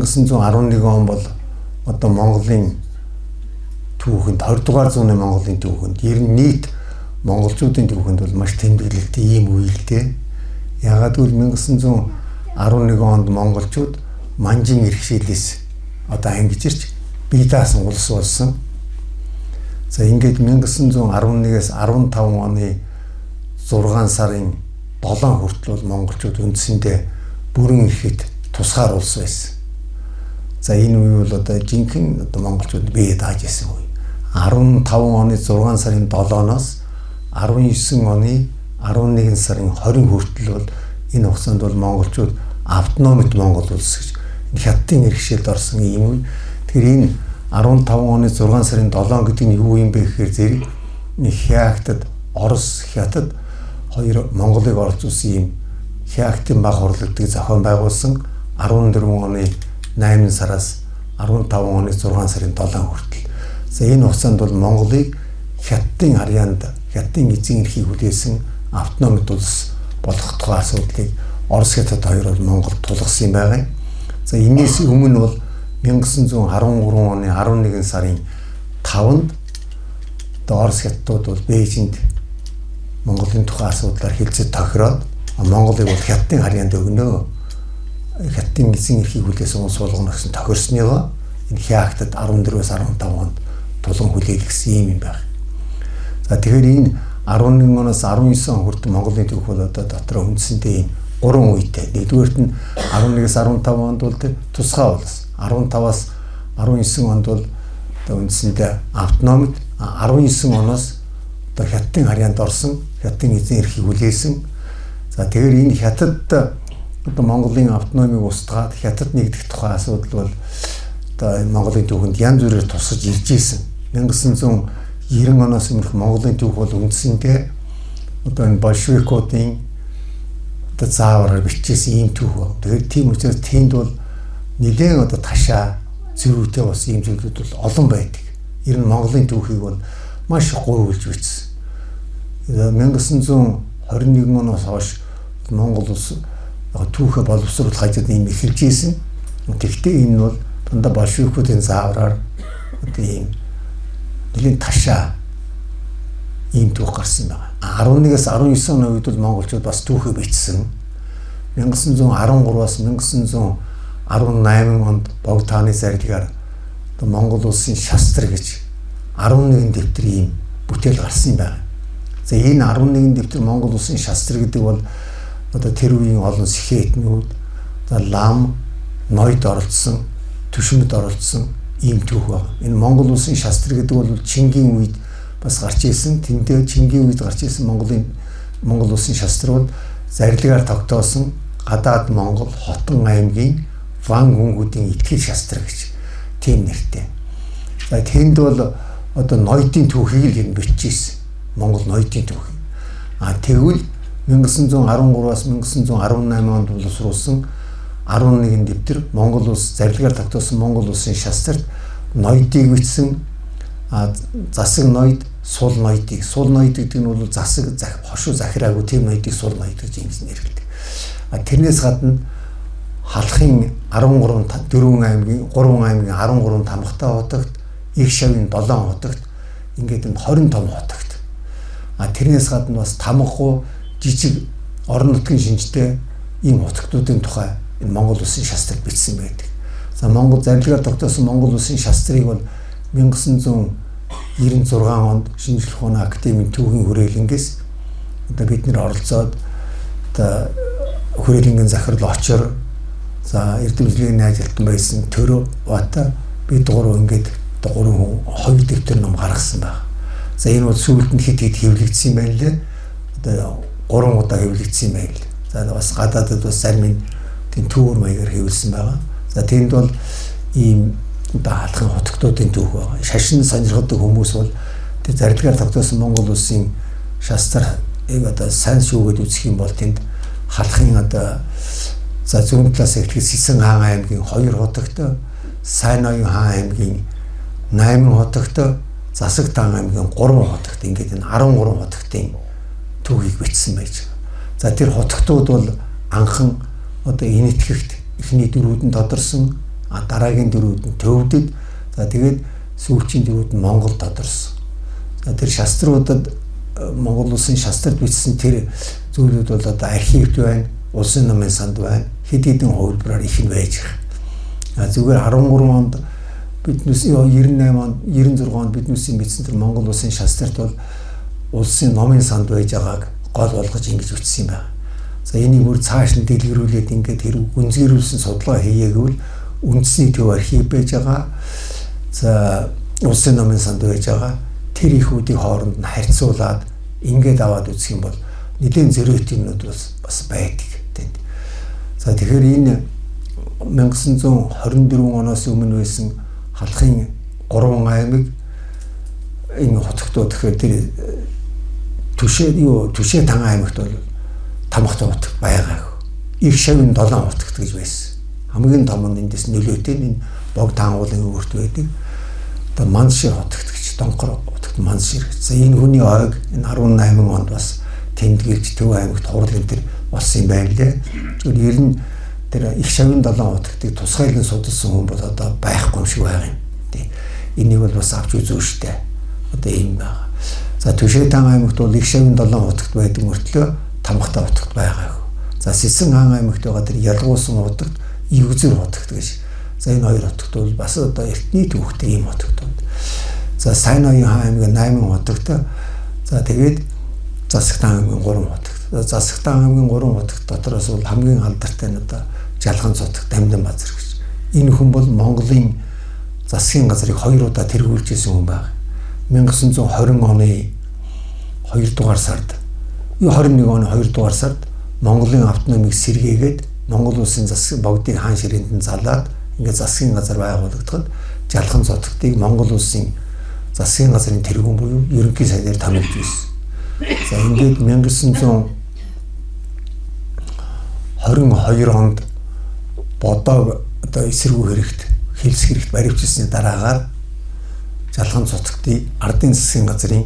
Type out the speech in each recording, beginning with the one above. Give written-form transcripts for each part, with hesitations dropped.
1911 он бол одоо Монголын түүхэнд 20 дугаар зууны Монголын түүхэнд ер нь нийт монголчуудын түүхэнд бол маш тэмдэглэлтэй ийм үе л дээ. Ягаад гэвэл 1911 онд монголчууд манжин иргэшээлээс одоо ангиж ирж бие даасан улс болсон. За ингээд 1911-ээс 15 оны 6 сарын 7 хүртэл бол монголчууд үндсэндээ бүрэн эрхэд тусгаар улс байсан. За энэ үе бол одоо жинхэнэ одоо монголчууд бие дааж исэн үе. 15 оны 6 сарын 7-оос 19 оны 11 сарын 20 хүртэл бол энэ хугацаанд бол монголчууд автономит Монгол улс гэж хятадын иргэшээлд орсон юм үе. Тэгэхээр энэ 15 оны 6 сарын 7 гэдэг нь юу юм бэ гэхээр зэрэг Хятад, Орос, Хятад хоёр Монголыг оролцуулсан юм Хятадын баг хурлагддаг зохион байгуулсан 14 оны 8 сараас 15 оны 6 сарын 7 хүртэл. За энэ хугацаанд бол Монголыг Хятадын харьяанд Хятадын эзэн эрхийг хүлээсэн автономит улс болгох тухай асуудлыг Орос Хятад хоёр бол Монголд тулгасан юм байна. За энэс өмнө бол 1913 оны 11 сарын 5-нд Орос Хятадууд бол Бээжинд Монголын тухай асуудлаар хэлцээ тохироод Монголыг бол Хятадын харьяанд өгнө. Хятадын эзэн эрхийг хүлээсэн улс болгоно гэсэн тохирсныгоо энэ Хятад 14-өөс 15 онд тулган хүлээлгэсэн юм байна. За тэгэхээр энэ 11 оноос 19 он хүртэл Монголын түүх бол одоо дотор үндсэндээ энэ 3 үетэй. Нэгдүгээрт нь 11-ээс 15 онд бол тусгай улс. 15-аас 19 онд бол одоо үндсэндээ автономит. 19 оноос одоо Хятадын харьяанд орсон, Хятадын эзэн эрхийг хүлээсэн. За тэгэхээр энэ Хятадд одоо Монголын автономийг устгаад Хятад нэгдэх тухай асуудал бол одоо Монголын түүхэнд янз бүрээр тусгаж ирж ийсэн. 1990 оноос өмнөх Монголын түүх бол үндсэндээ одоо энэ большевикуудын одоо заавараар бичсэн ийм түүх байна. Тэгэхээр тийм учраас тэнд бол нэлээд одоо ташаа зөрүүтэй бас ийм зүйлүүд бол олон байдаг. Ер нь Монголын түүхийг бол маш гуйвуулж бичсэн. 1921 оноос хойш Монгол улс түүхэ боловсруулах хажууд ийм эхэлж ийсэн. Тэгэхдээ энэ бол дандаа большевикуудын заавраар одоо ийм нэлээд ташаа ийм түүх гарсан байна. 11-ээс 19 оны үед бол монголчууд бас түүхэ бичсэн. 1913-аас 1918 онд Бог тааны зарилгаар Монгол улсын шастры гэж 11 дэвтэр ийм бүтээл гарсан юм байна. За энэ 11 дэвтэр Монгол улсын шастры гэдэг бол одоо тэр үеийн олон сэхэтнүүд, за лам, ноёд оролцсон, төшмөд оролцсон ийм түүх байна. Энэ Монгол улсын шастры гэдэг бол Чингийн үед бас гарч ирсэн. Тэндээ Чингийн үед гарч ирсэн Монгол улсын шастры бол зарилгаар тогтоосон гадаад Монгол Хотон аймгийн Ван хүнгүүдийн итгэл шастры гэж тийм нэртэй. За тэнд бол одоо ноёдын түүхийг л бичижсэн. Монгол ноёдын түүхийг. Тэгвэл 1913-аас 1918 онд боловсруулсан 11 дэвтэр Монгол улс зарилгаар тогтоосон Монгол улсын шастрт ноёдыг бичсэн. Засаг ноёд, сул ноёдыг. Сул ноёд гэдэг нь бол засаг хошуу захираагүй тийм ноёдыг сул ноёд гэж нэрлэдэг. Тэрнээс гадна халахын 4 аймгийн 13 тамхтай хотогт, их шавын 7 хотогт ингээд 20 том хотогт. Тэрнээс гадна бас тамхуу жижиг орон нутгийн шинжтэй ийм хотогтуудын тухай энэ Монгол улсын шастрыг бичсэн байдаг. За Монгол зарилгаар тогтоосон Монгол улсын шастрыг бол 1996 онд Шинжлэх ухааны академийн түүхийн хүрээлэнгээс одоо бид нэр оролцоод одоо хүрээлэнгийн захирал очор, за эрдэмтлийн ажилтан байсан Төрө Бата бид гурав ингээд 3 хоёр дэвтэр ном гаргасан байна. За энэ бол сүүлд нь хэд хэвлэгдсэн юм байна лээ. Одоо 3 удаа хэвлэгдсэн юм байна л. За бас гадаадд бас зарим тийм төвөр маягаар хэвлсэн байгаа. За тэнд бол ийм одоо халахын хотогтуудын түүх байгаа. Шашин сонирхдаг хүмүүс бол тэр зарилгаар тогтоосон Монгол улсын шастрыг одоо сайн шүүгээд үзэх юм бол тэнд халахын одоо за зүүн талаас эхлэх Сэсэн хаан аймгийн 2 хотогтой, Сайн оюун хаан аймгийн 8 хотогтой, Засаг таан аймгийн 3 хотогт ингээд энэ 13 хотогтын түүхийг бичсэн байж байгаа. За тэр хотогтууд бол анхан одоо энэтхэгт эхний дөрүүдэн тодорсон, Дараагийн дөрүүд нь төвдөд. За тэгээд сүүлчийн дөрүүд нь Монгол тодорсон. За тэр шаструудад Монгол улсын шастрт бичсэн тэр зүйлүүд бол одоо архивд байна, улсын намын санд байна, хэд хэдэн хувилбараар их нь байж байгаа. Зүгээр 13 онд биднээс 98 онд 96 онд биднээсийн бичсэн тэр Монгол улсын шастрт бол улсын номын санд байж байгааг гол болгож ингэж үтсэн юм байна. За энийг бүр цааш нь дэлгэрүүлээд ингээд тэр үнзгэрүүлсэн судалгаа хийе гэвэл үндэсний төв архив байж байгаа. За улсын номын санд байж байгаа. Тэр ихүүдийн хооронд нь харьцуулаад ингээд аваад үзэх юм бол нэгэн зөрөөт юмнууд бас байдаг тийм. За тэгэхээр энэ 1924 оноос өмнө байсан халахын 3 аймаг энэ хотгодоо тэгэхээр тэр Түшээ Тан аймагт бол тамхтай утга байгаагүй. Их шавын 7 утгт гэж байсан. Хамгийн том нь эндээс нөлөөтэй энэ бог таан уулын өвөрт байдаг. Одоо Мандшир хотгт гэж Донхор утгт Мандшир. За энэ хүний ойг энэ 18 онд бас тэмдэглэж Төв аймагт хурлын тэр болсон юм байна лээ. Зүгээр ер нь тэр их шавын 7 утгтыг тусгайлан судалсан хүн бол одоо байхгүй юм шиг байгаа юм. Тий. Энийг бол бас авч үзүү штэ. Одоо ийм байгаа. За Түшээ Тан аймагт бол их шавын 7 утгт байдаг мөртлөө тамхтай утгт байгаагүй. За Сэсэн хаан аймагт байгаа тэр ялгуусан утгт Ивгзэр утгт гэж. За энэ хоёр утгт бол бас одоо эртний түүхтэй ийм утгтууд. За Сайн Оюун хаан аймаг 8 утгт. За тэгээд Засагтан аймгийн 3 утгт. Засагтан аймгийн 3 утгт дотроос бол хамгийн алдартай нь одоо Жалганц утгт Дамдан Базар гэж. Энэ хүн бол Монголын засгийн газрыг 2 удаа тэргүүлжсэн хүн байна. 1920 оны 2 дугаар сард 21 оны 2 дугаар сард Монголын автономийг сэргээгээд Монгол улсын засгийн богдыг хаан ширээнд нь залаад ингээд засгийн газар байгуулагдахад Жалганц утгтыг Монгол улсын засгийн газрын тэргүүн буюу ерөнхий сайдаар томилж байсан. За ингээд 1922 онд бодоо одоо эсэргүү хэрэгт хэлс хэрэгт баривчилсны дараагаар Жалганц утгтыг ардын засгийн газрын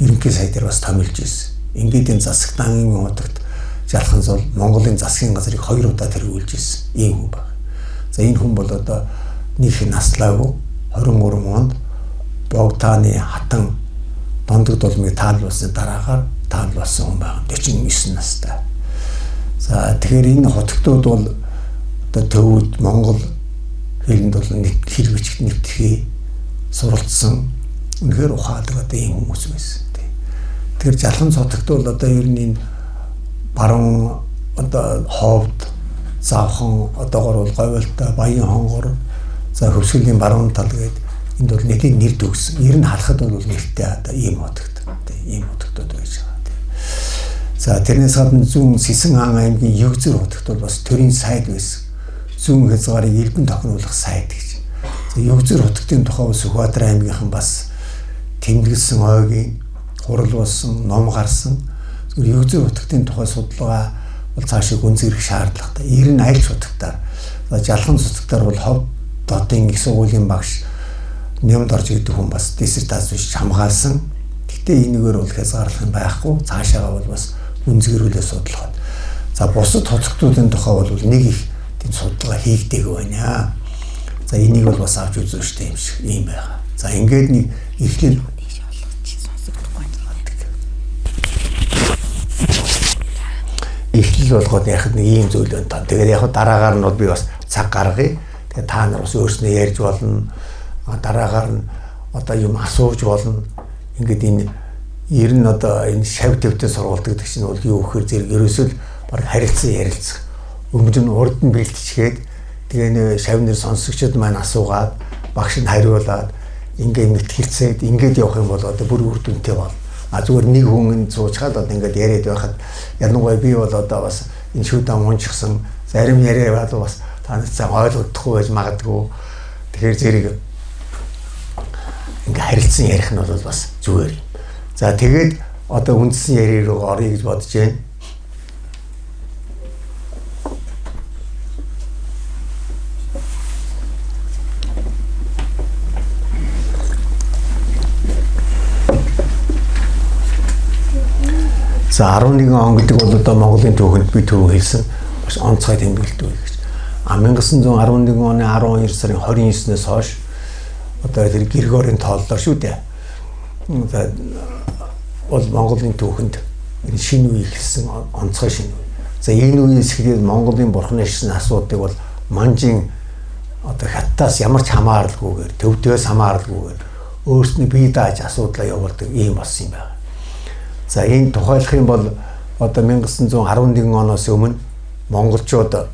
ерөнхий сайдаар бас томилж байсан. Ингээд энэ Засагтан утгт Жалганц бол Монголын засгийн газрыг 2 удаа тэргүүлж байсан ийм хүн байна. За энэ хүн бол одоо нэг наслаагүй 23 онд Богтааны хатан Дондог долмыг таалуулсны дараагаар таалуулсан хүн байна. 49 настай. За тэгэхээр энэ хотгтууд бол одоо төвд Монгол хэлэнд бол хэр бичигт нэвтрхий суралцсан үнэхээр ухаадаг одоо ийм хүмүүс байсан. Тэгэхээр Жалганц хотгт бол одоо ер нь энэ баруун одоо Ховд, Завхан, одоогор бол Говьлтай, Баян хонгор, за Хөвсгөлийн баруун тал гээд энд бол нэгэн нэр төгсөн. Ер нь харахад бол нэртэй одоо ийм хотгт. Ийм хотгтууд байж байгаа. За тэрнээс гадна зүүн Сэсэн хаан аймгийн Ивгзэр хотгт бол бас төрийн сайд байсан. Зүүн хязгаарыг элбэн тохируулах сайд гэж. За Ивгзэр хотгтын тухай Сүхбаатар аймгийнхан бас тэмдэглэсэн ойгийн хурал болсон, ном гарсан. Ивгзэр хотгтын тухай судалгаа бол цаашаа гүнзгийх шаардлагатай. Ер нь аль ч утгатаар Жалганц утгатаар бол Ховд хотын их сургуулийн багш Нямд орж идэх хүн бас диссертац биш хамгаалсан. Гэтэ энэгээр бол хязгаарлах юм байхгүй. Цаашаа бол бас гүнзгийрүүлээ судлахад. За бусад хотгтуудын тухай бол нэг их тийм судалгаа хийгдэг байна. За энийг бол бас авч үзэн штэ юм шиг ийм байгаа. За ингээд нэг эхлэл болгоод яхад нэг ийм зүйл байна. Тэгээд яг дараагаар нь бол би бас цаг гаргая. Тэгээд та нар бас өөрснөө ярьж болно. Дараагаар нь одоо юм асууж болно. Ингээд энэ ер нь одоо энэ шав төвтэй сургалт гэдэг чинь бол юу гэхээр зэрэг ерөөсөө баг харилцан ярилцах. Өмнө нь урд нь бэлтчихэд тэгээ нэ шавнэр сонсогчдод маань асуугаад багш нь хариулаад ингээд мэтгэлцээд ингээд явах юм бол одоо бүр үр дүнтэй болно. Зүгээр нэг хүн цуучгаад одоо ингээд яриад байхад ялангуяа би бол одоо бас энэ шүүдэм унжчихсан зарим яриа бол бас танаас цаа ойлгохгүй байж магадгүй. Тэгэхээр зэрэг ингээд харилцан ярих нь бол бас зүгээр юм. За тэгээд одоо үндсэн яриа руу орё гэж бодож байна. За 11 он гэдэг бол одоо Монголын түүхэнд би түрүү хэлсэн бас онцгой тэмдэглэлт үе гэж. 1911 оны 12 сарын 29-ноос хойш одоо тэр Григорийн тооллоор шүү дээ. Бол Монголын түүхэнд шинэ үе ихсэн онцгой шинэ үе. За энэ үеэс эхлээд Монголын бурхны шин асуудыг бол манжийн одоо хаттаас ямар ч хамааралгүйгээр, төвдөөс хамааралгүйгээр өөрсний бие дааж асуудлаа явуулдаг ийм болсон юм байна. За энэ тухайлах юм бол одоо 1911 оноос өмнө монголчууд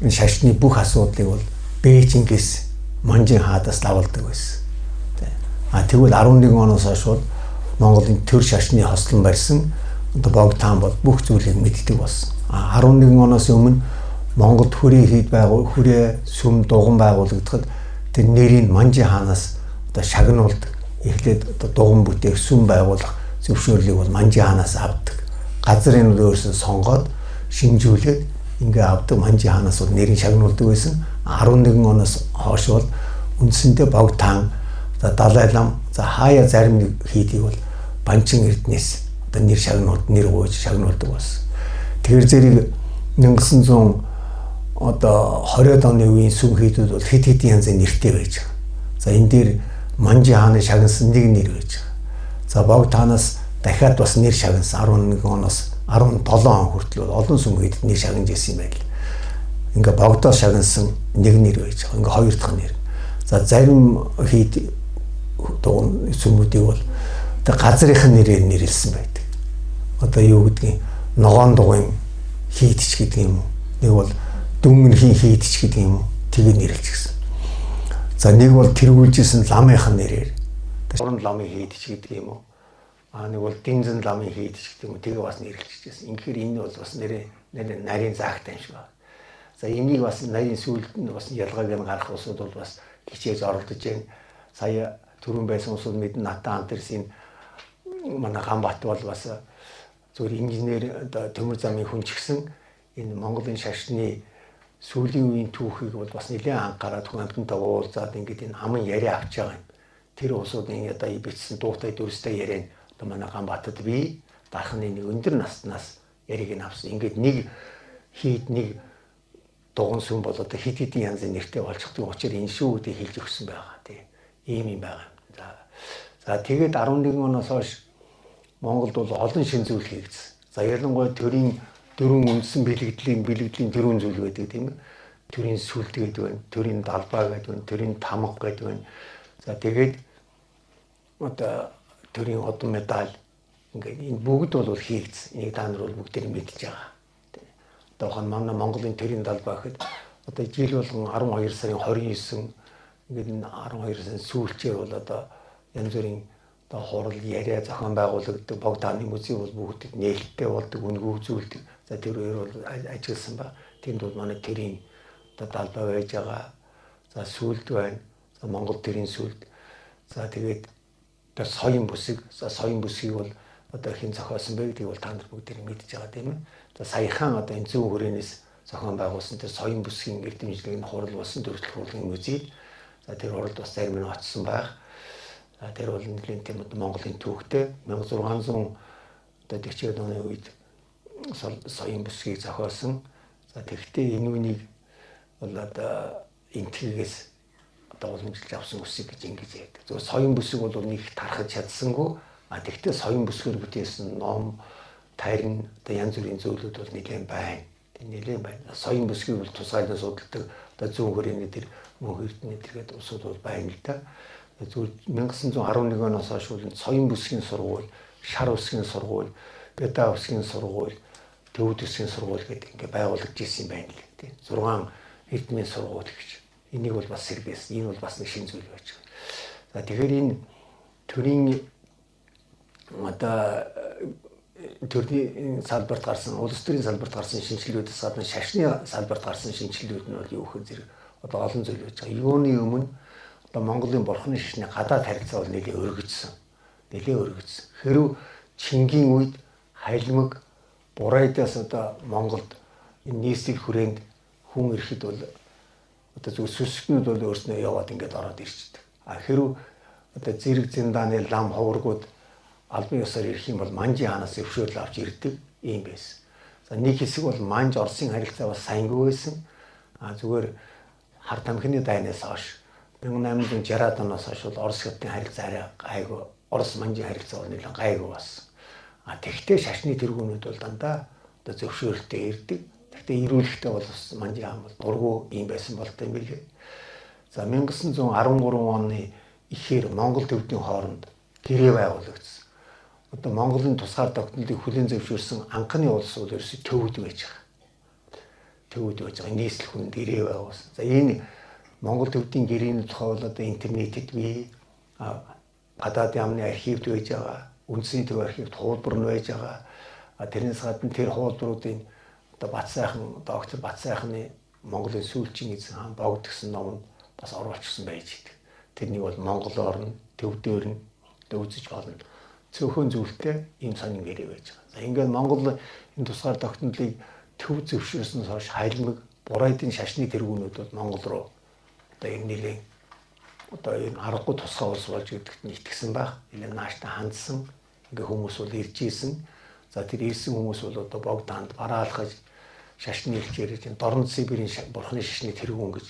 энэ шашны бүх асуудлыг бол Бээжингээс манжийн хаадаас лавладаг байсан. Тэгвэл 11 оноос хойш бол Монголын төр шашны хослон барьсан одоо Богдхан бол бүх зүйлийг мэддэг болсон. 11 оноос өмнө Монголд хүрээ хийд хүрээ сүм дуган байгуулагдахад тэр нэрийг манжийн хаанаас одоо шагнуулдаг. Эхлээд одоо дуган бүтээх сүм байгуулах зөвшөөрлийг бол манжийн хаанаас авдаг. Газрын өөрөөсөө сонгоод шинжүүлээд ингээ авдаг манжийн хаанаас бол нэрийг шагнуулдаг байсан. 11 оноос хойш бол үндсэндээ Богдхан, Далай лам, за хаяа зарим нэг хийдийг бол Банчин эрднээс одоо нэр шагнуулд, нэр гуйж шагнуулдаг болсон. Тэгэхээр зэрэг 1900 одоо 20-ад оны үеийн сүм хийдүүд бол хэд хэдэн янзын нэртэй байж байгаа. За энэ дээр манжийн хааны шагнасан нэг нэр байж байгаа. За Богдханаас дахиад бас нэр шагнасан 11 оноос 17 он хүртэл олон сүм хийдэд нэр шагнаж ирсэн юм байна л. Ингээ Богдоос шагнасан нэг нэр байж байгаа. Ингээ хоёр дахь нэр. За зарим хийд дуун сүмүүдийг бол одоо газрынхын нэрээр нэрлсэн байдаг. Одоо юу гэдгийг ногоон дугуйн хийдч гэдэг юм уу? Нэг бол дүнгэнхийн хийдч гэдэг юм уу? Тэгээ нэрлэж гисэн. За нэг бол тэргүүлжсэн ламынхын нэрээр уран ламын хийдч гэдэг юм уу? Нэг бол динзэн ламын хийдч гэдэг юм уу? Тэгээ бас нэрлэж гисэн. Инхээр энэ бол бас нарийн заагтай юм шиг байна. За энийг бас нарийн сүүлд нь бас ялгааг нь гарах усуд бол бас хичээж оролдож байна. Сая түрүүн байсан усуд мэдэн Натан Андерсийн манай Ганбат бол бас зөвхөн инженер төмөр замын хүн ч гэсэн энэ Монголын шашны сүүлийн үеийн түүхийг бол бас нэлээд анхаарал хүнэмтэнтэй уулзаад ингээд энэ аман яриа авч байгаа юм. Тэр усуудын одоо бичсэн дуутай дүрстэй яриа одоо манай Ганбатад би дархны нэг өндөр наснаас яриг нь авсан. Ингээд нэг хийд нэг дуган сүм бол одоо хит хитийн янзын нэртэй болчихдаг учраас энэ шүү гэдгийг хэлж өгсөн байгаа. Тийм ийм юм байгаа. За тэгээд 11 оноос хойш Монголд бол олон шин зүйл хийгдсэн. За ялангуяа төрийн дөрвөн үндсэн бэлгэдлийн дөрвөн зүйл байдаг тийм ээ. Төрийн сүлд гэдэг байна, төрийн далбаа гэдэг байна, төрийн тамга гэдэг байна. За тэгээд одоо төрийн одон медаль ингээд энэ бүгд бол хийгдсэн. Энийг та нар бол бүгдээр мэдж байгаа. Одоо манай Монголын төрийн далбаа гэхэд одоо жил болгон 12 сарын 29 ингээд энэ 12 сарын сүүлчээр бол одоо янз бүрийн одоо хурал яриа зохион байгуулагддаг Богдханы музей бол бүгд нээлттэй болдог, үнгүй үзүүлдэг. За тэрээр бол ажилласан ба. Тэнд бол манай төрийн одоо далбаа байж байгаа. За сүлд байна. За Монгол төрийн сүлд. За тэгээд одоо соён бүсэг. За соён бүсгийг бол одоо хэн зохиосон бэ гэдгийг бол та нар бүгд мэдж байгаа тийм ээ. За саяхан одоо энэ зүүн хүрээнээс зохион байгуулсан тэр соён бүсгийн эрдэмжлэгийн хурал болсон төрөлх хурлын музей. За тэр хуралд бас зарим нь очсон байх. Тэр бол нэгэн тийм Монголын түүхтэй 1600 одоо 40-ад оны үед соён бүсгийг зохиосон. За тэгвэл энэ үнийг бол одоо энтгэгээс одоо уламжилж авсан үсэг гэж ингэж ярьдаг. Зөв соён бүсэг бол нэг тархаж чадсангүй. Тэгвэл соён бүсгээр бүтээсэн ном, тарин одоо янз бүрийн зүйлүүд бол нэлээд байна. Нэлээд байна. Соён бүсгийг бол тусгайлан судалдаг. Одоо зүүн хүрээний тэр мөн эрдэнэ тэргээд усуд бол байна л да. Зөв 1911 оноос хойш соён бүсгийн сургууль, шар үсгийн сургууль, беда үсгийн сургууль, төвд үсгийн сургууль гэдэг ингээ байгуулагдж ирсэн юм байна л тийм. 6 эрдмийн сургууль гэж. Энийг бол бас сэргээсэн. Энэ бол бас нэг шинэ зүйл байж байгаа. За тэгэхээр энэ төрийн одоо төрийн салбарт гарсан, улс төрийн салбарт гарсан шинжилгэүүдээс гадна шашны салбарт гарсан шинжилгэүүд нь бол юу гэхээр зэрэг одоо олон зүйл байж байгаа. Юуны өмнө одоо Монголын бурхны шашны гадаад харилцаа бол нэлээд өргөжсөн. Хэрв Чингийн үед Халимаг Бурайдаас одоо Монголд энэ нийслэл хүрээнд хүн ирэхэд бол одоо зөв сүсгнүүд бол өөрснөө яваад ингээд ороод ирчдэг. Хэрв одоо зэрэг зиндааны лам ховргууд албан ёсоор ирэх юм бол манжийн хаанаас өвшөөрөл авч ирдэг юм байсан. За нэг хэсэг бол манж Оросын харилцаа бас сайнгүй байсан. Зүгээр хар тамхины дайнаас хойш 1860-аад оноос хойш бол Орос хятадын харилцаа арай гайгүй, Орос манжийн харилцаа бол нэлээд гайгүй болсон. Тэгтээ шашны тэргүүнүүд бол дандаа одоо зөвшөөрөлтөй ирдэг. Тэгтээ ирүүлэхтэй бол бас манжийн хаан бол дургүй юм байсан болтой юм билээ. За 1913 оны ихээр Монгол төвдийн хооронд гэрээ байгуулагдсан. Одоо Монголын тусгаар тогтнолыг хүлээн зөвшөөрсөн анхны улс бол ерөөсөй төвд байж байгаа. Төвд байж байгаа нийслэл хүнд гэрээ байгуулсан. За энэ Монгол төвдийн гэрээний тухай бол одоо интернетэд бий, гадаад яамны архивд байж байгаа, үндэсний төв архивд хуулбар нь байж байгаа. Тэрнээс гадна тэр хуулбаруудын одоо Батсайхан, доктор Батсайхны Монголын сүүлчийн эзэн хаан богд гэсэн ном нь бас оруулчихсан байж идэг. Тэрнийг бол монголоор нь төвдөр нь үзэж болно. Цөөхөн зүйлтэй ийм сонин гэрээ байж байгаа. За ингээд Монгол энэ тусгаар тогтнолыг төв зөвшөөрснөөс хойш хайлмаг бурайдын шашны тэргүүнүүд бол Монгол руу одоо энэ нэлээд одоо энэ аргагүй тусгай улс болж гэдэгт нь итгэсэн байх. Нэлээд нааштай хандсан. Ингээ хүмүүс бол ирж ийсэн. За тэр ирсэн хүмүүс бол одоо богд ханд бараалхаж шашны хэлээр чинь Дорн Сибирийн бурхны шашны тэргүүн гэж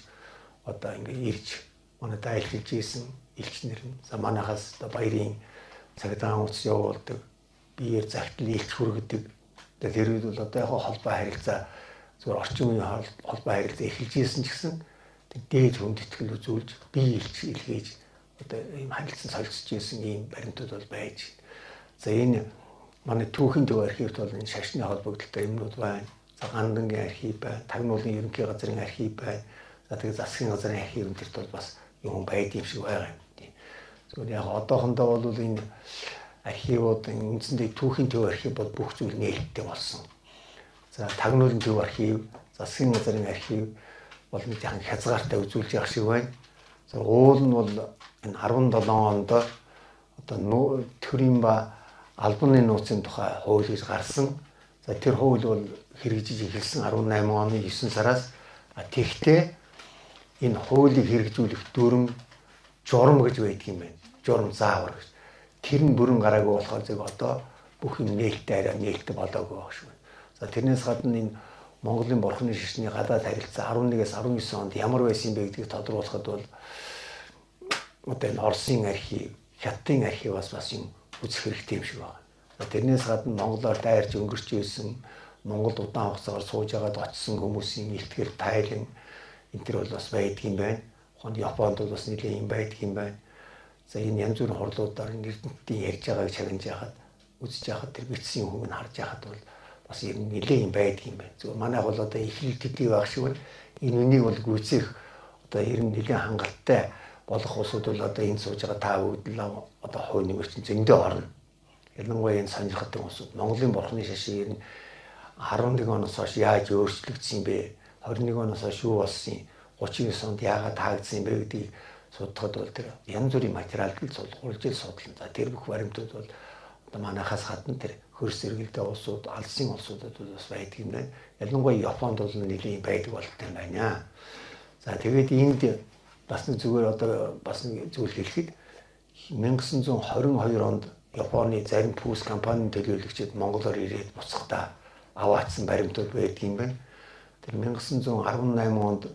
одоо ингээ ирж манайдаа илчилж ийсэн элчнэр нь. За манайхаас одоо баярын цагдаа утас явуулдаг. Биеэр загтал илч хүргэдэг. Тэр үед бол одоо яг холбоо харилцаа зүгээр орчин үеийн холбоо харилцаа эхэлж ийсэн ч гэсэн дээд хүнд итгэл үзүүлж бие илч илгээж одоо ийм харилцан солилцож ийсэн ийм баримтууд бол байж. За энэ манай түүхийн төв архивт бол энэ шашны холбогдлолтой юмнууд байна. За Гандангийн архив байна, Тагнуулын ерөнхий газрын архив байна. За тэгээ засгийн газрын архив энтерт бол бас юм байд юм шиг байгаа юм. Зүгээр яг одоохондоо бол энэ архивуудын үндсэндээ түүхийн төв архив бол бүх зүйл нээлттэй болсон. За Тагнуулын төв архив, засгийн газрын архив бол нэг яхан хязгаартай үзүүлж явах шиг байна. За уул нь бол энэ 17 онд одоо төрийн ба албаны нууцын тухай хууль гэж гарсан. За тэр хууль бол хэрэгжиж эхэлсэн 18 оны 9 сараас. Тэгтээ энэ хуулийг хэрэгжүүлэх дүрм журам гэж байдаг юм байна. Журам заавар гэж. Тэр нь бүрэн гараагүй болохоор зөв одоо бүх юм нээлттэй арай нээлттэй болоогүй байх шүү. За тэрнээс гадна энэ Монголын бурхны шашны гадаад харилцаа 11-ээс 19 онд ямар байсан бэ гэдгийг тодруулахад бол одоо энэ Оросын архив, Хятадын архиваас бас юм үзэх хэрэгтэй юм шиг байна. Тэрнээс гадна монголоор дайрч өнгөрч байсан, Монголд удаан хугацаагаар сууж агаад очсон хүмүүсийн ихтгэл тайлан энэ төр бол бас байдаг юм байна. Хонд Японд бол бас нэлээд юм байдаг юм байна. За энэ янз бүрийн хурлуудаар эрдэмтдийн ярьж байгааг чагнаж яхад үзэж яхад тэр бичсэн хүмүүс нь харж яхад бол бас ер нь нэлээд юм байдаг юм байна. Зүгээр манайх бол одоо ихлэл төдий байх шиг байна. Энэ үнийг бол гүйцэх одоо ер нь нэлээд хангалттай болох улсууд бол одоо энэ сууж байгаа та бүгд л одоо хувь нэмэрч зөндөө орно. Ялангуяа энэ сонирхдаг улсууд Монголын бурхны шашин ер нь 11 оноос хойш яаж өөрчлөгдсөн юм бэ? 21 оноос хойш юу болсон юм? 39 онд яагаад таагдсан юм бэ гэдгийг судахад бол тэр янз бүрийн материалд урьж судлан. За тэр бүх баримтууд бол одоо манайхаас гадна тэр хөрс эргэлдээ улсууд, алсын улсуудад бас байдаг юм байна. Ялангуяа Японд бол нэлийн байдаг болтой юм байна. За тэгээд энд бас нэг зүгээр одоо бас нэг зүйл хэлэхэд 1922 онд Японы зарим пүүс компанийн төлөөлөгчид Монголоор ирээд буцахдаа аваадсан баримтууд байдаг юм байна. Тэр 1918 онд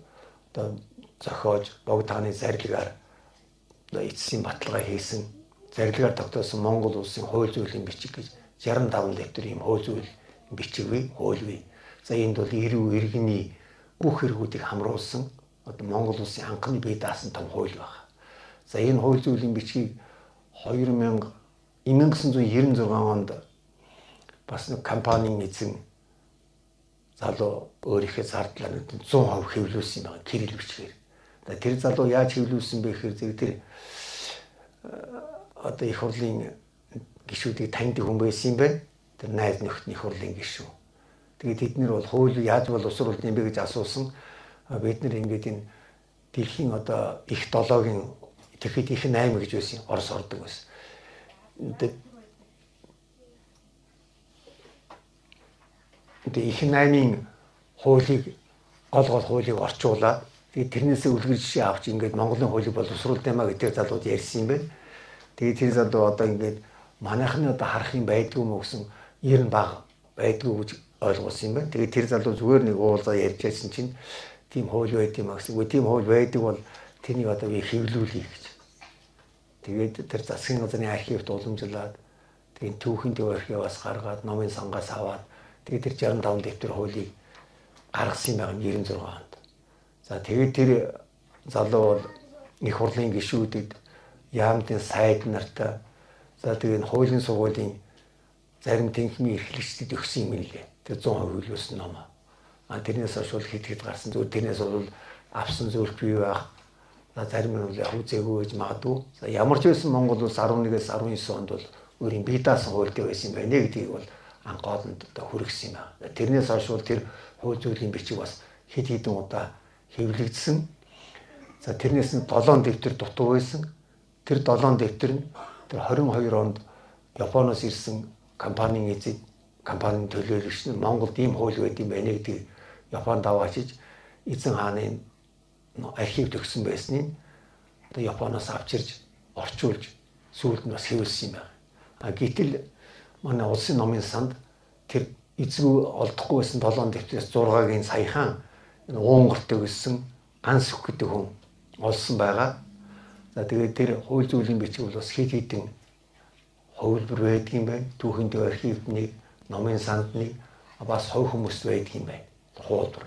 одоо зохиож богд хааны зарилгаар одоо эцсийн баталгаа хийсэн зарилгаар тогтоосон Монгол улсын хууль зүйлийн бичиг гэж 65 литр юм хууль зүйн бичиг бий, хууль бий. За энд бол эрүү иргэний бүх хэрэгүүдийг хамруулсан одоо Монгол улсын анхны бие даасан том хууль байна. За энэ хууль зүйлийн бичгийг 1996 онд бас нэг компанийн эзэн залуу өөрийнхөө зардлаар 100% хэвлүүлсэн юм байна кирилл бичгээр. Тэр залуу яаж хэвлүүлсэн бэ гэхээр тэр одоо их хурлын гишүүдийг таньдаг хүн байсан юм байна. Тэр найз нөхдөний их хурлын гишүү. Тэгээд тэднэр бол хууль яаж бол усруулд юм бэ гэж асуусан. Бид нэр ингээд энэ дэлхийн одоо их 7-гийн тэгэхэд их 8 гэж байсан Орос ордог байсан. Тэгээд их 8-ын хуулийг гол хуулийг орчуулаад тэгээд тэрнээсээ үлгэр жишээ авч ингээд Монголын хуулийг боловсруулд юмаа гэдэг залууд ярьсан юм байна. Тэгээд тэр залуу одоо ингээд манайхны одоо харах юм байдгүй мө гэсэн 90 баг байдгүй гэж ойлгуулсан юм байна. Тэгээд тэр залуу зүгээр нэг уулзаа ярьж байсан чинь тийм хууль байд юм а гэсэн. Үгүй тийм хууль байдаг бол тэрнийг одоо би хэвлүүлье гэж. Тэгээд тэр засгийн газрын архивт уламжлаад тэгээд түүхийн төв архиваас гаргаад номын сангаас аваад тэгээд тэр 65 дэвтэр хуулийг гаргасан юм байна 96 онд. За тэгээд тэр залуу бол их хурлын гишүүдэд яамтын сайд нартай за тэгээд хуулийн сургуулийн зарим тэнхимийн эрхлэгчдэд өгсөн юм лээ. Тэр 100% хөлөөсөн ном. Тэрнээс хойш хэд хэд гарсан зүгээр тэрнээс бол авсан зөвлөхгүй байх. Зарим нь яг үзээгүй гэж магадгүй. Ямар ч байсан Монгол улс 11-ээс 19 онд бол өөрийн бие даасан хуультай байсан юм байна гэдгийг бол анхоолонд одоо хүргэсэн юм байна. Тэрнээс хойш бол тэр хууль зүйлийн бичиг бас хэд хэдэн удаа хэвлэгдсэн. За тэрнээс нь 7 дэвтэр дутуу байсан. Тэр 7 дэвтэр нь тэр 22 онд Японоос ирсэн компанийн эзэд компанийн төлөөлөгч нь Монголд ийм хууль байд юм байна гэдгийг Японд аваачиж эзэн хааны архивд өгсөн байсныг одоо Японоос авчирж орчуулж сүүлд нь бас хэвлэсэн юм байна. Гэтэл манай улсын номын санд тэр эзгүй олдохгүй байсан 7 дэвтрээс 6-гийн саяхан энэ Унгортой гэсэн ганс өх гэдэг хүн олсон байгаа. За тэгээд тэр хууль зүйлийн бичиг бол бас хэд хэдэн хувилбар байдаг юм байна. Түүхийн төв архивд нэг, номын санд нэг бас хувь хүмүүст байдаг юм байна. Хуулбар.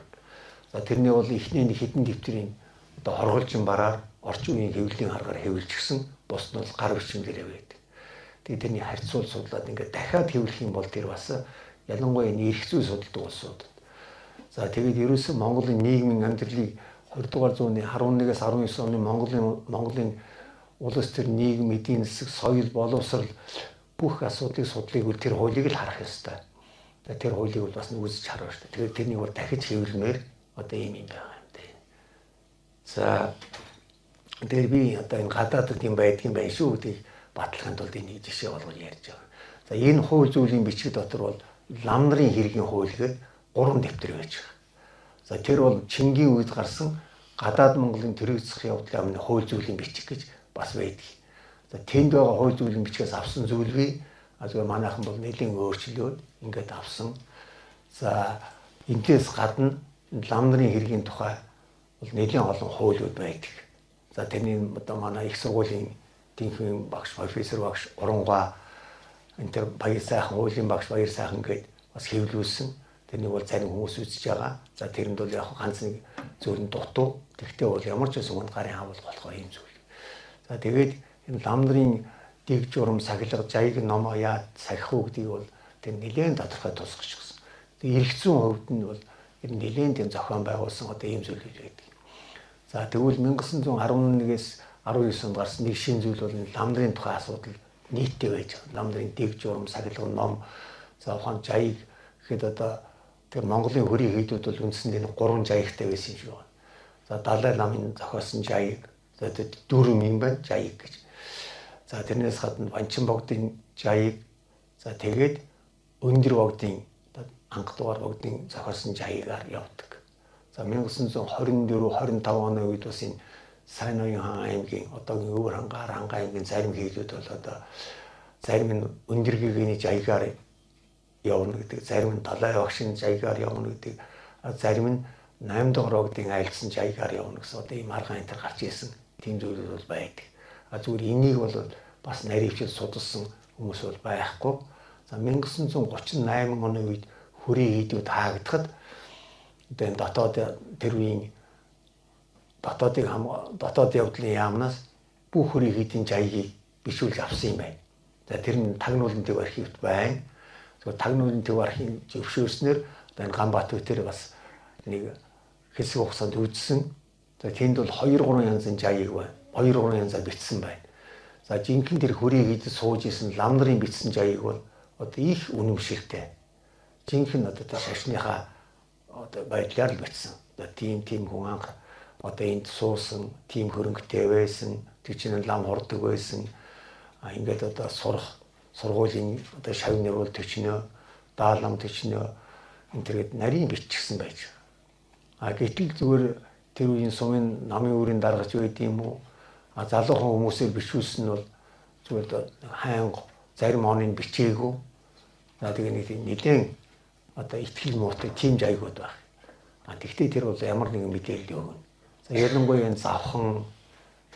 За тэрний бол эхний нэг хэдэн дэвтрийн одоо хорголжин бараар орчин үеийн хэвлэлийн аргаар хэвлэжсэн бус нь бол гар бичмэлээр байдаг. Тэгээд тэрний харьцуул судлаад ингээд дахиад хэвлэх юм бол тэр бас ялангуяа эрх зүй судалдаг улсууд. За тэгээд ерөөсөн Монголын нийгмийн амьдралыг 20 дугаар зууны 11-ээс 19 оны Монголын улс төр нийгэм эдийн засаг соёл боловсрол бүх асуудлыг судлыг үл тэр хуулийг л харах ёстой. Тэр хуулийг бол бас үзэж харах шүү дээ. Тэгээд тэрнийг бол дахиж хэвлэмээр одоо ийм юм байгаа юм дээ. За тэр би одоо энэ гадаадд юм байдаг юм байна шүү гэдгийг батлахын тулд энийг жишээ болгож ярьж байгаа. За энэ хууль зүйлийн бичиг дотор бол лам нарын хэргийн хууль гэдэг 3 дэвтэр байж байгаа. За тэр бол Чингийн үед гарсан гадаад Монголын төрийн засгийн явдлын амны хууль зүйлийн бичиг гэж бас байдаг. За тэнд байгаа хууль зүйлийн бичгээс авсан зүйлгүй зүгээр манайхан бол нэлийн өөрчлөөд ингээд авсан. За энэс гадна лам нарын хэргийн тухай бол нэлийн олон хуулиуд байдаг. За тэрний одоо манай их сургуулийн тэнхимийн багш, профессор багш Урангаа энэ тэр баяр сайхан хуулийн багш баяр сайхан гээд бас хэвлүүлсэн. Тэрнийг бол зарим хүмүүс үзэж байгаа. За тэрэнд бол яг ганц нэг зүйл нь дутуу. Тэгтээ бол ямар ч байсан хүнд гарын хаавал болохоо юм зүйл. За тэгээд энэ лам нарын дэг журам сахилга жаяг номоо яа сахих уу гэдгийг бол тэр нэлээд тодорхой тусгаж гисэн. Тэгээд эрх зүйн хувьд нь бол энэ нэлээд тийм зохион байгуулсан одоо ийм зүйл байдаг. За тэгвэл 1911-ээс 19 онд гарсан нэг шинэ зүйл бол энэ лам нарын тухай асуудал нийтдээ байж байгаа. Лам нарын дэг журам сахилга ном за ухаан жаяг гэхэд одоо тэр Монголын хөрийн хийдүүд бол үндсэндээ 3 жаягтай байсан юм шиг байна. За Далай ламын зохиосон жаяг, за 4 юм байна жаяг гэж. За тэрнээс гадна Банчин богдын жаяг, за тэгээд Өндөр богдын анх дугаар богдын зохиосон жаягаар явдаг. За 1924-25 оны үед бас энэ Сайн ноён хаан аймгийн одоогийн Өвөр хангаар хангаа аймгийн зарим хийдүүд бол одоо зарим нь Өндөр гэгэний жаягаар явна гэдэг, зарим нь Далай багшийн жаягаар явна гэдэг, зарим нь 8 дугаар богдын айлцсан жаягаар явна гэсэн одоо ийм арга энэ гарч ирсэн тийм зүйлүүд бол байдаг. Зүгээр энийг бол бас наривчил судалсан хүмүүс бол байхгүй. За 1938 оны үед хөрийн хийдүүд хаагдахад одоо энэ дотоод тэр үеийн дотоод явдлын яамнаас бүх хөрийн хийдийн жаягийг бишүүлж авсан юм байна. За тэр нь Тагнуулын төв архивт байна. Тэгэхээр Тагнуулын төв архивын зөвшөөрснөөр одоо энэ Ганбаатар бас нэг хэсэг хугацаанд үзсэн. За тэнд бол 2-3 янзын жаяг байна. 2-3 янзаар бичсэн байна. За жинхэнэ тэр хөрийн хийдэд сууж исэн лам нарын бичсэн жаяг бол одоо их үнэмшилтэй. Жинхэнэ одоо тэр шашныхаа одоо байдлаар л бичсэн. Одоо тийм хүн анх одоо энд суусан, тийм хөрөнгөтэй байсан, тэр чинь лам хордог байсан. Ингээд одоо сургуулийн одоо шавь нэрүүл төчнөө, даалам төчнөө энэ төрөд нарийн бичсэн байж. Гэтэл зүгээр тэр үеийн сумын намын өөрийн даргач байд юм уу? Залуухан хүмүүсээр бичүүлсэн нь бол зүгээр хайнга зарим оныг бичээгүй. За тэгээ нэг нэлээд одоо ихтгэл муутай тийм жайгууд байна. Тэгтээ тэр бол ямар нэгэн мэдээлэл өгнө. За ялангуяа энэ завхан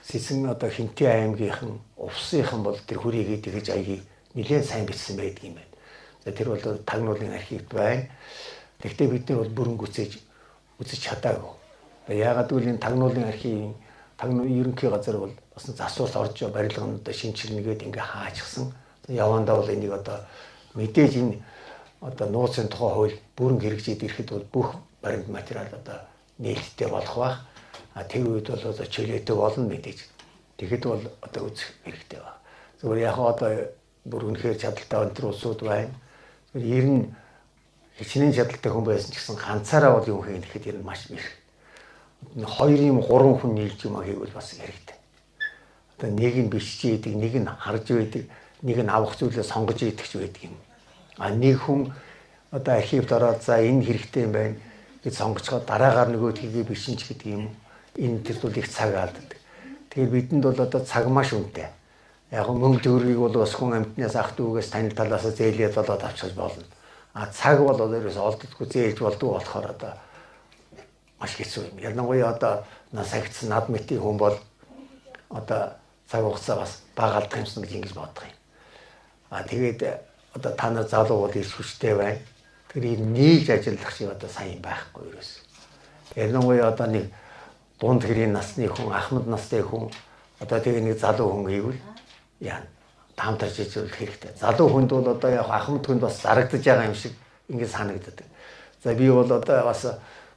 Сэсэн одоо Хинтээ аймгийнхан Увсынхан бол тэр хүрээгээ тэгж аягийг нэлээд сайн бичсэн байдаг юм байна. За тэр бол тагнуулын архивд байна. Тэгтээ бид нар бол бүрэн үзэж чадаагүй. Яагаад гэвэл энэ тагнуулын архивын ерөнхий газар бол бас засварт орж барилгын одоо шинчилнэгээд ингээ хаачихсан. Явандаа бол энийг одоо мэдээж энэ одоо нууцын тухай хууль бүрэн хэрэгжиж ирэхэд бол бүх баримт материал одоо нээлттэй болох байх. Тэр үед бол одоо чөлөөтэй болно мэдээж. Тэгэхэд бол одоо үзэх хэрэгтэй байна. Зөвхөн яг одоо бүр үнэхээр чадaltaй өндөр улсууд байна. Ер нь хичнээн чадaltaй хүн байсан ч гэсэн ганцаараа бол юм хийхэд ер нь маш их. 2 юм 3 хүн нийлж юм хийвэл бас хэрэгтэй. Одоо нэг нь бичиж идэг, нэг нь харж байдаг, нэг нь авах зүйлээ сонгож идэх ч байдаг юм. Нэг хүн одоо архивд ороод за энэ хэрэгтэй юм байна гэж сонгочхоо дараагаар нөгөөдхийгээ бичэн ч гэдэг юм. Энэ тэр бол их цаг алддаг. Тэгэхээр бидэнд бол одоо цаг маш үнэтэй. Яг мөнгө төгрөгийг бол бас хүн амьтнаас ах дүүгээс таны талаас зээлээд болоод авчихж болно. Цаг бол өөрөөс олддоггүй зээлж болдгоо болохоор одоо маш хэцүү юм. Ялангуяа одоо нас агцсан над мэтийн хүн бол одоо цаг хугацаа бас бага алдах юмсан гэж ингэж боддог юм. Тэгээд одоо та нар залуу бол ирс хүчтэй байна. Тэр нийлж ажиллах шиг одоо сайн байхгүй ерөөс. Ялангуяа одоо нэг дунд хэрийн насны хүн, ахмад настай хүн одоо тэгээ нэг залуу хүн гэвэл яа таамтарч ижүүлэх хэрэгтэй. Залуу хүнд бол одоо яг ахмад хүнд бас зарагдаж байгаа юм шиг ингэ санагддаг. За би бол одоо бас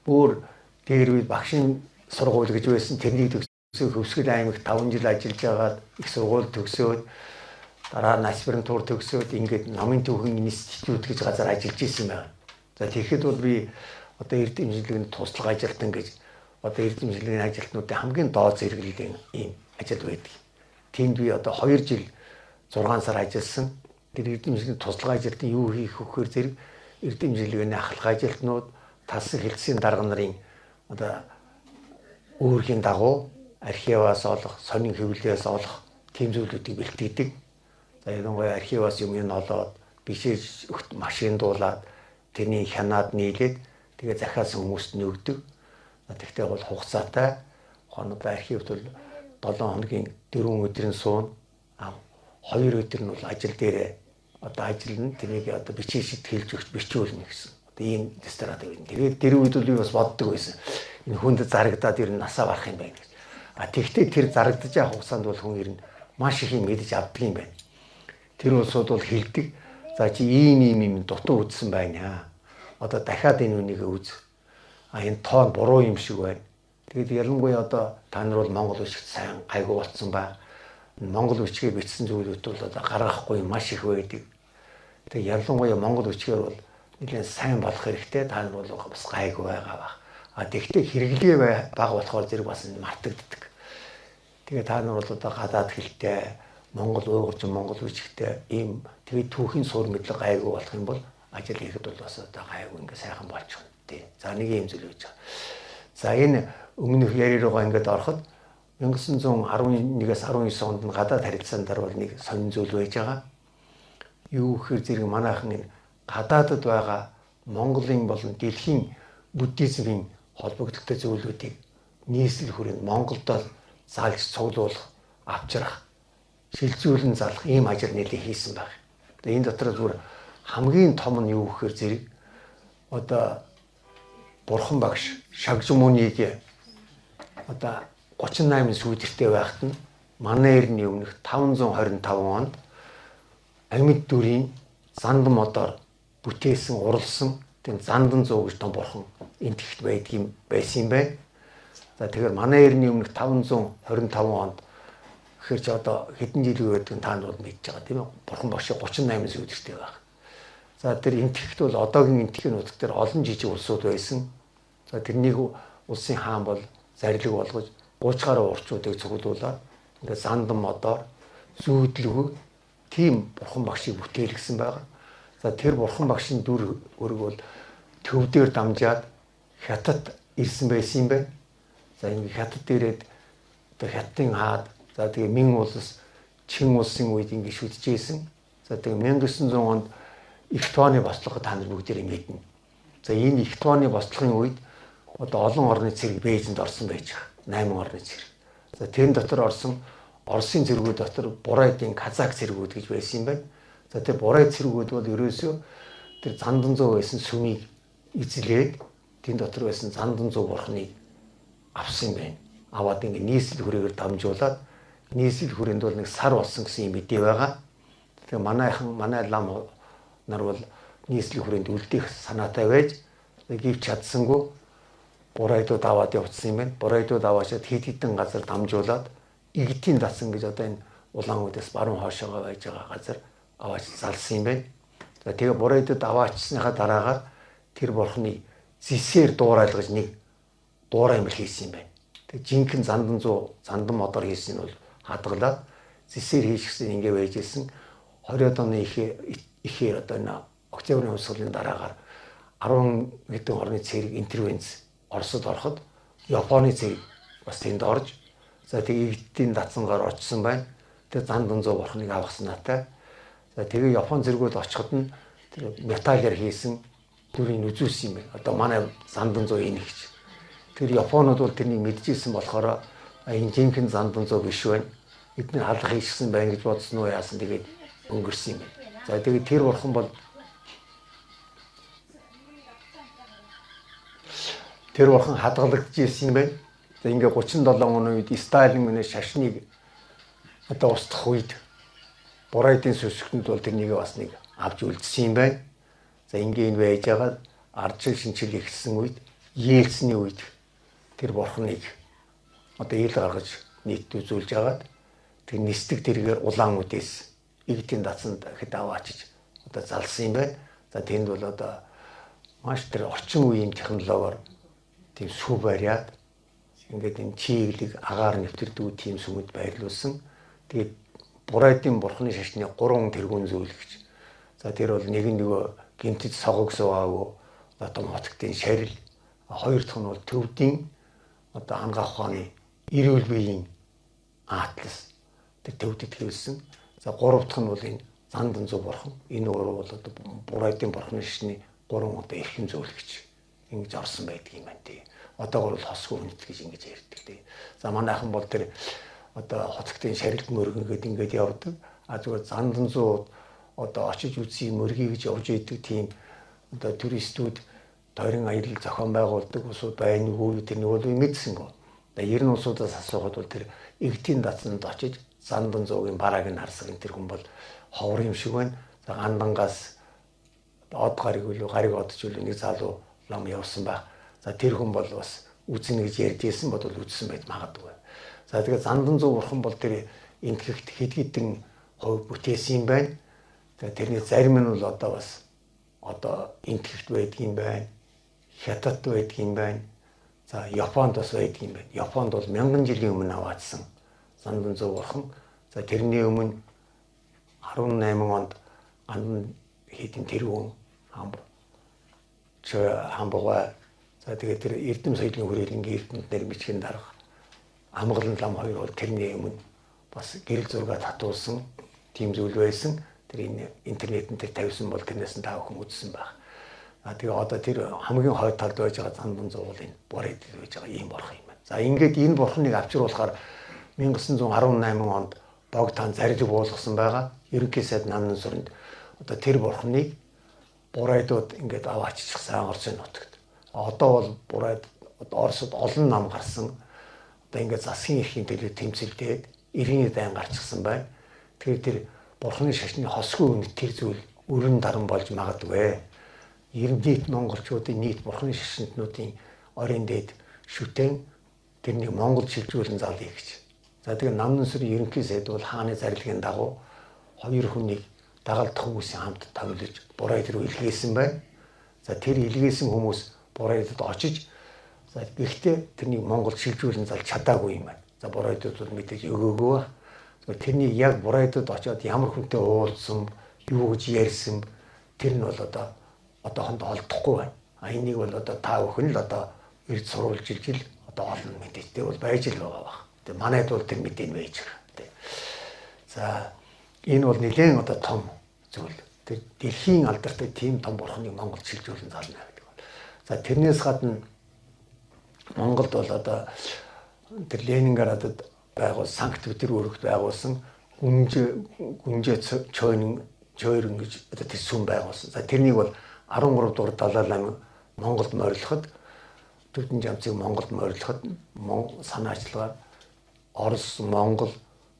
бүр дээр үед багшийн сургууль гэж байсан тэрнийг төгсөө Хөвсгөл аймагт 5 жил ажиллаж байгаад их сургууль төгсөөд дараа нь аспирантур төгсөөд ингээд намын түүхийн институт гэж газар ажиллаж исэн юм байна. За тэгэхэд бол би одоо эрдэм имжлэгийн туслах ажилтан гэж одоо эрдэм имжлэгийн ажилтнуудын хамгийн доод зэрэглэлийн ийм ажил байдаг. Тэнд би одоо 2 жил 6 сар ажилласан. Тэр эрдэм имжлэгийн туслах ажилтан юу хийх вөхөр зэрэг эрдэм имжлэгийн ахлах ажилтнууд тассан хэлтсийн дарга нарын одоо өөрхийн дагуу архиваас олох, сонин хэвлэлээс олох тийм зүйлүүдийг бэлтгэдэг. За ялангуяа архиваас юм олоод бишээж өгт машин дуулаад тэрний хянаад нийлээд тэгээ захиалсан хүмүүст нь өгдөг. Тэгтээ бол хугацаатай хоног архивд бол 7 хоногийн 4 өдрийн суун 2 өдөр нь бол ажил дээрээ одоо ажиллана. Тэрийг одоо бичиж шийтгэлж өгч бичүүлнэ гэсэн. Одоо ийм дистрат байна. Тэгээд тэр үед бол би бас боддог байсан. Энэ хүнд зарагдаад ер нь насаа барах юм байна гэж. Тэгтээ тэр зарагдаж байгаа хугацаанд бол хүн ер нь маш их юм мэдэж авдаг юм байна. Тэр улсууд бол хэлдэг. За чи ийм дутуу үзсэн байна. Одоо дахиад энэ үнийг үз. Энэ тоон буруу юм шиг байна. Тэгээд ялангуяа одоо та нар бол Монгол бичгт сайн гайгүй болцсон ба. Монгол бичгээр бичсэн зүйлүүд бол одоо гаргахгүй маш их байдаг. Тэгээд ялангуяа Монгол бичгээр бол нэлээд сайн болох хэрэгтэй. Та нар бол бас гайгүй байгаа баг. Тэгтээ хэрэглээ бага болохоор зэрэг бас мартагддаг. Тэгээд та нар бол одоо гадаад хэлтэй Монгол уйгурчин Монгол бичгтэй ийм тэгээд түүхийн сур мэдлэг гайгүй болох юм бол ажил хийхэд бол бас одоо гайгүй ингээ сайхан болчих нь тий. За нэг юм зүйл гэж байна. За энэ өмнөх яриа руугаа ингээд ороход 1911-ээс 19 онд нь гадаад харилцаанд бол нэг сонин зүйл байж байгаа. Юу гэхээр зэрэг манайхан энэ гадаадд байгаа Монголын болон дэлхийн буддизмын холбогдолтой зүйлүүдийг нийслэл хүрээнд Монголд заалж цуглуулах, авчрах, шилжүүлэн залах ийм ажил нэлээд хийсэн баг. Тэгээ энэ дотор зүгээр хамгийн том нь юу гэхээр зэрэг одоо Бурхан багш Шагжмүнийг одоо 38 сүүлдэртэй байхад нь манай эртний өмнөх 525 онд амьд дүрийн зандан модоор бүтээсэн, урлсан тийм зандан зуу гэж том бурхан энтэгт байдгийн байсан юм байна. За тэгэхээр манай эртний өмнөх 525 онд гэхэр чи одоо хэдэн жил байдаг та нар мэдж байгаа тийм ээ. Бурхан багш 38 сүүлдэртэй байх. За тэр энтэгт бол одоогийн энтгийн нутаг дээр олон жижиг улсууд байсан. За тэрнийг улсын хаан бол зарлиг болгож 30 гаруй урчуудыг цуглуулад ингээд зандан модоор зүүдлгүй тийм бурхан багшийг бүтээлгсэн байгаа. За тэр бурхан багшийн дүр өрг бол төв дээр дамжаад хятад ирсэн байсан юм байна. За энэ хятад дээрээд одоо хятадын хаад за тэгээ Мин улс Чин улсын үед ингэ шүтжижсэн. За тэгээ 1900 онд их тооны бослого та нар бүгдээрээ мэднэ. За энэ их тооны бослогын үед одоо олон орны цэрэг Бээжинд орсон байж байгаа. 8 орны цэрэг. За тэрэн дотор орсон Оросын цэргүүд дотор Бурайдын Казак цэргүүд гэж байсан юм байна. За тэр Бурайд цэргүүд бол ерөөсөө тэр Зандан зуу байсан сүмийг эзлээд тэн дотор байсан Зандан зуу бурхныг авсан юм байна. Аваад ингээ нийслэл хүрээгээр дамжуулаад нийслэл хүрээнд бол нэг сар болсон гэсэн юм мэдээ байгаа. Тэгээ манай лам нар бол нийслэл хүрээнд үлдээх санаатай байж гівч чадсангүй Бурайдууд аваад явуулсан юм байна. Бурайдууд аваачаад хэд хэдэн газар дамжуулаад Игтийн дасан гэж одоо энэ Улаануудаас баруун хоошоогоо байж байгаа газар аваач залсан юм байна. За тэгээ Бурайдууд аваачсныхаа дараагаар тэр бурхны зисээр дуурайлгаж нэг дуурай амир хийсэн юм байна. Тэгээ жинхэнэ зандан модоор хийсэн нь бол хадгалаад зисээр хийчихсэн ингээ байжсэн 20-од оны ихээр одоо энэ октябрийн хувьсгалын дараагаар 10 хэдэн орны цэрэг интервенц Оросд ороход Японы цэрэг бас тэнд орж за тэгээ Игтийн датсангаар очсон байна. Тэгээ Зандан зуу бурхныг авах санаатай. За тэгээ Япон цэргүүд очиход нь тэр металлаар хийсэн дүрийг үзүүлсэн юм байна. Одоо манай Зандан зуу энэ гэж. Тэр Японууд бол тэрнийг мэдчихсэн болохоор энэ жинхэнэ Зандан зуу биш байна. Эдний халах хийсэн байна гэж бодсон уу яасан тэгээд өнгөрсөн юм байна. За тэгээд тэр бурхан бол тэр бурхан хадгалагдж ирсэн юм байна. За ингээ 37 оны үед Сталин минь шашныг одоо устгах үед Бурайдын сүсгтэнд бол тэрнийг бас нэг авч үлдсэн юм байна. За ингээ энэ байж байгаа ардчил шинжил ихсэн үед Ельцний үед тэр бурхныг одоо ил гаргаж нийт үзүүлж агаад тэр нисдэг тэргээр Улаануудээс Игтийн дацанд хэд аваачиж одоо залсан юм байна. За тэнд бол одоо маш тэр орчин үеийн технологиор тийм сүв бариад ингээд энэ чиглэг агаар нэвтэрдэг тийм сүмэд байрлуулсан. Тэгээд Бурайдын бурхны шашны 3 тэргүүн зөвлөгч. За тэр бол нэг нь нөгөө гинтэд согог суугаагүй одоо мотгтын шарил, хоёр дахь нь бол төвдийн одоо ангаах ухааны эрүүл биеийн атлас тэр төвдөд хэлсэн. За гурав дахь нь бол энэ Зандан зуу бурхан. Энэ өөрөө бол одоо Бурайдын бурхны шашны 3 одоо эрхэм зөвлөгч ингэж орсон байдаг юм байна тий. Одоогор бол хосгүй үнэт гэж ингэж ярьдаг тий. За манайхан бол тэр одоо хоцгтын шарилт мөргөнгээд ингэж явдаг. А зүгээр Зандан зуу одоо очиж үзье мөргий гэж явж идэг тийм одоо туристүүд тойрон аялал зохион байгуулдаг усуд байна уу тэрний бол мэдсэнгөө. Одоо 90 улсуудаас асуухад бол тэр Игтийн дацанд очиж Зандан зуугийн барааг нь харсаг тэр хүн бол ховор юм шиг байна. За Гандангаас од гариг үлээ гариг одч үлээ нэг залуу лам явсан ба. За тэр хүн бол бас үзнэ гэж ярьж ирсэн бодвол үдсэн байж магадгүй. За тэгээд Зандан зуу бурхан бол тэр энтгэхт хэд хэдэн хувь бүтээсэн юм байна. Тэгээд тэрний зарим нь бол одоо бас одоо энтгэхт байдаг юм байна. Хятад байдаг юм байна. За Японд бас байдаг юм байна. Японд бол 1000 жилийн өмнө аваадсан Зандан зуу бурхан. За тэрний өмнө 18 онд ан хэдэн тэрүүн хамбага. За тэгээд тэр Эрдэм соёлын хүрээлэнгийн эрдэмтнэр бичгэн дарга Амгалан лам хоёр бол тэрний өмнө бас гэрэл зураг татуулсан тийм зүйл байсан. Тэр энэ интернетэн дээр тавьсан бол тэрнээс нь та бүхэн үзсэн байх. А тэгээ одоо тэр хамгийн хойд талд байж байгаа Зандан зуу бол энэ Бурайд байж байгаа ийм бурхан юм байна. За ингээд энэ бурханыг авчруулахаар 1918 онд Богдан зарилэг буулгасан байгаа. Ерөнхий сайд намын сүрэнд одоо тэр бурханыг Бурайдууд ингээд аваачихсан Орсын нутагт. Одоо бол Бурайд Оросд олон нам гарсан. Одоо ингээд засгийн эрхийн төлөө тэмцэлдээд иргэний дайн гарчихсан байна. Тэгэхээр тэр бурхны шашны хосгүй үнэт тэр зүйл өрн даран болж магадгүй. Нийт монголчуудын нийт бурхны шашнтнуудын орон дээд шүтэн тэрнийг монгол шилжүүлэн залъя гэж. За тэгээ намын сүрийн ерөнхий сайд бол хааны зарилгын дагуу хоёр хүнийг дагалдах хүмүүсийн хамт томилж Бурайд руу илгээсэн байна. За тэр илгээсэн хүмүүс Бурайдад очиж за гэхдээ тэрнийг монгол шилжүүлэн залж чадаагүй юм байна. За Бурайдууд бол мэдээж өгөөгүй ба. Тэрний яг Бурайдад очиод ямар хүнтэй уулзсан, юу гэж ярьсан тэр нь бол одоохонд олдохгүй байна. А энийг бол одоо та бүхэн л одоо ирд сурвалж ижил одоо олон мэдээтэй бол байж л байгаа баг. Тэгээ манайд бол тэр мэдээ нь байж байгаа. За энэ бол нэлээд одоо том зүйл. Тэр дэлхийн алдартай тийм том бурхныг Монгол шилжүүлэн зална гэдэг. За тэрнээс гадна Монголд бол одоо тэр Ленинградад байгуул Санкт-Петербургт байгуулсан Гүнжээ Чойрон гэж одоо тэр сүм байгуулсан. За тэрнийг бол 13 дугаар Далай лам Монголд морилоход Дүрдэн жамцыг Монголд морилоход санаачлагаар Орос, Монгол,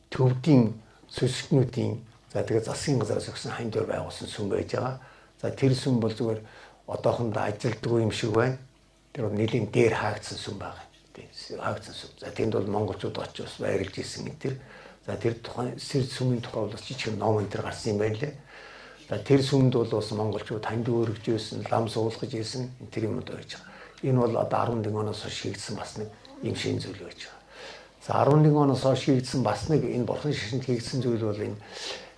төвдийн сүсгтнүүдийн за тэгээ засгийн газраас өгсөн хань дээр байгуулсан сүм байж байгаа. За тэр сүм бол зүгээр одоохондоо ажилддаг юм шиг байна. Тэр бол нэлийн дээр хаагдсан сүм байгаа. Хаагдсан сүм. За тэнд бол монголчууд очиж бас байрлаж исэн гэдэг. За тэр тухайн сүмийн тухай бол жижиг ном энэ төр гарсан юм байна лээ. За тэр сүмд бол бас монголчууд ханд өөргөж ирсэн, лам суулгаж ирсэн тэр юмуд байж байгаа. Энэ бол одоо 11 оноос хойш хийгдсэн бас нэг юм шин зүйл байж байгаа. За 11 оноос хойш хийгдсэн бас нэг энэ бурхан шашинд хийгдсэн зүйл бол энэ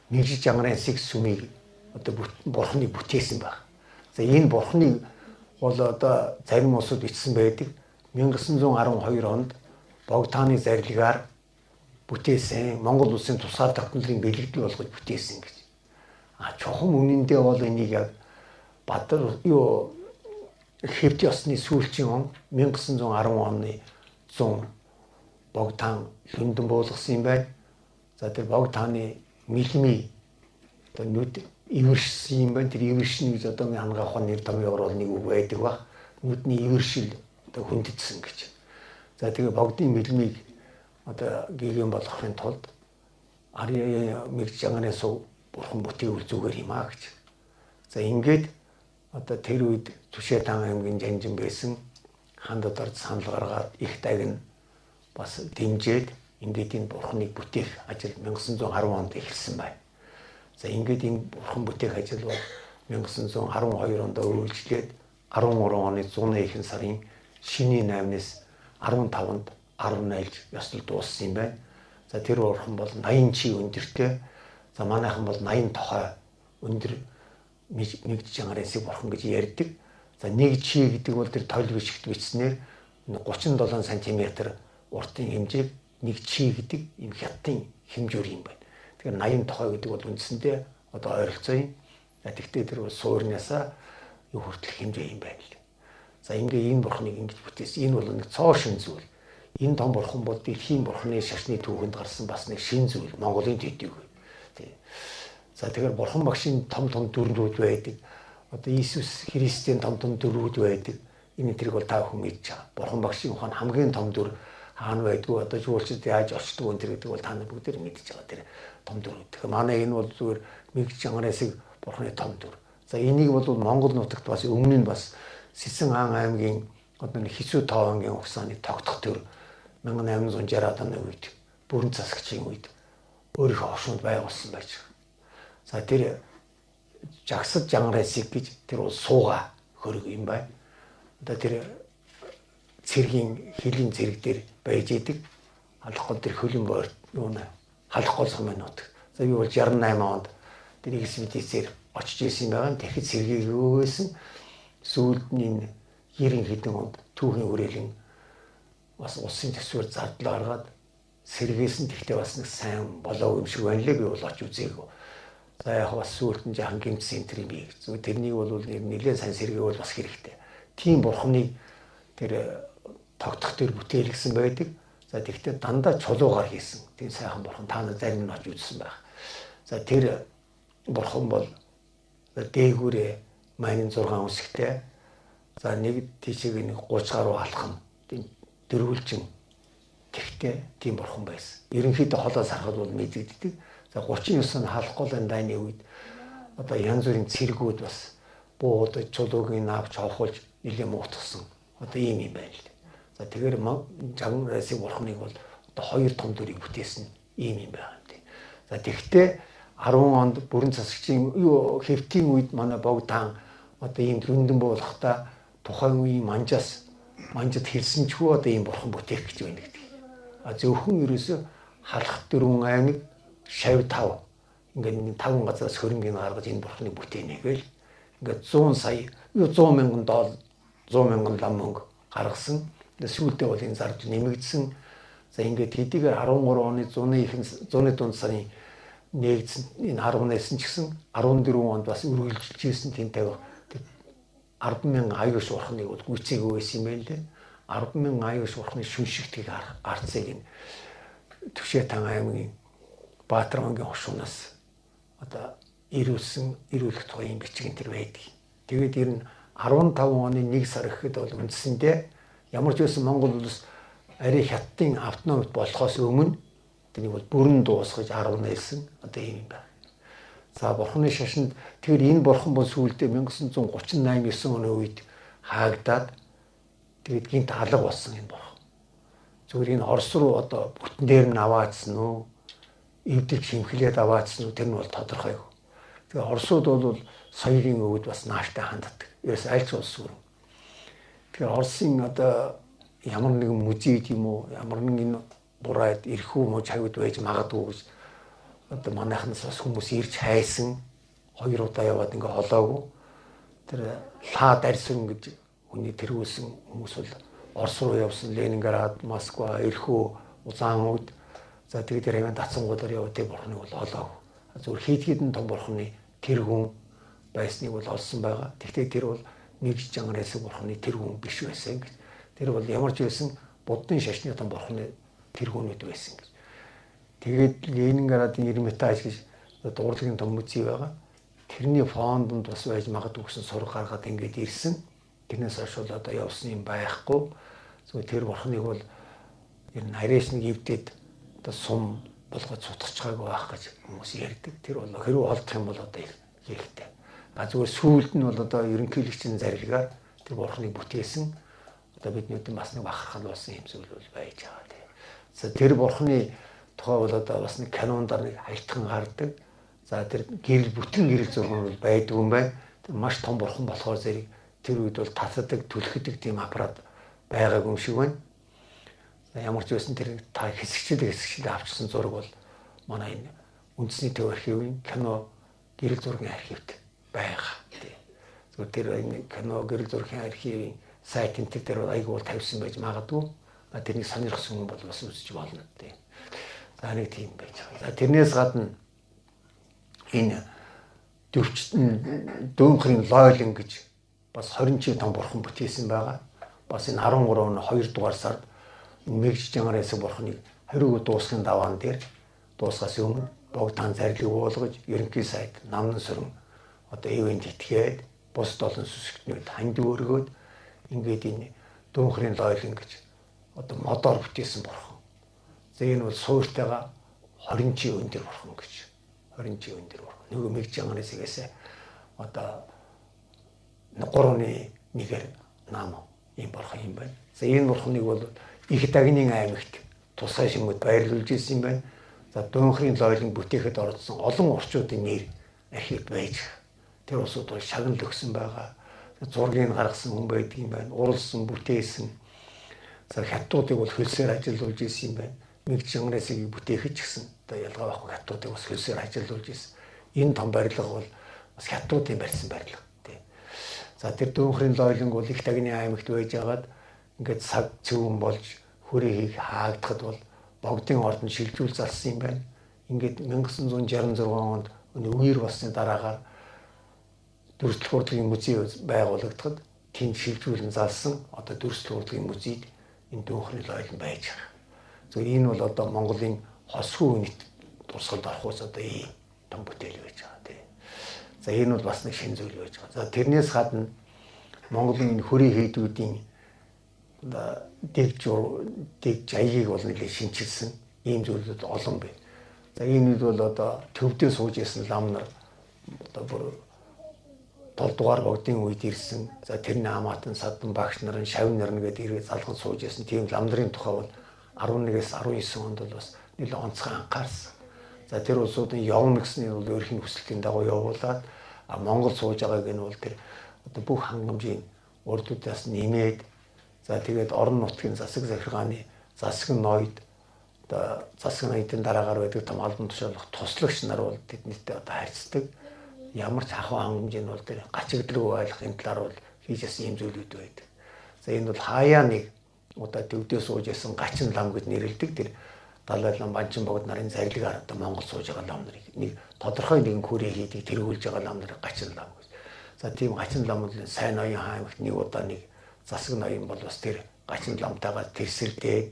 нэгж жангарын сэг сүмийг одоо бурханы бүтээсэн баг. За энэ бурханыг бол одоо зарим улсууд бичсэн байдаг. 1912 онд Богдааны зарилгаар бүтээсэн Монгол улсын тусгай тогтнолын бэлэгдэл болгож бүтээсэн гэж. Чухам үнэндээ бол энийг яг Бадар Хэвт ёсны сүүлчийн он 1910 оны 100 Богдаан хөндөм буулгасан юм байна. За тэр Богдааны мэлми одоо нүд ивэршсэн юм байна. Тэр ивэршин гэж одоо хангаах нэр томьёо орол нэг үг байдаг ба. Нүдний ивэршил одоо хүндэтсэн гэж. За тэгээ Богдын мэлмийг одоо гэгэн болгохын тулд мэгж жанганы сув бурхан бүтээгүүл зүгээр юм аа гэж. За ингээд одоо тэр үед Түшээдан аймгийн Жанжин байсан хандад орж санал гаргаад их дагн бас дэмжээд ингээд энэ бурханыг бүтээх ажил 1910 онд эхэлсэн байна. За ингээд энэ бурхан бүтээх ажил бол 1912 онд үргэлжлээд 13 оны 101 сарын шинийн 8-наас 15-нд 18-нд ёслол дууссан юм байна. За тэр бурхан бол 80 чи өндөртэй. За манайхан бол 80 тохой өндөр нэгж жангарын сэг бурхан гэж ярьдаг. За нэг чи гэдэг бол тэр тойл бичгт бичснээр 37 см уртын хэмжээг нэг чи гэдэг юм хятадын хэмжүүр юм байна. Тэгэхээр 80 тохой гэдэг бол үндсэндээ одоо ойролцоо юм. Тэгтээ тэр суурнаасаа юу хүртэл хэмжээ юм байна л. За ингээ энэ бурхныг ингэж бүтээсэн. Энэ бол нэг цоо шин зүйл. Энэ том бурхан бол дэлхийн бурхны шашны түүхэнд гарсан бас нэг шин зүйл. Монголын төдийг. За тэгэхээр бурхан багшийн том дүрнүүд байдаг. Одоо Иесус Христийн том дүрүүд байдаг. Энэ тэрийг бол та бүхэн мэдж байгаа. Бурхан багшийн ухаан хамгийн том дүр хаана байдгүй одоо жуулчд яаж очдөг энэ гэдэг бол та нар бүгд мэдж байгаа тэр том дүр. Тэгэхээр манай энэ бол зүгээр мэгж чангараас бурханы том дүр. За энийг бол Монгол нутагт бас өмнө нь бас Сэсэн хаан аймгийн одоо нэг Хэсүү Тоонгийн угсааны тогтох төр 1860-аад оны үед бүрэн засагчийн үед өөрийнхөө оршинд байгуулсан байж байгаа. За тэр жагсад жангараасыг гэж тэр бол сууга хөрөг юм байна. Одоо тэр цэргийн хилийн зэрэг дээр байж идэг халах гол тэр хөлн боор юуна халах гол сумнууд. За би бол 68 онд тэр экспедицээр очиж исэн юм байгаа. Тэгэхэд сэргийг өгөөсөн сүүлд нь 90 хэдэн онд түүхийн хүрээлэн бас улсын төсвөр зардал гаргаад сэргээс нь тэгтээ бас нэг сайн болоо юм шиг байна лээ би бол очиж үзээгүй. За яг бас сүүлд нь жахан гэмтсэн тэр юм ийм. Зүгээр тэрнийг бол нэлээд сайн сэргээ бол бас хэрэгтэй. Тийм бурхныг тэр тогтох төр бүтээлгсэн байдаг. За тэгтээ дандаа чулуугаар хийсэн. Тийм сайхан бурхан та нар зарим нь очиж үзсэн байх. За тэр бурхан бол дээгүүрээ маань 6 үсгтэй. За нэг тийшээ нэг 30 гаруй алхам тийм дөрвөлжин тэгтээ тийм бурхан байсан. Ерөнхийдөө холоос харахад бол мэдэгддэг. За 39 он халахгүй дайны үед одоо янз бүрийн цэргүүд бас бууд чулуугийн авч авахулж нэлээд муутгсан. Одоо ийм юм байна л. За тэгэхээр жангараасыг бурхныг бол одоо 2 том дүрийг бүтээсэн ийм юм байна. За тэгтээ 10 онд бүрэн засагчийн хэвтийн үед манай Богдаан одоо ийм хөндөм буулгахдаа тухайн үеийн манжад хэлсэн ч хөө одоо ийм бурхан бүтээх гэж байна гэдэг. Зөвхөн ерөөсө халах 4 аймаг шав 5 ингээд 5 газраас хөрөнгөний гаргаж энэ бурхныг бүтээнэ гээл ингээд 100 сая 100 мянган доллар 100 мянган лам мөнгө гаргасан. Сүүлдээ бол энэ зардал нэмэгдсэн. За ингээд хэдийгээр 13 оны 100-ны дунд сарын нэгдсэн энэ 18-нд ч гэсэн 14 онд бас үргэлжилж ирсэн тэнтэй 10,000 аюулш урхныг бол гүйцээгүй байсан юм байна лээ. 10,000 аюуш бурхны шүншигтгийг арцыг энэ Түвшинтан аймгийн Баатармангийн хошуунаас одоо ирүүлэх тухай юм бичиг энэ төр байдаг. Тэгээд ер нь 15 оны 1 сар гэхэд бол үндсэндээ ямар ч байсан Монгол улс арай хятадын автономит болохоос өмнө тэнийг бол бүрэн дуусгаж 10 нээлсэн одоо ийм юм байна. За бурхны шашинд тэгэхээр энэ бурхан бол сүүлдээ 1938-9 оны үед хаагдаад тэгээд гинт алга болсон энэ бурхан. Зүгээр энэ Орос руу одоо бүтэн дээр нь аваадсан уу? Эвдэл химхлээд аваадсан уу? Тэр нь бол тодорхойгүй. Тэгээ Оросууд бол соёлын өвөд бас нааштай ханддаг. Ерөөс аль ч улс өөр. Тэгэхээр Оросын одоо ямар нэгэн музейд юм уу, ямар нэгэн бурайд ирэхүү муу хавьд байж магадгүй гэж одоо манайхнаас бас хүмүүс ирж хайсан 2 удаа яваад ингээ холоогүй. Тэр лаад арьсүн гэж хүний тэргүүлсэн хүмүүс бол Орос руу явсан Ленинград, Москва, ирэхүү Улаанууд за тэгээд яваа дацангуудаар яваад тэр бурхныг бол олоогүй. Зүгээр хийдгийдэн том бурхны тэргүүн байсныг бол олсон байгаа. Тэгтээ тэр бол нэгж жангараас бурхны тэргүүн биш байсан гэж. Тэр бол ямар ч байсан буддын шашны том бурхны тэргүүнүүд байсан гэж. Тэгээд Ленинградын Эрмитаж гэж дуурлагын том музей байгаа. Тэрний фондонд бас байж магадгүй гэсэн сураг гаргаад ингэж ирсэн. Тэрнээс хойш бол одоо явсан юм байхгүй. Зүгээр тэр бурхныг бол ер нь харьяасны гівдэд одоо сум болгож сутгачгаагүй байх гэж хүмүүс ярьдаг. Тэр бол хэрүү олдох юм бол одоо хэрэгтэй. Зүгээр сүүлд нь бол одоо ерөнхийлөгчийн зарилгаар тэр бурхныг бүтээсэн. Одоо биднүүдэн бас нэг бахархал болсон юм зүйл бол байж байгаа тийм. За тэр бурхны тухай бол одоо бас нэг кинондор нэг хайлтхан гардаг. За тэр бүтэн гэрэл зураг бол байдаг юм байна. Тэр маш том бурхан болохоор зэрэг тэр үед бол татдаг, түлхдэг тийм аппарат байгаагүй юм шиг байна. Ямар ч байсан тэр та хэсэгчд авчсан зураг бол манай энэ үндэсний төв архивын кино гэрэл зургийн архивт байгаа. Зүгээр тэр энэ кино гэрэл зургийн архивын сайт энэ дээр бол айгүй бол тавьсан байж магадгүй. Тэрний сонирхсан хүн бол бас үзэж болно тийм. За нэг тийм байж байгаа. За тэрнээс гадна энэ дүүнхрийн лойлон гэж бас 20 том бурхан бүтээсэн байгаа. Бас энэ 13 оны 2 дугаар сард мэгж жангараас бурхныг хариуг дуусгын даваан дээр дуусгаас өмнө богдхан зарлиг уулгаж ерөнхий сайд намнан сүрэн одоо ивент итгээд бус долон сүсгтнүүд ханд өргөөд ингээд энэ дүүнхрийн лойлон гэж одоо модоор бүтээсэн бурхан. За энэ бол суурьтайгаа 20 өндөр бурхан гэж. 20 өндөр бурхан. Нөгөө мэгж жангараас игээсээ одоо 3-ны 1-ээр нам ийм бурхан юм байна. За энэ бурханыг бол Их Дагнын аймагт тусгай шимүүд байрлуулж ирсэн юм байна. За дүүнхрийн лойлон бүтээхэд оролцсон олон орчуудын нэр архивд байж тэр улсууд бол шагнал өгсөн байгаа. Зургийг гаргасан хүн байдаг юм байна. Уралсан, бүтээсэн. За хятадуудыг бол хөлсөөр ажиллуулж ирсэн юм байна. Мэгж жангаасыг бүтээхэд ч гэсэн одоо ялгаа байхгүй хятадуудыг бас хөлсөөр ажиллуулж ирсэн. Энэ том барилга бол бас хятадуудын барьсан барилга тийм. За тэр дүүнхрийн лойлон бол Их Дагны аймагт байж байгаад ингээд цаг цэвэн болж хүрээхийг хаагдахад бол богдын ордонд шилжүүл залсан юм байна. Ингээд 1966 онд үер болсны дараагаар Дүрслэх урлагийн музей байгуулагдахад тэнд шилжүүлэн залсан одоо Дүрслэх урлагийн музейд энэ дүүнхрийн лойлон байж байгаа. За энэ бол одоо Монголын хосгүй нийт дурсгалд орохоос одоо ийм том бүтээл байж байгаа тийм. За энэ бол бас нэг шинэ зүйл байж байгаа. За тэрнээс гадна Монголын энэ хөрийн хийдүүдийн дэг жаягийг бол нэлээд шинчилсэн ийм зүйлүүд олон байна. За энэ үед бол одоо төвдөө сууж ирсэн лам нар одоо бүр 7 дугаар богдын үед ирсэн. За тэрний хамаатан садан багш нарын шавь нарна гэдэг ирээд залган сууж ирсэн тийм лам нарын тухай бол 11-ээс 19 онд бол бас нэлээд онцгой анхаарсан. За тэр улсуудын явна гэсний бол өөрхийн хүсэлтийн дагуу явуулаад Монгол сууж байгааг нь бол тэр одоо бүх хангамжийн урдуудаас нэмээд за тэгээд орон нутгийн засаг захиргааны засаг ноёд одоо засаг ноёдын дараагаар байдаг том албан тушаалах туслагч нар бол тэднийтэй одоо харьцдаг. Ямар ч ахуй хангамжийн бол тэр гачигдруу байлгахын талаар бол хийж ясан юм зүйлүүд байдаг. За энэ бол хаяа нэг одоо төвдөө сууж ясан гачин лам гэж нэрлэдэг. Тэр Далай лам Банчин богд нарын зарилгаар одоо Монгол сууж байгаа лам нарыг нэг тодорхой нэгэн хүрээ хийдэг тэргүүлж байгаа лам нарыг гачин лам гэж. За тийм гачин ламууд сайн ноён хаймагт нэг удаа нэг засаг ноён бол бас тэр гачин ломтойгоо тэрсэрдээд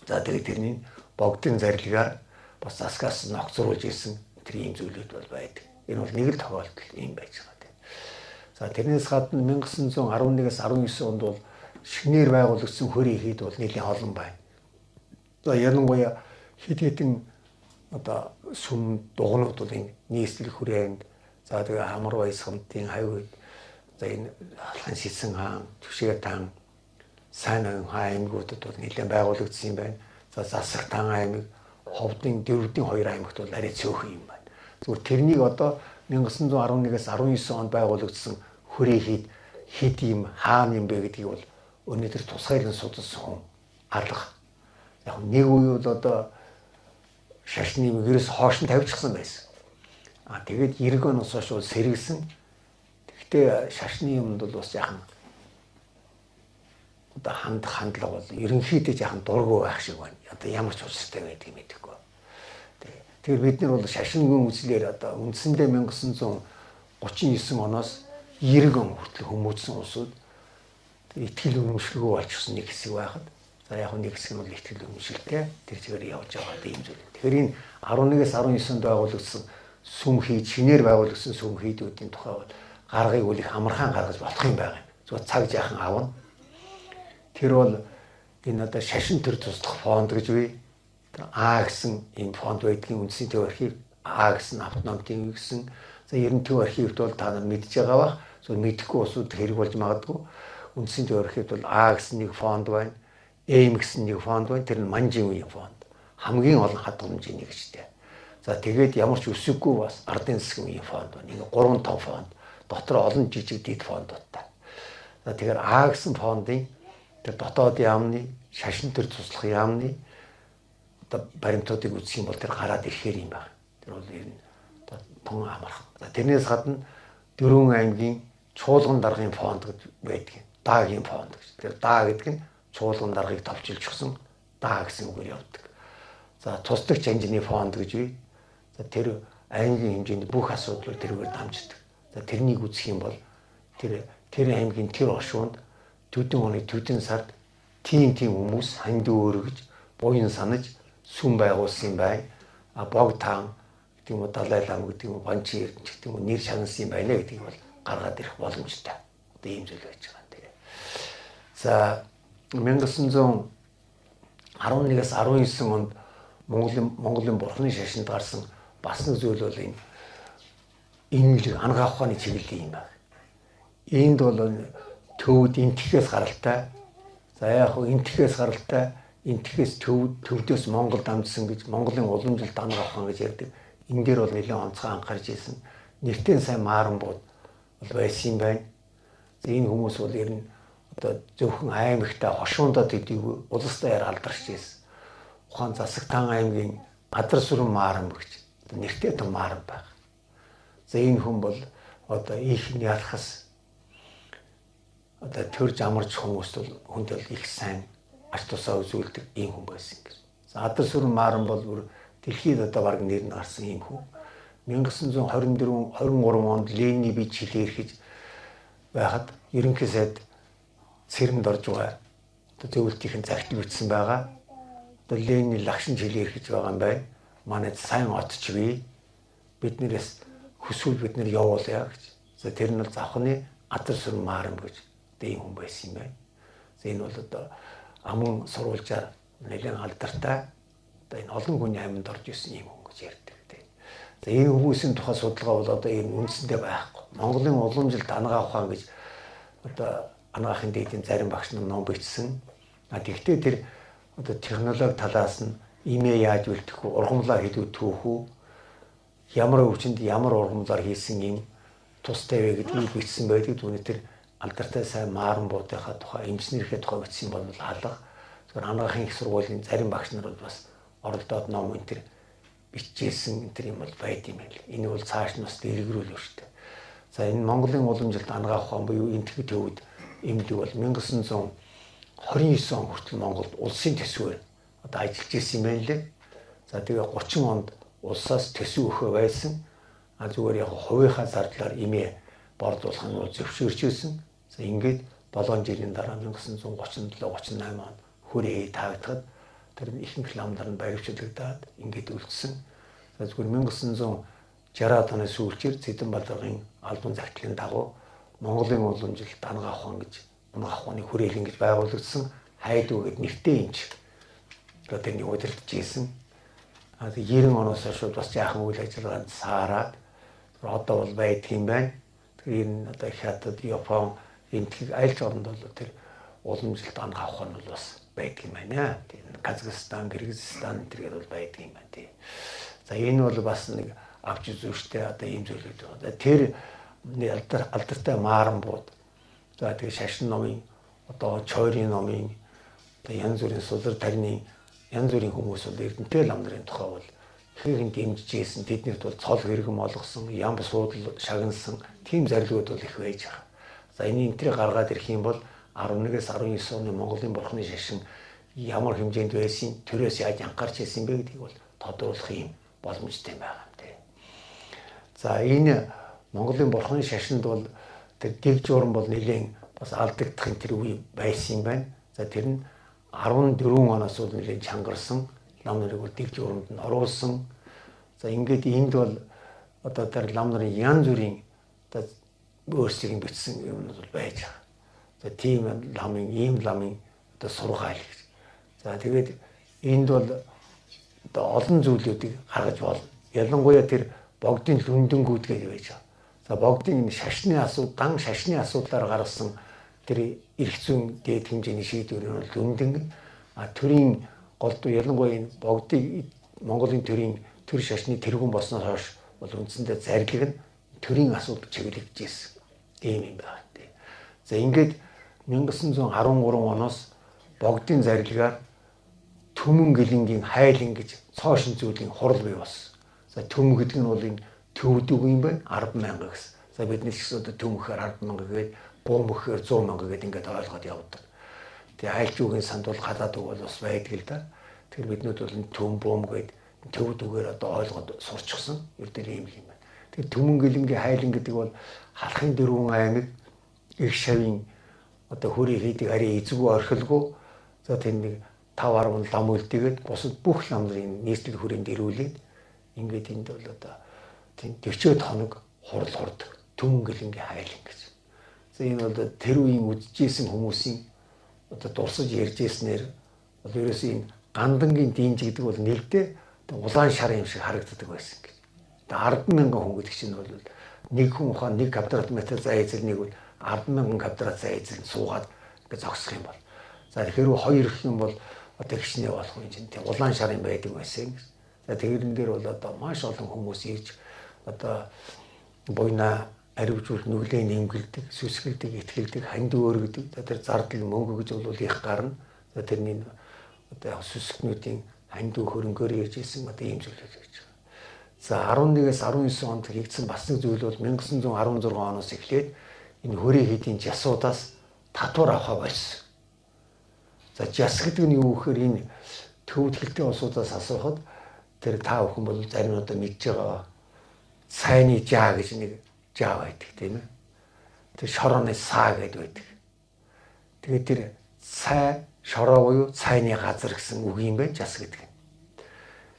за тэгээд тэрний богдын зарилгаар бас засгаас ногцруулж исэн тэр ийм зүйлүүд бол байдаг. Энэ бол нэг л тохиолдол ийм байж байгаа тийм. За тэрнээс гадна 1911-аас 19 онд бол шинээр байгуулагдсан хөрийн хэд бол нэлийн олон байна. За ялангуяа хэд хэдэн одоо сүм дугнууд бол энэ нийслэл хүрээнд за тэгээ амар баяс хамтын хавьд за энэ алхан шилсэн хаан, Түшээ таан, Сайн хаан аймагуудад бол нэлийн байгуулагдсан юм байна. За Засаг таан аймаг, Ховдын Дөрөвдийн 2 аймагт бол арай цөөхөн юм байна. Зүгээр тэрнийг одоо 1911-аас 19 онд байгуулагдсан хөрийн хэд юм хаан юм бэ гэдгийг бол өнөөдөр тусгайлан судалсан хүн алга. Яг нэг үе бол одоо шашны ерөөс хоош нь тавьчихсан байсан. Тэгээд 90 оноос хойш бол сэргэлсэн. Гэхдээ шашны юмд бол бас яхан одоо хандлага бол ерөнхийдөө яхан дургу байх шиг байна. Одоо ямар ч уустай байдгийг мэдэхгүй. Тэгэхээр бид нар бол шашингийн үзлээр одоо үндсэндээ 1939 оноос 90 он хүртэл хүмүүжсэн улсууд итгэл үнэмшилгүй болчихсон нэг хэсэг байхад за яг нэг хэсэг нь бол итгэл үнэмшилтэй тэр чигээр явж байгаа юм зүйл. Тэгэхээр энэ 11-ээс 19 онд байгуулагдсан сүм хийд шинээр байгуулагдсан сүм хийдүүдийн тухай бол гаргыг үл их амархан гаргаж болох юм байна. Зүгээр цаг жаахан авна. Тэр бол энэ одоо шашин төр туслах фонд гэж бий. А гэсэн энэ фонд байдгийн үндсийн төв архив А гэсэн автономтын гэсэн за 90 төв архивд бол та нар мэдж байгаа бах. Зөв мэдэхгүй усуд хэрэг болж магадгүй. Үндсийн төв архивд бол А гэсэн нэг фонд байна. Эм гэсэн нэг фонд байна. Тэр нь манжин үеийн фонд. Хамгийн олон хадгаламжийн нэгжтэй. За тэгээд ямар ч өсөггүй бас ардын засгийн үеийн фонд байна. Энэ 3-5 фонд. Дотор олон жижиг дид фондуудтай. За тэгэхээр А гэсэн фондын тэр дотоодын яамны шашин төр туслах яамны одоо баримтуудыг үзэх юм бол тэр гараад ирэхээр юм байна. Тэр бол ер нь одоо тун амархан. За тэрнээс гадна Дөрвөн аймгийн чуулган даргын фонд гэж байдаг. Даагийн фонд гэж. Тэр даа гэдэг нь чуулган даргыг товчилж өгсөн даа гэсэн үгээр явдаг. За тусдагч анжны фонд гэж бий. За тэр аймгийн хэмжээнд бүх асуудлыг тэргээр дамждаг. За тэрнийг үзэх юм бол тэр аймгийн тэр оршуунд төдөн оны төдөн сард тийм хүмүүс ханд өөргөж буян санаж сүм байгуулсан юм байна. Бог таан гэдэг юм уу Далай лам гэдэг юм уу Банчи эрдэнэ гэдэг юм уу нэр шагансан юм байна гэдгийг бол гаргаад ирэх боломжтой. Одоо ийм зүйл байж байгаа. Тэгээ. За 1911-аас 19 онд Монголын бурхны шашинд гарсан бас нэг зүйл бол энэ ангаа ухааны чиглэл юм байна. Энд бол төвд энтгэхээс гаралтай. За яг хөө энтгэхээс гаралтай, энтгэхээс төвдөөс Монгол дамжсан гэж Монголын уламжлалт ангаа ухаан гэж ярьдаг. Энэ дээр бол нэлээд онцгой анхаарч ирсэн. Нэртэн сайн мааран бууд бол байсан юм байна. За энэ хүмүүс бол ер нь одоо зөвхөн аймагтай хошуундад гэдгийг улс даяар алдарч ирсэн. Ухаан Засаг таан аймгийн Гадар сүрэн мааран гэж нэртэй том мааран байна. За энэ хүн бол одоо их ялхас одоо төрж амарч хүмүүст бол хүнд бол их сайн ач тусаа үзүүлдэг ийм хүн байсан гэж. За Гадар сүрэн мааран бол бүр дэлхийд одоо баг нэр нь гарсан ийм хүн. 1923 онд Ленины бие Чилээ ирэхэж байхад ерөнхий сайд цэрэнд орж байгаа. Одоо зөвлөлтийн загтал бичсэн байгаа. Одоо Ленины лагшин Чилээ ирэхэж байгаа юм байна. Манай сайн отч бий. Биднээс хүсвэл бид нар явуулъя гэж. За тэр нь бол завхны Гадар сүрэн мааран гэж ийм хүн байсан юм байна. За энэ бол одоо аман сурвалжаар нэлээд алдартай одоо энэ олон хүний амьд орж исэн юм хүн гэж ярьдаг тийм. За энэ хүмүүсийн тухай судалгаа бол одоо энэ үндсэндээ байхгүй. Монголын уламжлалт ангаа ухаан гэж одоо анагаахын дэдийн зарим багш нар ном бичсэн. Тэгвэл тэр одоо технологи талаас нь имээ яаж үлдэх вэ? Ургамлаа хийдүү түүх үү? Ямар өвчнөд ямар ургамлаар хийсэн юм тустай вэ гэдгийг бичсэн байдаг. Түүний тэр алдартай сайн мааран буудынхаа тухай, инженерийнхээ тухай бичсэн бол алга. Тэгэхээр анагаахын их сургуулийн зарим багш нар бол бас оролдоод ном энэ төр бичижсэн энэ төр юм бол байд юм байл. Энэ бол цааш нь бас дэлгэрүүлв шүү дээ. За энэ Монголын уламжлалт ангаа ухаан буюу энтгэх төвд эмдэг бол 1929 он хүртэл Монголд улсын төсвөр одоо ажиллаж ирсэн юм байна лээ. За тэгээ 30 онд улсаас төсөв өгөө байсан. Зүгээр яг хувийнхаа зардлаар имээ борлуулах нь зөвшөөрч ирсэн. За ингээд 7 жилийн дараа 1937-38 он хүрээ таагдахад тэр ихэнх ламдар нь баривчлагдаад ингээд үлдсэн. Зүгээр 1960-аад оны сүүлчээр Цэдэн Баларгын албан загтлын дагуу Монголын уламжлалт Данга ахуйн гэж ахуйны хүрээлэн гэж байгуулагдсан хайдуу гэдэг нэртэй юмч. Одоо тэрний удирдах ийсэн. 90 оноос хойш бас яахан үйл ажиллагаанд саараад одоо бол байдаг юм байна. Тэр энэ одоо Хятад, Япон энтхийг айлч оронд бол тэр уламжлалт Данга ахуйн бол бас байдаг юм байна. Казахстан, Кыргызстан тэргээд бол байдаг юм байна тий. За энэ бол бас нэг авч үзүүштэй одоо ийм зүйлүүд байна. Тэр алдартай Мааранбууд. За тэгээ шашин номын одоо Чойрын номын одоо янз бүрийн сулар тарины янз бүрийн хүмүүс бол Эрдэнэтэй ламдрын тухай бол хэрэг дэмжиж ийсэн. Тэднэрт бол цол хэрэгэм олгосон, ям суудал шагнасан тийм зарилгууд бол их байж байгаа. За энэний гаргаад ирэх юм бол 11-ээс 19 оны Монголын бурхны шашин ямар хэмжээнд байсан, төрөөс яаж анхаарч ирсэн бэ гэдгийг бол тодруулах юм боломжтой байгаа юм тий. За энэ Монголын бурхны шашинд бол тэр дэг журам бол нэлээд бас алдагдах тэр үе байсан юм байна. За тэр нь 14 оноос бол нэлээд чангарсан. Лам нарыг бол дэг журамд нь оруулсан. За ингээд энд бол одоо тэр лам нарын янз бүрийн одоо өөрсдийн бичсэн юм бол байж байгаа. За тийм ийм ламын одоо сургаал гэж. За тэгээд энд бол одоо олон зүйлүүдийг гаргаж болно. Ялангуяа тэр богдын лүндэнгүүд гэж байж байгаа. За богдын шашны дан шашны асуудлаар гаргасан тэр эрх зүйн дээд хэмжээний шийдвэр нь лүндэн төрийн голдуу ялангуяа энэ богдыг Монголын төрийн төр шашны тэргүүн болсноос хойш бол үндсэндээ зарлиг нь төрийн асуудал чиглэгдэж ирсэн. Тийм юм байна тий. За ингээд 1913 оноос богдын зарилгаар Төмөн гэлэнгийн хайлан гэж цоошин зүйлийн хурал бий болсон. За төм гэдэг нь бол энэ төвдөг юм байна 10,000 гэсэн. За бидний ч гэсэн одоо төмөхээр 10,000 гээд буумөхээр 100,000 гээд ингээд ойлгоод явдаг. Тэгээ айлчуугийн санд бол гадаад үг бол бас байдаг л да. Тэр биднүүд бол төм буум гээд төвдөгээр одоо ойлгоод сурчсан. Ердөө ийм юм байна. Тэр Төмөн гэлэнгийн хайлан гэдэг бол халахын дөрвөн аймаг их шавийн одоо хөрийн хийдэг ари эзгүй орхилгүй. За тэр нэг 5-10 лам үлдээгээд бусад бүх лам нарын нийслэл хүрээнд ирүүлээд ингээд энд бол одоо тийм 40 хоног хурал хурдаг Төмөн гэлэнгийн хайлан гэж. За энэ бол тэр үеийн үдчихсэн хүмүүсийн одоо дурсаж ярьж ирснээр бол ерөөсөө энэ гандангийн дийнж гэдэг бол нэлдээ улаан шар юм шиг харагддаг байсан гэж. Тэгээ 10,000 хүн гэдэг чинь бол нэг хүн ухаан нэг квадрат метр зай эзэл нэг бол 10,000 квадрат зай эзэл суугаад ингээд зогсох юм бол. За хэрвээ хоёр их юм бол одоо гişнээ болох юм чинь тийм улаан шарын байдаг байсан гэж. За тэрэн дээр бол одоо маш олон хүмүүс ирж одоо буйна аривжуул нүглээ нэмгэлдэг, сүсгэлдэг, итгэлдэг, ханд өөргөдөг. За тэр зардал мөнгө гэж бол их гарна. За тэрний одоо сүсгнүүдийн ханд хөрөнгөөр ирж ирсэн одоо ийм зүйлүүд гэж байна. За 11-ээс 19 онд хийгдсэн бас нэг зүйл бол 1916 оноос эхлээд энэ хөрийн хийдийн жасуудаас татвар авах болсон. За жас гэдэг нь юу гэхээр энэ төвдөлтийн улсуудаас асуухад тэр та бүхэн бол зарим нь одоо мэдж байгаа цайны жаа гэж нэг жаа байдаг тийм ээ. Тэр шорооны саа гэдэг байдаг. Тэгээд тэр цай шороо буюу цайны газар гэсэн үг юм байна жас гэдэг нь.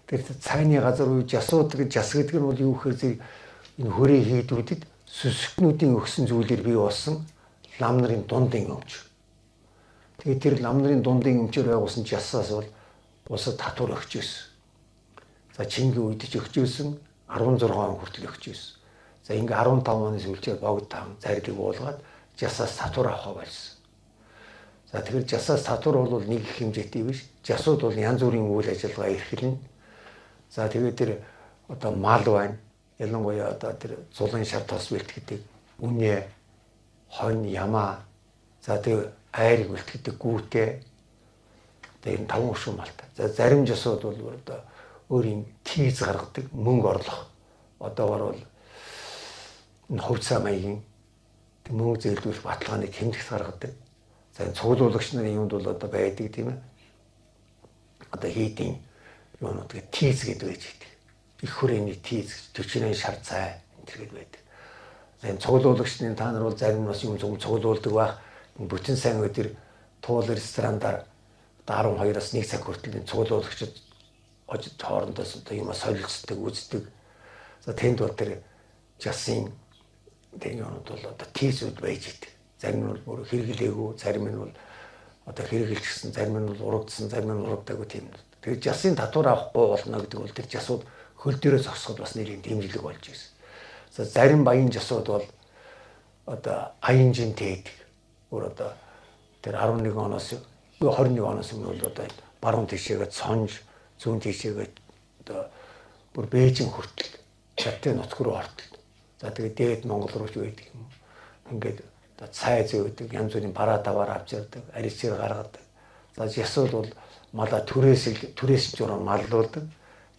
Тэр цайны газар буюу жасууд гэж жас гэдэг нь бол юу гэхээр энэ хөрийн хийдүүдэд сүсгнүүдийн өгсөн зүйлээр бий болсон лам нарын дундын өмч. Тэгээд тэр лам нарын дундын өмчөөр байгуулсан жасаас бол улсад татвар өгч ирсэн. За Чингис үед ч өгч ирсэн 16 он хүртэл өгч ирсэн. За ингээ 15 оны сүүлчээр богд таан зарилыг уулгаад жасаас татвар авах болсон. За тэгэхээр жасаас татвар бол нэг их хэмжээтэй биш. Жасууд бол янз бүрийн үйл ажиллагаа эрхэлнэ. За тэгээд тэр одоо мал байна. Ялангуяа одоо тэр зулын шар тос бэлтгэдэг үнэ, хонь, ямаа. За тэр айрыг бэлтгэдэг гүүтээ. Тэр 5 уршин малтай. За зарим жасууд бол одоо өөрийн тийз гаргадаг мөнгө орлох. Одоогор бол энэ хувьцаа маягийн мөнгө зээлдүүлэх баталгааны тэмдэгт гаргадаг. За энэ цуглуулагч нарын юмд бол одоо байдаг тийм ээ. Одоо хийдийн юунууд тийз гэдэг байж байдаг. Их хүрээний тийз, 48 шар цай энэ гэдэг байдаг. За энэ цуглуулагчны та нар бол зарим нь бас юм цуглуулдаг байх. Бүтэн сайн өдөр туул ресторанаар 12-аас 1 цаг хүртэл цуглуулагчид хоорондоос одоо юм солилцдог, үздэг. За тэнд бол тэр жасын тэнийуд бол одоо тийсүүд байж идэг. Зарим нь бол бүр хэрэглээгүй, зарим нь бол одоо хэрэгжилчихсэн, зарим нь бол урагдсан, зарим нь урагдаагүй тийм. Тэгээд жасын татвар авахгүй болно гэдэг бол тэр жасууд хөл дээрээ зогсоход бас нэлээд дэмжлэг болж ирсэн. За зарим баян жасууд бол одоо аян жинтэй гэдэг. Өөр одоо тэр 11 оноос 21 оноос өмнө бол одоо баруун тишээгээ цонж, зүүн тишээгээ одоо бүр Бээжин хүртэл Чатны нутг руу ортол. За тэгээд дээд Монгол руу ч байдаг юм. Ингээд одоо цай зөөдөг, янз бүрийн бараа даваар авч ярддаг, аричээр гаргадаг. За жасууд бол малаа түрээс журам маллуулдаг.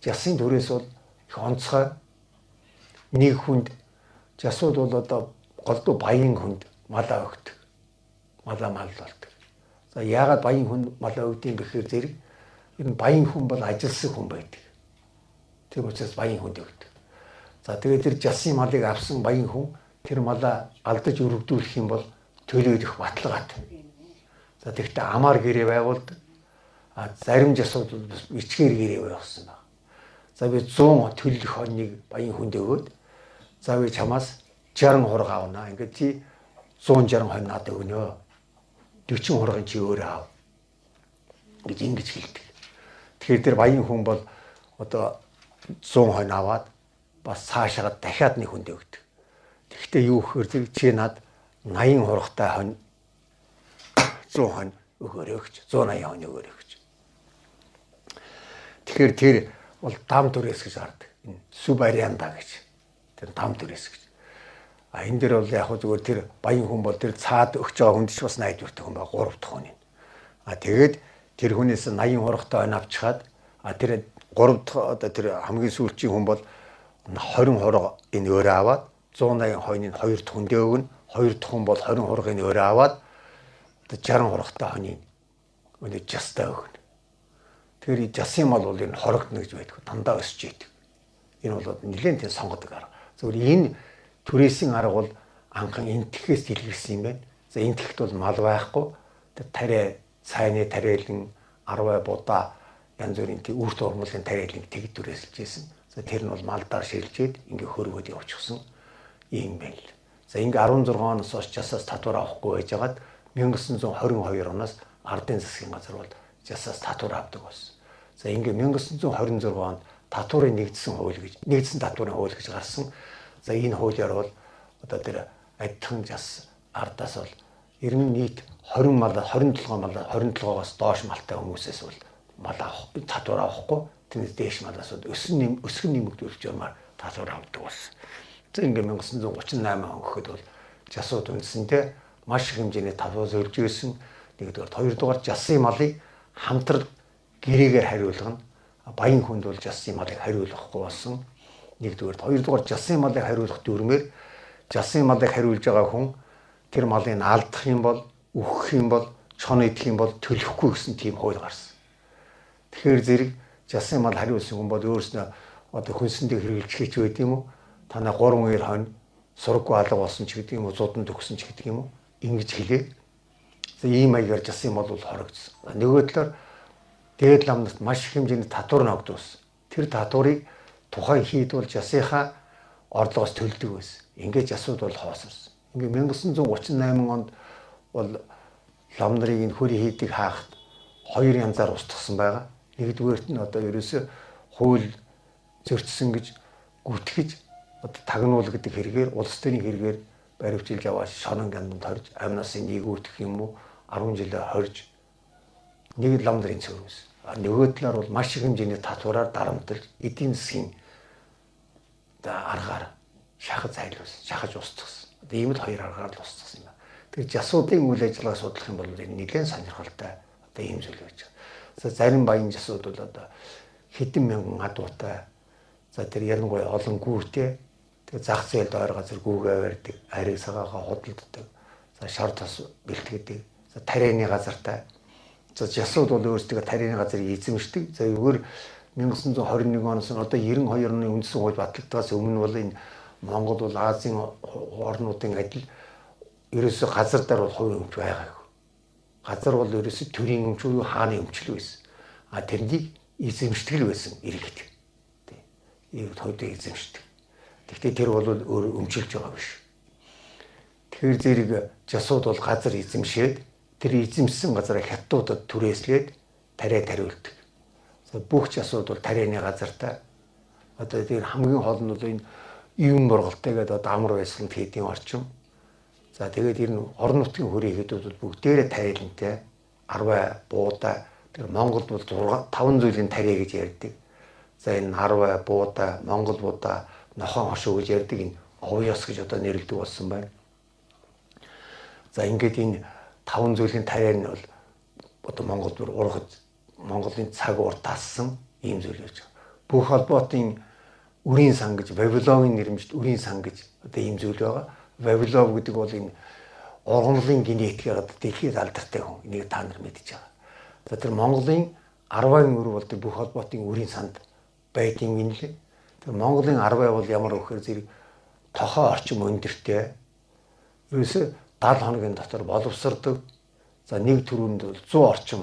Жасын түрээс бол их онцгой нэг хүнд жасууд бол одоо голдуу баян хүнд малаа өгдөг. Малаа маллуулдаг. За яагаад баян хүн малаа өгдөг юм бэхээр зэрэг энэ баян хүн бол ажилсаг хүн байдаг. Тэр учраас баян хүнд өгдөг. За тэгээд тэр жасын малыг авсан баян хүн тэр малаа алдаж өргөдүүлэх юм бол төлөөлөх баталгаатай. За тэгтээ амаар гэрээ байгуулдаг. Зарим жасууд ичгээр гэрээ байгуулсан байна. За би 100 төлөх хоньыг баян хүнд өгөөд за би чамаас 60 хураг авна. Ингээд чи 160 хонь надад өгнө. 40 хургийн чи өөрөө ав. Ингэж хэлдэг. Тэгэхээр тэр баян хүн бол одоо 100 хонь аваад бас цаашаа дахиад нэг хүнд өгдөг. Тэгвэл юу гэхээр чи над 80 хурагтай хонь 100 хонь өгөөрэй гэж 180 хонь өгөөрэй гэж. Тэгэхээр тэр бол дам түрээс гэж хардаг. Энэ субарианда гэж. Тэр дам түрээс гэж. Энэ дээр бол яг зүгээр тэр баян хүн бол тэр цаад өгч байгаа хүнд ч бас найдвартай хүн байгаа 3 дахь хүн. Тэгээд тэр хүнээс 80 хурагтай хонь авчихад тэр 3 дахь одоо тэр хамгийн сүүлчийн хүн бол 20 хураг энэ өөрөө аваад 180 хоньыг 2 дахь хүндээ өгнө. 2 дахь хүн бол 20 хургийг өөрөө аваад 60 хурагтай хоньыг өнөө жастаа өгнө. Тэгэхээр жасын мал бол энэ хорогдно гэж байдаг. Дандаа өсөж идэг. Энэ бол нэлээд тийм сонгодог арга. Зөвхөн энэ түрээсийн арга бол анхан энтгэхээс дэлгэрсэн юм байна. За энтгэхт бол мал байхгүй. Тэр тариа, цайны тариалан, арвай будаа янз бүрийн тийм үрт урмлын тариалан тэгд түрээсэлж байсан. За тэр нь бол малдаар шилжээд ингээ хөргөөд явчихсан юм байна л. За ингээ 16 оноос хойш жасаас татвар авахгүй байжгаад 1922 оноос ардын засгийн газар бол жасаас татвар авдаг болсон. За ингээ 1926 онд татварын нэгдсэн татварын хууль гэж гарсан. За энэ хуулиар бол одоо тэр адилхан жас ардаас бол ер нь нийт 20 малаа 27-аас доош малтай хүмүүсээс бол мал авах татвар авахгүй тэрнээс дээш малаас өсгөн нэмэгдүүлж юмар татвар авдаг болсон. За ингээ 1938 он гэхэд бол жасууд үндсэндээ маш их хэмжээний татвар зөвлөж ирсэн. Нэгдүгээр, хоёрдугаар жасын малыг хамтрал гэрээгээр хариулгана. Баян хүнд бол жасын малыг хариулахгүй болсон. Нэгдүгээр, хоёрдугаар жасын малыг хариулах дүрмээр жасын малыг хариулж байгаа хүн тэр малыг алдах юм бол, үхэх юм бол, чон идэх юм бол төлөхгүй гэсэн тийм хууль гарсан. Тэгэхээр зэрэг жасын мал хариулсан хүн бол өөрснөө одоо хүнсэндээ хэрэгжилж байд юм уу? Танаа 3-2 хонь сургаггүй алга болсон ч гэдэг юм уу, зудан төгсөн ч гэдэг юм уу? Ингэж хэлээ. За ийм маягаар жасын мал бол хорогдсон. Нөгөө талаар дээд ламнаас маш их хэмжээний татвар ногдуулсан. Тэр татварыг тухайн хэд бол жасынхаа орлогоос төлдөг байсан. Ингээд жасууд бол хоосорсон. Ингээд 1938 онд бол лам нарыг энэ хөрийн хийдийг хаахад 2 янзаар устгасан байгаа. Нэгдүгээрт нь одоо ерөөсөө хууль зөрчсөн гэж гүтгэж одоо тагнуул гэдэг хэрэгээр улс төрийн хэрэгээр баривчилж аваад шонон ганданд хорж амнаас нэгүүтгэх юм уу 10 жилээ хорж нэг лам нарын цөөрөөс. Нөгөө талаар бол маш их хэмжээний татвараар дарамтлж эдийн засгийн аргаар шахаж устгасан. Одоо ийм л 2 аргаар л устгасан юм байна. Тэгэхээр жасуудын үйл ажиллагааг судлах юм бол нэлээд сонирхолтой одоо ийм зүйл байж байгаа. За зарим баян жасууд бол одоо хэдэн мянган адуутай. За тэр ялангуяа олон гүүртэй. Тэгээ зах зээлд ойр газар гүүгээ барьдаг, ариг сагаахаа худалддаг. За шар тас бэлтгэдэг. За тарианы газартай. За жасууд бол өөрсдөө тарианы газрыг эзэмшдэг. За өгөр 1921 оноос нь одоо 92 оны үндсэн хууль батлагдсаас өмнө бол энэ Монгол бол Азийн орнуудын адил ерөөсө газар дээр бол хувийн өмч байгаагүй. Газар бол ерөөсө төрийн өмч уу хааны өмчлөл байсан. А тэрнийг эзэмшдэг байсан иргэд. Тий. Иргэд хойдоо эзэмшдэг. Гэхдээ тэр бол өөр өмчилж байгаа биш. Тэгэхээр зэрэг жасууд бол газар эзэмшээд тэр эзэмсэн газараа хятадуудад түрээслээд тариа тариулдаг. Бүх жасууд бол тарианы газартай. Одоо тэр хамгийн хол нь бол энэ юм борголтой гэдэг одоо амар байсан хийдийн орчим. За тэгээд ер нь орон нутгийн хөрийн хэдүүд бол бүгдээрээ тариалантай. Арвай, буудаа тэр Монголд бол 5 зүйлийн тариа гэж ярьдаг. За энэ арвай, буудаа, Монгол буудаа, нохон хошуу гэж ярьдаг энэ овёс гэж одоо нэрлэдэг болсон байна. За ингээд энэ 5 зүйлийн тариа нь бол одоо Монголд бүр ургаж Монголын цаг урт тассан ийм зүйл байж байгаа. Бүх холбоотын үрийн сан гэж Вавилонын нэрмжт үрийн сан гэж одоо ийм зүйл байгаа. Вавилон гэдэг бол энэ ургамлын генетикээр одоо дэлхийд алдартай хүн. Энийг та нар мэдж байгаа. За тэр Монголын 10-ын өр бол бүх холбоотын үрийн санд байдгийн гинлээ. Тэр Монголын 10 бол ямар вөхөр зэрэг тохоо орчим өндөртэй. Ерөөсө 70 хоногийн дотор боловсрдог. За нэг төрөнд бол 100 орчим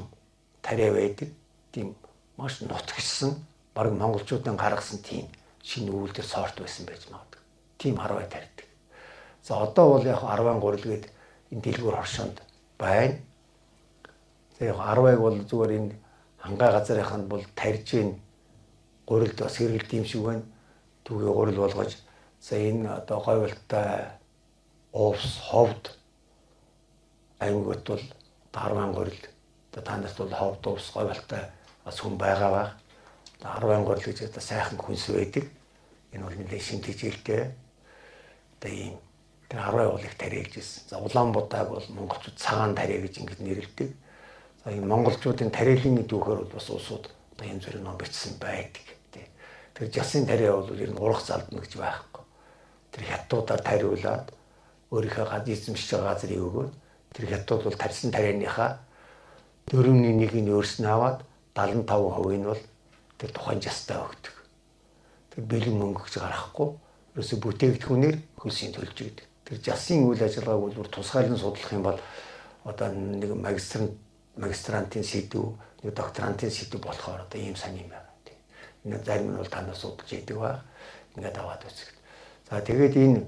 тариа байдаг. Тийм маш нутгсан баг монголчуудын гаргасан тийм шинэ үйлдэл сорт байсан байж магадгүй. Тийм 10 тарьдаг. За одоо бол яг 13 гээд энэ дэлгүүр хоршоонд байна. За яг 10-ыг бол зүгээр энэ хангай газрынханд бол тарьж ийн гурилд бас хэрэгэлт юм шиг байна. Түүгээ гурил болгож за энэ одоо говьлтай овс ховд аймагт бол 10 гурил та нарт бол ховд овс говьлтай бас хүн байгаа ба 10 гурил гэж одоо сайхан хүнс байдаг. Энэ бол нэлээд шинэ хичээлтэй. Одоо ийм тэр 10 уулыг тариалж ирсэн. За Улаанбаатарыг бол монголчууд цагаан тариа гэж ингэж нэрлэдэг. За энэ монголчуудын тариалын дүүхээр бол бас улсууд одоо янз бүрийн ном бичсэн байдаг. Тэр жасын тариа бол ер нь урах залдна гэж байхгүй. Тэр хятадуудаар тариулаад өөрийнхөө гад эзэмшиж байгаа газрыг өгөөд тэр хятадууд бол тарьсан тарианыхаа 4.1-ийг нь өөрснөө аваад 75% нь бол тэр тухайн жастаа өгдөг. Тэр бэлэн мөнгө гэж гаргахгүй ерөөсө бүтээгдэхүүнээр хөлсийг төлж идэг. Тэр жасын үйл ажиллагааг бол тусгайлан судлах юм бол одоо нэг магистрантын сэдв, нэг докторантын сэдв болохоор одоо ийм сайн юм байна. Энэ зарим нь бол танаас судалж идэг ба ингээд аваад үзэх. За тэгээд энэ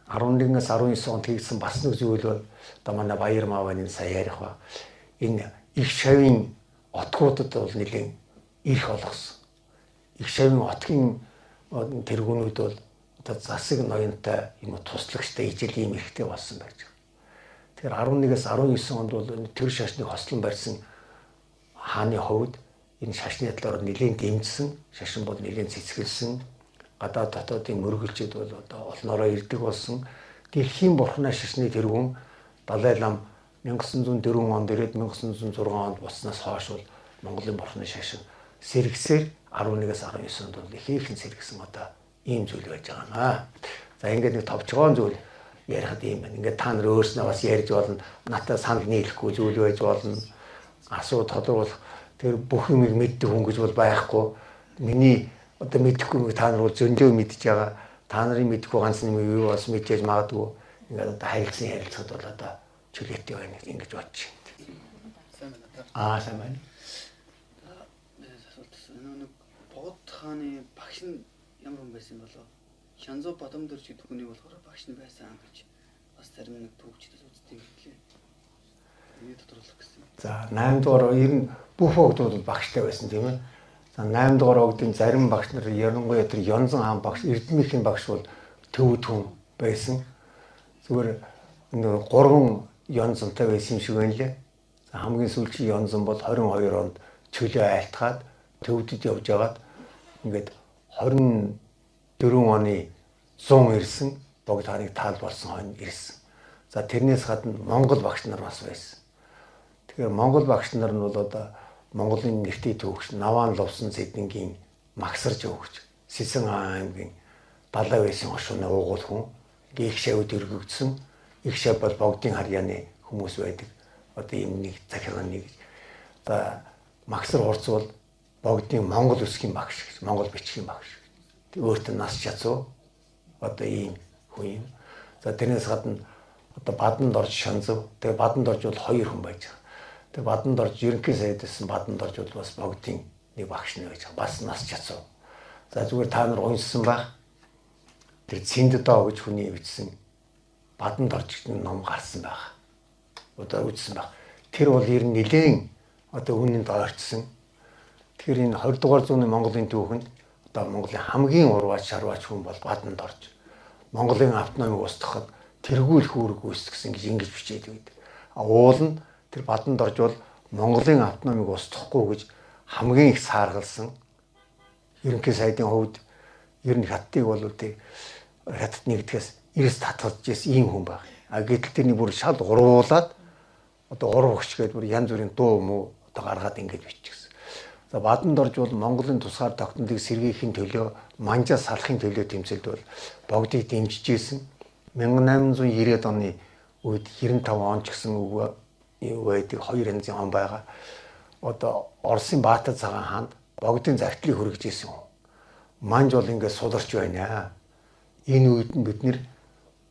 11-аас 19 онд хийсэн бас нэг зүйл бол одоо манай Баяр Маавын сая ярих ба энэ их шавийн отгуудад бол нэлийн ирэх болгосон. Их шавийн отгийн тэргүүнүүд бол одоо засаг ноёнтой юм туслагчтай ижил ийм ихтэй болсон байж байгаа. Тэгэхээр 11-аас 19 онд бол тэр шашныг хослон барьсан хааны хувьд энэ шашны талаар нэлийн дэмжсэн, шашин бол нэлийн цэцгэлсэн, гадаад дотоодын мөргөлчд бол одоо олноороо ирдэг болсон. Дэлхийн бурхны шашны тэргүүн Далай лам 1904 онд ирээд 1906 онд болсноос хойш бол Монголын бурхны шашин сэргсээр 11-аас 19 онд бол ихээхэн сэргсэн одоо ийм зүйл байж байгаа наа. За ингээд нэг товчгоон зүйл ярихад ийм байна. Ингээд та нар өөрснөө бас ярьж болно. Натаа санал нийлэхгүй зүйл байж болно. Асуу тодруулах тэр бүх юмыг мэддэг хүн гэж бол байхгүй. Миний одоо мэдэхгүй та нар бол зөндөө мэдж байгаа. Та нарын мэдэхгүй ганц нэг юу бас мэдээж магадгүй. Ингээд одоо харилцан ярилцахад бол одоо чөлөөтэй байна ингэж бодож байна. Сайн байна. Нэг Богд хааны багш нь ямар хүн байсан болоо? Шанзуу Бадамдэр ч гэдэг хүний болохоор багш нь байсан гэж бас зарим нэг төвчдөөс үздэг гэхлээ. Энийг тодруулах гэсэн. За 8 дугаар ер нь бүх богдууд багштай байсан тийм ээ. За 8 дугаар богдын зарим багш нар ярангуяа тэр Янзан хаан багш, Эрдэнэхийн багш бол төвд хүн байсан. Зүгээр нэг 3 Янзантай байсан юм шиг байна лээ. За хамгийн сүүлчийн Янзан бол 22 онд чөлөө айлтгаад төвдөд явж байгаад ингээд 24 оны 100 ирсэн богд хааныг таал болсон хойно ирсэн. За тэрнээс гадна Монгол багш нар бас байсан. Тэгэхээр Монгол багш нар нь бол одоо Монголын нэртэй төвөгч Наваан Лувсан Цэдэнгийн магсарж өгч Сэсэн аймгийн Балаа байсан хошууны уугуул хүн их шавьд өргөгдсөн. Их шав бол богдын харьяаны хүмүүс байдаг. Одоо ийм нэг захиргааны гэж. За магсар хурц бол богдын Монгол үсгийн багш гэж, Монгол бичгийн багш. Тэг өөртөө нас чацуу одоо ийм хүн юм. За тэрнээс гадна одоо баданд орж Шанзав. Тэгээ баданд орж бол 2 хүн байж байгаа. Тэгээ баданд орж ерөнхий сайд байсан баданд орж бол бас богдын нэг багш нэ байж байгаа. Бас нас чацав. За зүгээр та нар уншсан байх. Тэр Цэнддоо гэж хүний бичсэн баданд орж гэх ном гарсан байх. Одоо үзсэн байх. Тэр бол ер нь нэлээд одоо үнэнд ойртсон. Тэгэхээр энэ 20 дугаар зууны Монголын түүхэнд одоо Монголын хамгийн урваач шарваач хүн бол баданд орж Монголын автономийг устгахад тэргүүлэх үүрэг үүсгэсэн гэж ингэж бичээд байдаг. Уул нь тэр баданд орж бол Монголын автономийг устгахгүй гэж хамгийн их сааргалсан. Ерөнхий сайдын хувьд ер нь хаттыг бол тий хаттад нэгдгээс эрс татгалж ирсэн ийм хүн баг. Гэтэл тэрний бүр шал гурвуулаад одоо гурав өгч гээд бүр янз бүрийн дуу муу одоо гаргаад ингэж биччихсэн. За баданд орж бол Монголын тусгаар тогтнолыг сэргийхийн төлөө манжаа салахын төлөө тэмцэлд бол богдыг дэмжиж исэн. 1890-ад оны үед 95 он ч гэсэн үг байдаг 2 янзын он байгаа. Одоо Оросын Баатар цагаан хаанд богдын загтлыг хүргэж исэн хүн. Манж бол ингээд сударч байна. Энэ үед нь бид нэр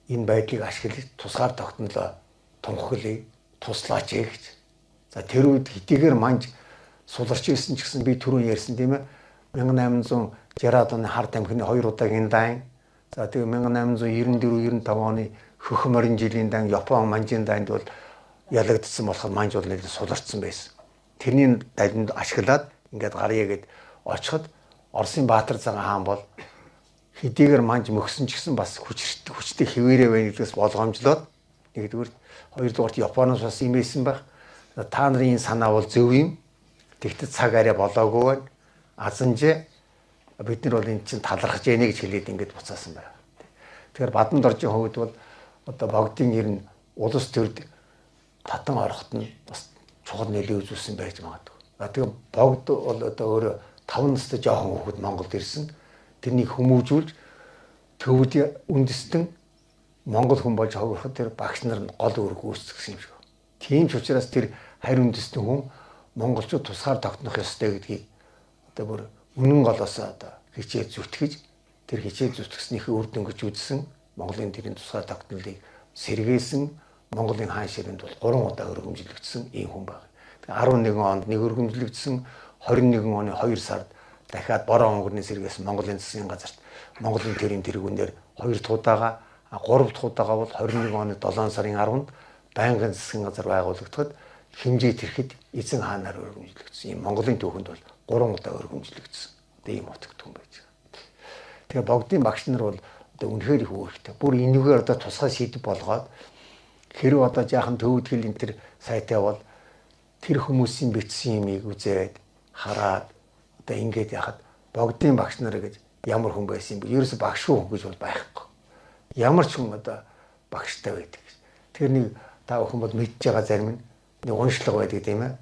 энэ байдлыг ашиглаж тусгаар тогтнолоо тунхаглая, туслаач гэж. За тэр үед хэдийгээр манж суларч ирсэн ч гэсэн би түрүүн ярьсан тийм ээ 1860-ад оны хард амхны 2 удаагийн дан. За тэгээ 1894-95 оны хөх морин жилийн дан Япон манжийн данд бол ялагдсан болохоор манж бол нэлээд суларчсан байсан. Тэрний далинд ашиглаад ингээд гарья гэд очиход Оросын Баатар цагаан хаан бол хэдийгээр манж мөхсөн ч гэсэн бас хүчтэй хിവэрэ байна гэдгээс болгоомжлоод нэгдүгээр хоёрдугаарт Японоос бас имээсэн байх. Та нарын санаа бол зөв юм. Тэгтээ цаг арай болоогүй байна. Азанжээ бид нар бол эн чинь талархаж яана гэж хэлээд ингээд буцаасан байна. Тэгэхээр баданд оржийн хувьд бол одоо богдын ер нь улс төрд татан ороход нь бас чухал нөлөө үзүүлсэн байж магадгүй. Тэгээ богд бол одоо өөрөө 5 настай жоохон хүүхэд Монголд ирсэн. Тэрнийг хүмүүжүүлж төвд үндэстэн Монгол хүн болж хогроход тэр багш нар нь гол үүрэг үүсгэсэн юм шиг. Тийм ч учраас тэр харь үндэстэн хүн монголчууд тусгаар тогтнох ёстой гэдгийг одоо бүр үнэн голоос одоо хичээж зүтгэж тэр хичээж зүтгэснийхээ үр дүнгэж үзсэн Монголын тэрийн тусгаар тогтнолыг сэргээсэн Монголын хаан ширэнд бол 3 удаа өргөмжлөгдсөн ийм хүн байна. Тэгээ 11 онд нэг өргөмжлөгдсөн 21 оны 2 сард дахиад бороо өнгөрний сэргээс Монголын засгийн газарт Монголын тэрийн тэргүүнээр 2 дахь удаага 3 дахь удаага бол 21 оны 7 сарын 10-нд байнгын засгийн газар байгуулагдахад хэмжээ тэрхэд эзэн хаанаар өргөмжлөгдсөн. Ийм Монголын түүхэнд бол 3 удаа өргөмжлөгдсөн. Одоо ийм утгатай хүн байж байгаа. Тэгээ богдын багш нар бол одоо үнэхээр их үүрэгтэй. Бүр энэгээр одоо тусгай шийдэл болгоод хэрэг одоо жаахан төвөдгөл энэ төр сайтай бол тэр хүмүүсийн бичсэн юмыг үзээд хараад одоо ингэж яхад богдын багш нар гэж ямар хүн байсан бэ? Ерөөсө багшгүй хүн гэж бол байхгүй. Ямар ч хүн одоо багштай байдаг. Тэр нэг та бүхэн бол мэдж байгаа зарим нь нэг уншлага байдаг тийм ээ.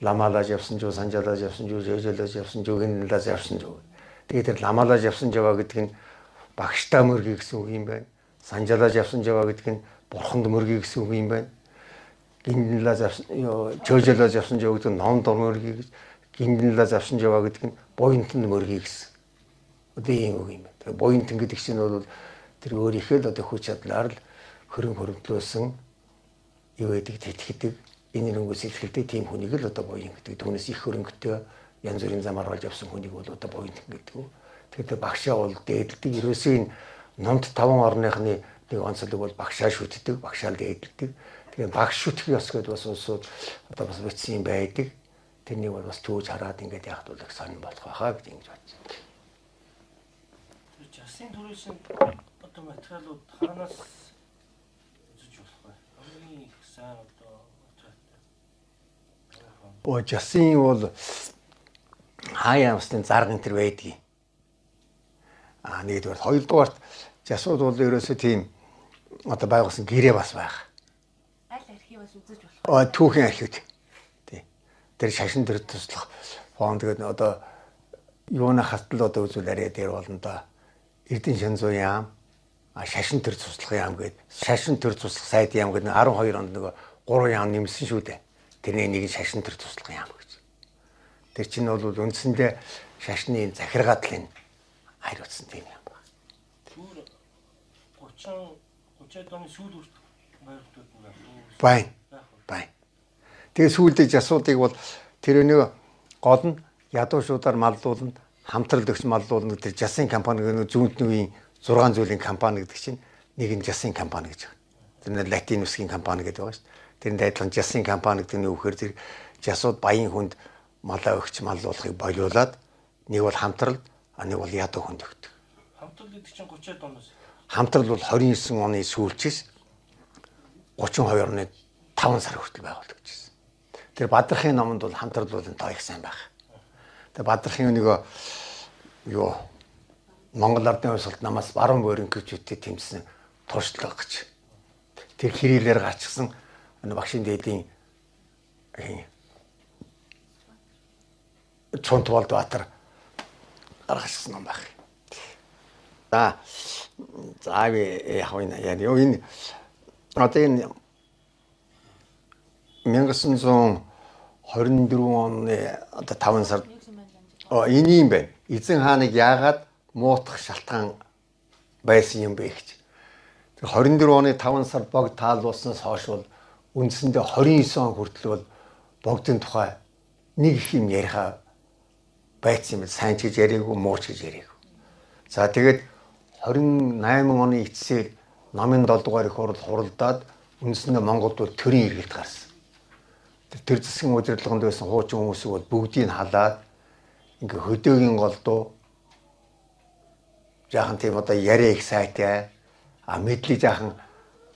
Ламалаж явсан жоо, санжалаж явсан жоо, жөөжөлөж явсан жоо, гинлаж явсан жоо. Тэгээд тэр ламалаж явсан жоо гэдэг нь багштай мөргий гэсэн үг юм байна. Санжалаж явсан жоо гэдэг нь бурханд мөргий гэсэн үг юм байна. Гинлаж явсан жөөжөлөж явсан жоо гэдэг нь ном дор мөргий гэж, гинлаж явсан жоо гэдэг нь буйнтанд мөргий гэсэн. Одоо ийм үг юм байна. Тэгээд буйнтан гэдэг чинь бол тэр өөрийнхөө л одоо хүч чадлаар л хөрөнгөлөөсөн юу гэдэг тэтгэдэг энэ хөрөнгөс илэрхийлдэг тийм хүнийг л одоо буян гэдэг. Түүнээс их хөрөнгөтэй янз бүрийн замаар болж авсан хүнийг бол одоо буян гэдэг. Тэгэхээр багшаа бол дээдэлдэг. Ерөөсөө энэ номд 5 орныхны нэг онцлог бол багшаа шүтдэг, багшаа л дээдэлдэг. Тэгэхээр багш шүтэх ёс гэдэг бас улсууд одоо бас бичсэн юм байдаг. Тэрнийг бол бас төөж хараад ингээд яхад бол их сонирн болох байхаа гэж ингэж бодсон. Жасын төрөөсөн одоо материалууд хаанаас үзэж болох вэ? Хамгийн их сайн одоо материал. Жасын бол хаяа усны зарган тэр байдгийг. Нэгдүгээр, хоёрдугаарт жасууд бол ерөөсөө тийм одоо байгуулсан гэрээ бас байх. Аль архиваас үзэж болох вэ? Түүхийн архивд. Тий. Тэр шашин төр туслах фонд гэдэг одоо юуна хатал одоо үзүүл арай дээр болно да. Эрдэнэ Шанзуу яам, шашин төр туслах яам гэдэг. Шашин төр туслах сайд яам гэдэг 12 онд нөгөө 3 яам нэмсэн шүү дээ. Тэрний нэг нь шашин төр туслах яам гэж. Тэр чинь бол үндсэндээ шашны захиргатлын хариуцсан тийм юм байна. Түр 30-30 оны сүүл Байна. Байна. Тэгээ сүүлдээ жасуудыг бол тэр нэг гол нь ядуу шуудаар маллуулна, хамтрал өгч маллуулна гэдэг жасын компани нэг зүүнтний үеийн 6 зүйлийн компани гэдэг чинь нэг нь жасын компани гэж байна. Тэр нь латин усгийн компани гэдэг байгаа шүү дээ. Тэрний адилхан жасын компани гэдэг нь үхээр тэр жасууд баян хүнд малаа өгч маллуулахыг болиулаад нэг бол хамтрал, нэг бол ядуу хүнд өгдөг. Хамтрал гэдэг чинь 30-аад оноос. Хамтрал бол 29 оны сүүлчээс 32 оны 5 сар хүртэл байгуулдаг гэсэн. Тэр Бадрахын номонд бол хамтралуулын тоо их сайн байх. Тэр Бадрахын нэг юу Монгол Ардын хувьсгалт намаас баруун буурин гэвчүүдтэй тэмцсэн туршлага гэж. Тэр хэрэлээр гарчсан багшийн дээдийн Чонтволд Баатар гаргасан ном байх. За яг энэ одоо энэ 1924 оны одоо 5 сард энэ юм байна. Эзэн хааныг яагаад муутгах шалтгаан байсан юм бэ гэж. Тэр 24 оны 5 сард богд таалуулснаас хойш бол үндсэндээ 29 он хүртэл бол богдын тухай нэг их юм яриха байсан юм. Сайн ч гэж яриаггүй, муу ч гэж яриаггүй. За тэгээд 28 оны эцсээр намын 7 дугаар их хуралдаад үндсэндээ Монголд бол төрийн эргэлт гарсан. Тэр засгийн удирдлаганд байсан хуучин хүмүүсийг бол бүгдийг халаад ингээ хөдөөгийн голдуу жаахан тийм одоо яриа их сайтай мэдлэг жаахан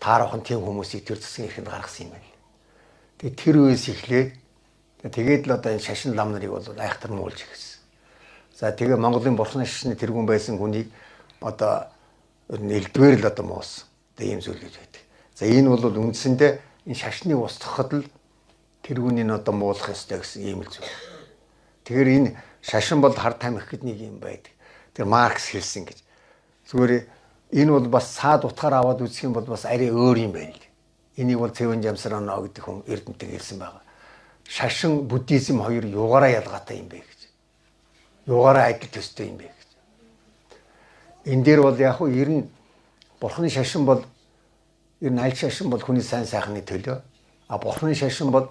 таарахын тийм хүмүүсийг тэр засгийн эрхэнд гаргасан юм байна. Тэгээд тэр үеэс эхлээд тэгээд л одоо энэ шашин лам нарыг бол айхтар муулж ирсэн. За тэгээ Монголын бурхан шашны тэргүүн байсан хүнийг одоо нэлдвэр л одоо муусан. Одоо ийм зүйл гэж байдаг. За энэ бол үндсэндээ энэ шашныг устгахад л тэргүүнийг одоо муулах ёстой гэсэн ийм л зүйл. Тэгэхээр энэ шашин бол хар тамхи гэд нэг юм байдаг. Тэр Маркс хэлсэн гэж. Зүгээр энэ бол бас саад утгаар аваад үзэх юм бол бас арай өөр юм байна л. Энийг бол Цэвэн Жамсрано гэдэг хүн Эрдэнэтэй хэлсэн байгаа. Шашин буддизм хоёр югаараа ялгаатай юм бэ гэж. Югаараа адил төстэй юм бэ гэж. Энэ дээр бол яг хуу ер нь бурхны шашин бол ер нь аль шашин бол хүний сайн сайхны төлөө. А бурхны шашин бол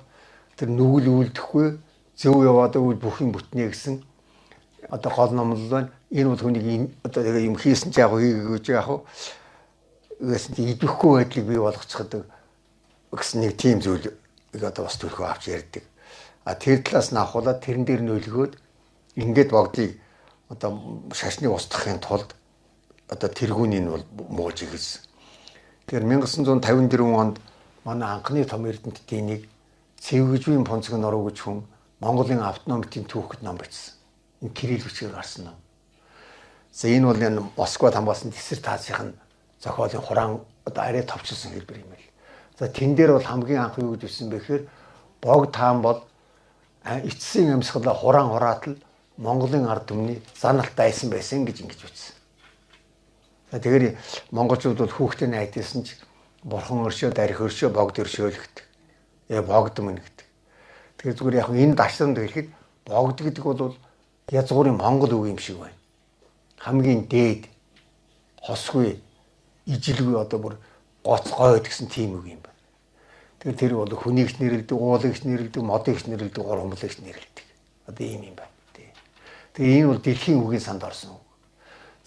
тэр нүгэл үлдэхгүй зөв яваад үл бүхэн бүтнэ гэсэн одоо гол номлол байна. Энэ бол хүнийг одоо юм хийсэн ч яг хийгээгүй ч яг үгүйсэн идэвхгүй байдлыг бий болгочиход гэсэн нэг тийм зүйл одоо бас төлхөө авч ярьдаг. А тэр талаас нь авахулаад тэрэн дээр нөлгөөд ингээд богдыг одоо шашныг устгахын тулд одоо тэргүүнийг бол мууж ирсэн. Тэгэхээр 1954 онд манай анхны том эрдэмтдийн нэг Цэвгэжвийн Понцог Норуу гэж хүн Монголын автономитын түүхэд ном бичсэн. Энэ кирилл бичгээр гарсан ном. За энэ бол энэ Москвад хамгаалсан диссертацийн зохиолын хураан одоо арай товчсон хэлбэр юм байл. За тэн дээр бол хамгийн анх юу гэж бичсэн бэ гэхээр богд хаан бол эцсийн амьсгалаа хураан хураатал Монголын ард түмний заналт дайсан байсан гэж ингэж бичсэн. За тэгэхээр монголчууд бол хүүхдээ найдсан ч бурхан өршөө, дарих өршөө, богд өршөө л гэдэг. Богд мөн гэдэг. Тэгэхээр зүгээр яг энэ дашранд хэлэхэд богд гэдэг бол язгуурын монгол үг юм шиг байна. Хамгийн дээд хосгүй ижилгүй одоо бүр гоц гойд гэсэн тийм үг юм байна. Тэгэхээр тэр бол хүнийгч нэрлэдэг, уулыгч нэрлэдэг, модыгч нэрлэдэг, гурвамлагч нэрлэдэг. Одоо ийм юм байна. Тэгээ энэ бол дэлхийн үгийн санд орсон үг.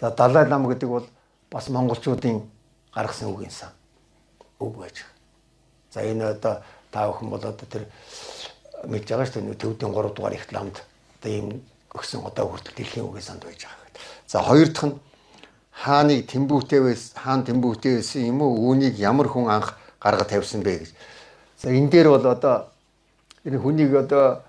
За Далай лам гэдэг бол бас монголчуудын гаргасан үгийн сан үг байж байгаа. За энэ одоо та бүхэн бол одоо тэр мэдж байгаа шүү дээ төвдийн 3 дугаар их ламд одоо ийм өгсөн одоо хүртэл дэлхийн үгийн санд байж байгаа. За хоёр дахь нь хааныг тэмбүүтэй байсан юм уу үүнийг ямар хүн анх гаргаж тавьсан бэ гэж. За энэ дээр бол одоо энэ хүнийг одоо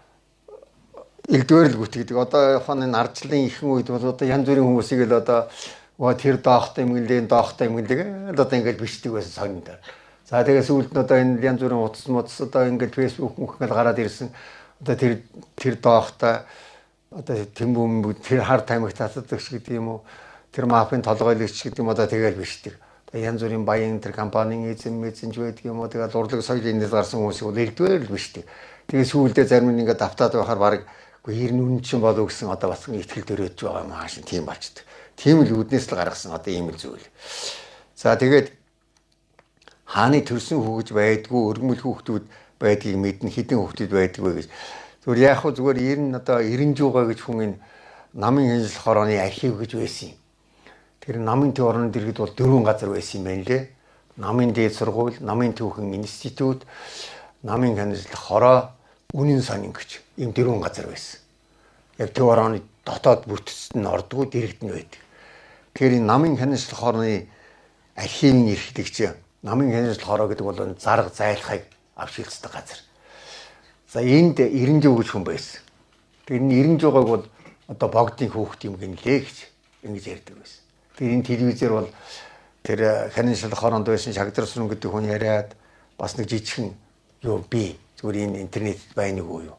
элдвэр л гүтгэдэг. Одоо энэ ардчлалын ихэнх үед бол одоо янз бүрийн хүмүүсийг л одоо тэр доохтой юм гэлээ доохтой юм гэлээ одоо ингээд бичдэг байсан цагнаа дээр. За тэгээс сүүлд нь одоо энэ янз бүрийн утас модс одоо ингээд фэйсбүүк мөхөл гараад ирсэн. Одоо тэр доохтой одоо тэмбүүм тэр хар тамхи татдаг ч гэдэг юм уу. Тэр мафийн толгойлогч гэдэг юм одоо тэгэл бичдэг. Одоо янз бүрийн баян тэр компанийн эзэмж байдаг юм уу. Тэгээд урлаг соёлын эндээс гарсан хүмүүсийг бол элдвэр л бичдэг. Тэгээд сүүлдээ зарим нь ингээд давтаад байхаар баг ер нь үн чинь болов гэсэн одоо бас итгэл төрөөж байгаа юм аашин тийм болчихдээ. Тийм л үднээс л гаргасан одоо ийм л зүйл. За тэгээд хааны төрсөн хүүгэж байдгүй, өргөмөл хүүхдүүд байдгийг мэднэ, хідэн хүүхдүүд байдгүй гэж. Зүгээр яг хөө зүгээр ер нь одоо 90 гэж хүн энэ намын хяналтын хорооны архив гэж байсан юм. Тэр намын төв орны дэргэд бол 4 газар байсан юм байна лээ. Намын дээд сургууль, намын түүхэн институт, намын хяналтын хороо, үнэн сонин гэж ийм 4 газар байсан. Яг төв орооны дотоод бүтцэд нь ордгоо дэрэгд нь байдаг. Тэгэхээр энэ намын хяналтын хорооны архивын эрхлэгч намын хяналтын хороо гэдэг бол зарга зайлахыг авшигцдаг газар. За энд 90 гэж хүн байсан. Тэр энэ 90 бол одоо богдын хөөхт юм гинлээ гэж ингэж ярьдаг байсан. Тэр энэ телевизээр бол тэр хяналтын хороонд байсан Шагдар Сүрэн гэдэг хүн яриад бас нэг жижигхэн юу би зүгээр энэ интернетэд байна уу юу.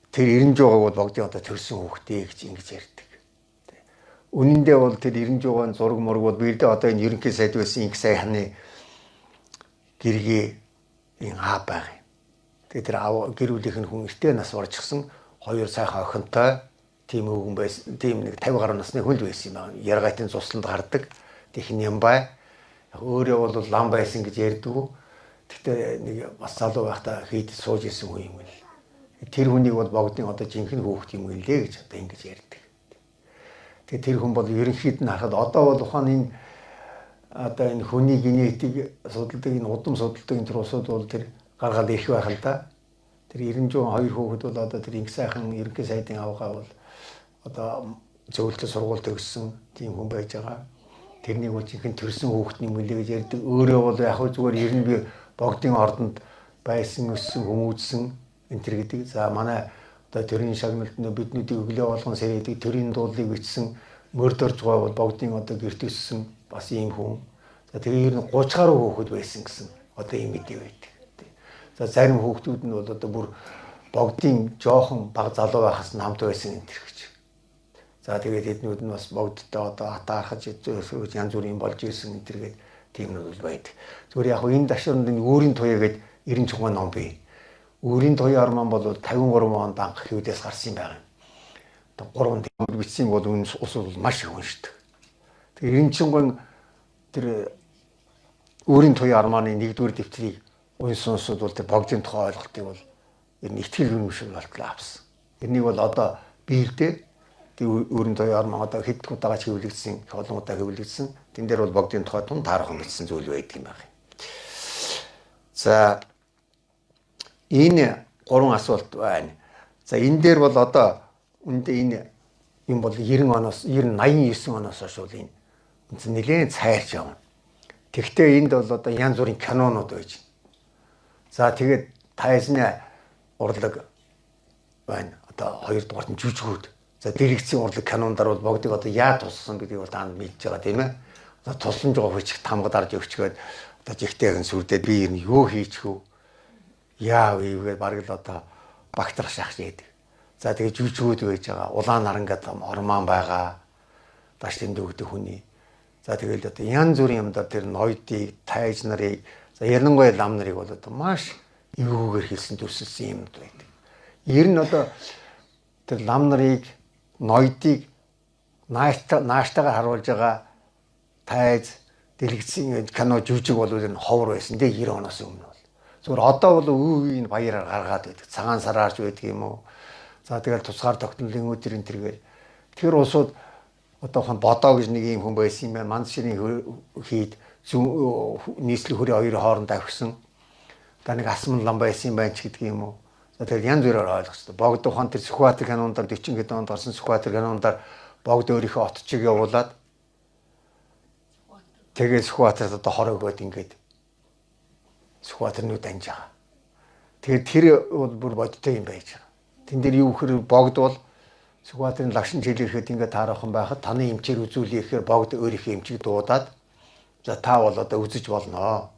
Тэр 90 бол богдын одоо төрсөн хөөхтэй гэж ингэж ярьдаг. Үнэндээ бол тэр 90 зураг мураг бол биrdээ одоо энэ ерөнхий сайд байсан инх сайхны гэргийн энэ аа баг. Тэгээд тэр гэр бүлийнх нь хүн эртээ нас орчихсон 2 сайхан охинтой тийм өвгөн байсан. Тийм нэг 50 гаруй насны хүн л байсан юм аа. Яргайтын цусланд гардаг. Тэхэн юм бай. Өөрөө бол лам байсан гэж ярьдгүү. Гэхдээ нэг бас залуу байхдаа хийд сууж исэн хүн юм л. Тэр хүнийг бол богдын одоо жинхэнэ хөөхт юм гэлээ гэж одоо ингэж ярьдаг. Тэгээд тэр хүн бол ерөнхийд нь харахад одоо бол ухааны энэ одоо энэ хүний генетик судалдаг энэ удам судалдаг энэ улсууд бол тэр гаргаад ирэх байх л да. Тэр 92 хүүхэд бол одоо тэр инх сайхан ерөнхий сайдын авгаа бол одоо зөвлөлтөд сургуульд төгссөн тийм хүн байж байгаа. Тэрнийг бол жинхэнэ төрсөн хүүхдний мөлий гэж ярьдаг. Өөрөө бол яг хөө зүгээр ер нь би богдын ордонд байсан өссөн хүмүүжсэн энэ төр гэдэг. За манай одоо төрийн шагналт биднүүдийг өглөө болгон сэрээдэг төрийн дуулыг бичсэн мөрдөрж байгаа бол богдын одоо гэрт өссөн бас ийм хүн. За тэгээ ер нь 30 гаруй хүүхэд байсан гэсэн одоо ийм мэдээ байдаг. За зарим хүүхдүүд нь бол одоо бүр богдын жоохон баг залуу байхаас нь хамт байсан энэ төр гэж. За тэгээд эднүүд нь бас богдтой одоо атаархаж янз бүрийн болж ирсэн энэ төргээд тийм нь бол байдаг. Зүгээр яг энэ дашранд энэ өөрийн туяа гэдэг 96 ном бий. Өөрийн туяа арман бол 53 онд анх хүүдээс гарсан юм байна. Одоо 3 дэм бичсэн бол энэ ус бол маш их уншдаг. Тэгээд 96 тэр өөрийн туяа арманы 1-р дэвтрийг уншсан сонсод бол тэр богдын тухай ойлголтыг бол ер нь ихтгэл үнэмшил болтлоо авсан. Тэрнийг бол одоо биелдээ өөрийн туяа арман одоо хэд удаага хэвлэгдсэн, олон удаа хэвлэгдсэн. Тэн дээр бол богдын тухай тун таархан бичсэн зүйл байдаг юм байна. За энэ 3 асуулт байна. За энэ дээр бол одоо үндэ энэ юм бол 90 оноос 89 оноос хойш бол энэ үнэн нэлээд цайрч явна. Тэгвэл энд бол одоо янз бүрийн кинонууд байж. За тэгээд тайзны урлаг байна. Одоо 2 дугаарт нь жүжигүүд. За дэрэгцийн урлаг кинондор бол богдыг одоо яа туссан гэдгийг бол таанд мэдж байгаа тийм ээ. Одоо тусламж байгаа хүч тамга дарж өгчгээд одоо жигтэйгэн сүрдээд би ер нь юу хийчих вэ? Яа вэ? Бараг л одоо багтрах шахаж яадаг. За тэгээд жүжигүүд байж байгаа. Улаан нарангад ормаан байгаа. Даш тэнд өгдөг хүний. За тэгээд одоо янз бүрийн юмдаа тэр ноёдыг, тайз нарыг, за ярангуй лам нарыг бол одоо маш эвгүйгээр хэлсэн төрсөлсөн юм байдаг. Ер нь одоо тэр лам нарыг, ноёдыг нааштайгаар харуулж байгаа тайз, дэлгэцийн кино жүжиг бол энэ ховор байсан дээ 90 оноос өмнө бол. Зүгээр одоо бол үеийн баяраар гаргаад байдаг. Цагаан сараарч байдаг юм уу? За тэгэл тусгаар тогтнолын өдөр энэ тэргээр тэр улсууд одоохон бодоо гэж нэг юм хүн байсан юм байна. Манд ширийн хийд нийслэл хөрийн хоёрын хооронд авхсан. Одоо нэг асман лам байсан юм байна ч гэдэг юм уу. За тэгэл янз бүрээр ойлгох хэрэгтэй. Богд ухаан тэр Сүхбаатар канондар 40 хэд онд гарсан Сүхбаатар канондар богд өөрийнхөө отчиг явуулаад тэгээд Сүхбаатарт одоо хорог өгөөд ингээд Сүхбаатарнууд анж байгаа. Тэгээд тэр бол бүр бодтой юм байж байгаа. Тэн дээр юу гэхээр богд бол Сүхбаатарын лагшин чиглэхэд ингээд таарахын байхад таны эмчээр үзүүлэх гэхээр богд өөрийнхөө эмчийг дуудаад за та бол одоо үзэж болно.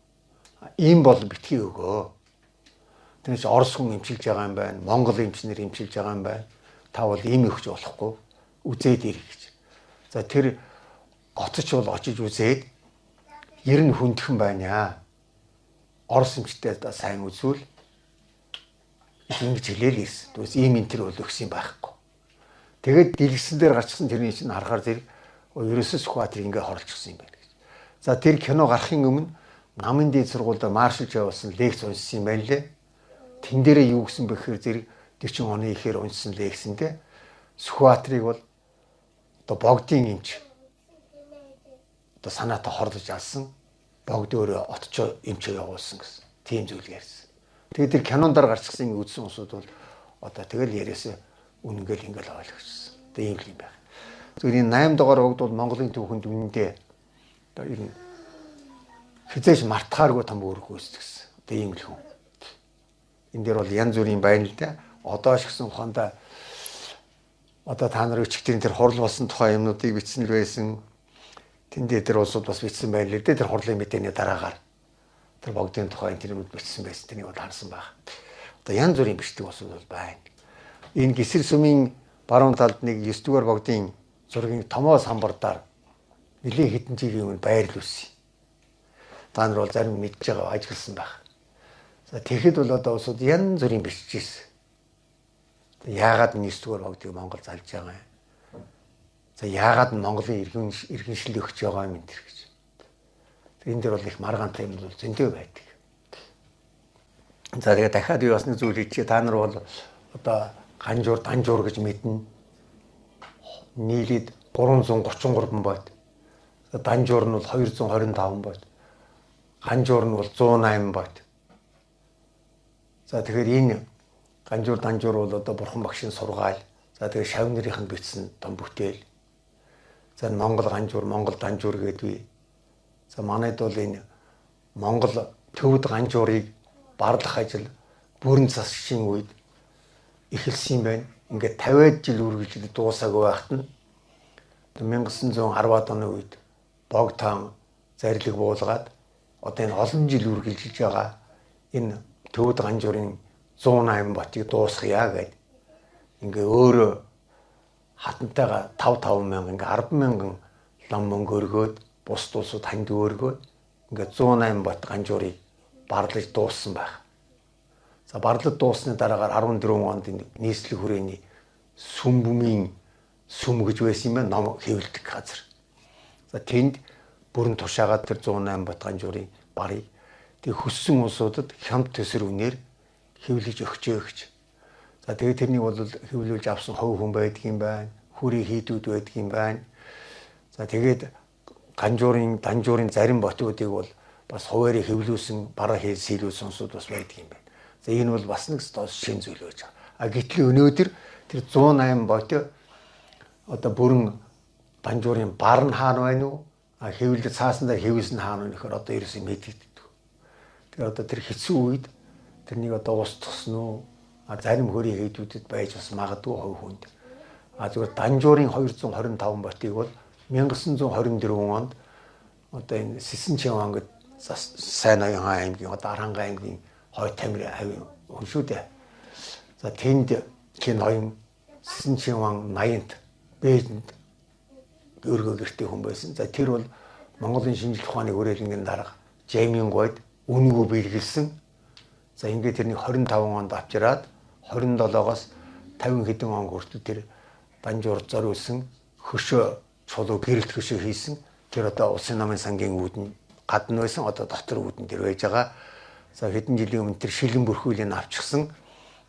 Ийм бол битгий өгөө. Тэрс Орос хүн эмчилж байгаа юм байна. Монгол эмчнэр эмчилж байгаа юм байна. Та бол ийм өгч болохгүй. Үзээд ирэх гэж. За тэр гоцч бол очиж үзээд ер нь хүндхэн байна. Орос эмчтэй сайн үзвэл ингэж хэлээл ирсэн. Тэгээс ийм энэ төр бол өгсөн байхгүй. Тэгээд дэлгэсэн дээр гарчсан тэрний чинь харахаар зэрэг ерөөсөө Сүхбаатар ингээ хорлцсон юм байна гэж. За тэр кино гарахын өмнө намын дээд сургуульд маршалж явуулсан лекц уншсан юм байна лээ. Тэн дээрээ юу гэсэн бэхээр зэрэг 40 оны ихээр уншсан лекцэндээ Сүхбаатарыг бол одоо богдын эмч одоо санаатаа хорлож алсан, богд өөрөө отчоо эмчээ явуулсан гэсэн тийм зүйл ярьсан. Тэгээд тэр кинондор гарчсан юм үзсэн хүмүүсүүд бол одоо тэгэл яриасаа үнэнгээл ингээл ойлгочихсон. Одоо ийм л юм байна. Зүгээр энэ 8 дугаар богд бол Монголын түүхэнд үнэндээ одоо ер нь хизээш мартахааргүй том үүрэг гүйцэтгсэн. Одоо ийм л хүн. Энэ дээр бол янз бүрийн байна л да. Одоо ч гэсэн ухаандаа одоо та нар өчигдрийн тэр хурал болсон тухай юмнуудыг бичсэн л байсан. Тэндээ тэр улсууд бас бичсэн байл л дээ. Тэр хурлын мэдээний дараагаар тэр богдын тухай тэр юмуд бичсэн байсан. Тэнийг бол харсан баг. Одоо янз бүрийн бичдэг улсууд бол байна. Энэ Гисэр сүмийн баруун талд нэг 9 дугаар богдын зургийн томоо самбардаар нэлийн хэдэн жилийн өмнө байр л үсэ. Та нар бол зарим мэдж байгаа ажигласан баг. За тэгэхэд бол одоо улсууд янз бүрийн бичиж ирсэн. Яагаад 9 дугаар богдыг Монгол залж байгаа юм? За яагаад Монголын иргэншил өгч байгаа юм энэ гэж. Энэ дээр бол их маргаантай юм бол зөндөө байдаг. За тэгээ дахиад юу бас нэг зүйл хийчихээ. Та нар бол одоо ганжуур данжуур гэж мэднэ. Нийлээд 333 байт. Данжуур нь бол 225 байт. Ганжуур нь бол 108 байт. За тэгэхээр энэ ганжуур данжуур бол одоо бурхан багшийн сургаал. За тэгээ шав нарийнх нь бичсэн том бүтээл. За Монгол ганжуур, Монгол данжуур гэдгийг. За манайд бол энэ Монгол төвд ганжуурыг барлах ажил бүрэн засгийн үед эхэлсэн юм байна. Ингээд 50-аад жил үргэлжлээд дуусаагүй байхад нь 1910-аад оны үед Богтаан зарлиг буулгаад одоо энэ олон жил үргэлжилж байгаа энэ төвд ганжуурын 108 батыг дуусгая гэд ингээ өөрөө хатантайгаа 5 мянган ингээ 10 мянган лам мөнгө өргөөд бус улсууд ханд өргөөд ингээ 108 бат ганжуурыг барлаж дууссан байх. За барлаж дууссаны дараагаар 14 онд нийслэл хүрээний сүм бүмийн сүм гэж байсан юм байна, ном хэвлдэг газар. За тэнд бүрэн тушаагаад тэр 108 бат ганжуурын барыг тэг хүссэн улсуудад хямд төсөр үнээр хэвлэж өгчөө гэж. За тэгээд тэрнийг бол хэвлүүлж авсан хов хүн байдаг юм байна. Хүрээ хийдүүд байдаг юм байна. За тэгээд ганжуурын данжуурын зарим ботуудыг бол бас хуваарийг хэвлүүлсэн бараа хийлүүлсэн улсууд бас байдаг юм байна. За энэ бол бас нэг шин зүйл байж байгаа. А гэтэл өнөөдөр тэр 108 бот одоо бүрэн данжуурын бар нь хаана байна уу? А хэвлэлд цаасандаа хэвлсэн хаана вэ гэхээр одоо ерөөсөө мэдэгддэг. Тэгээд одоо тэр хэцүү үед тэрнийг одоо ус тусна уу? А зарим хөрийн хэдүүдэд байж бас магадгүй хувь хүнд. А зүгээр данжуурын 225 ботыг бол 1924 онд одоо энэ Сэсэнчин ангид сайн ноён аймгийн одоо Аранга аймгийн хой тамир хүн шүү дээ. За тэнд хэн ноён Сэсэнчин ан 80-нд Бээжэнд өргөө гэртэй хүн байсан. За тэр бол Монголын шинжлэх ухааны хүрээлэнгийн дарга Жаймин гойд үнэгүй бэлгэлсэн. За ингээд тэрний 25 онд авчираад 27-оос 50 хэдэн он хүртэл тэр данжуур зориулсан хөшөө чулуу гэрэлт хөшөө хийсэн. Тэр одоо улсын намын сангийн үүдэн гадна байсан, одоо дотор үүдэн дээр байж байгаа. За хэдэн жилийн өмнө тэр шилэн бүрхүүлийг авчихсан.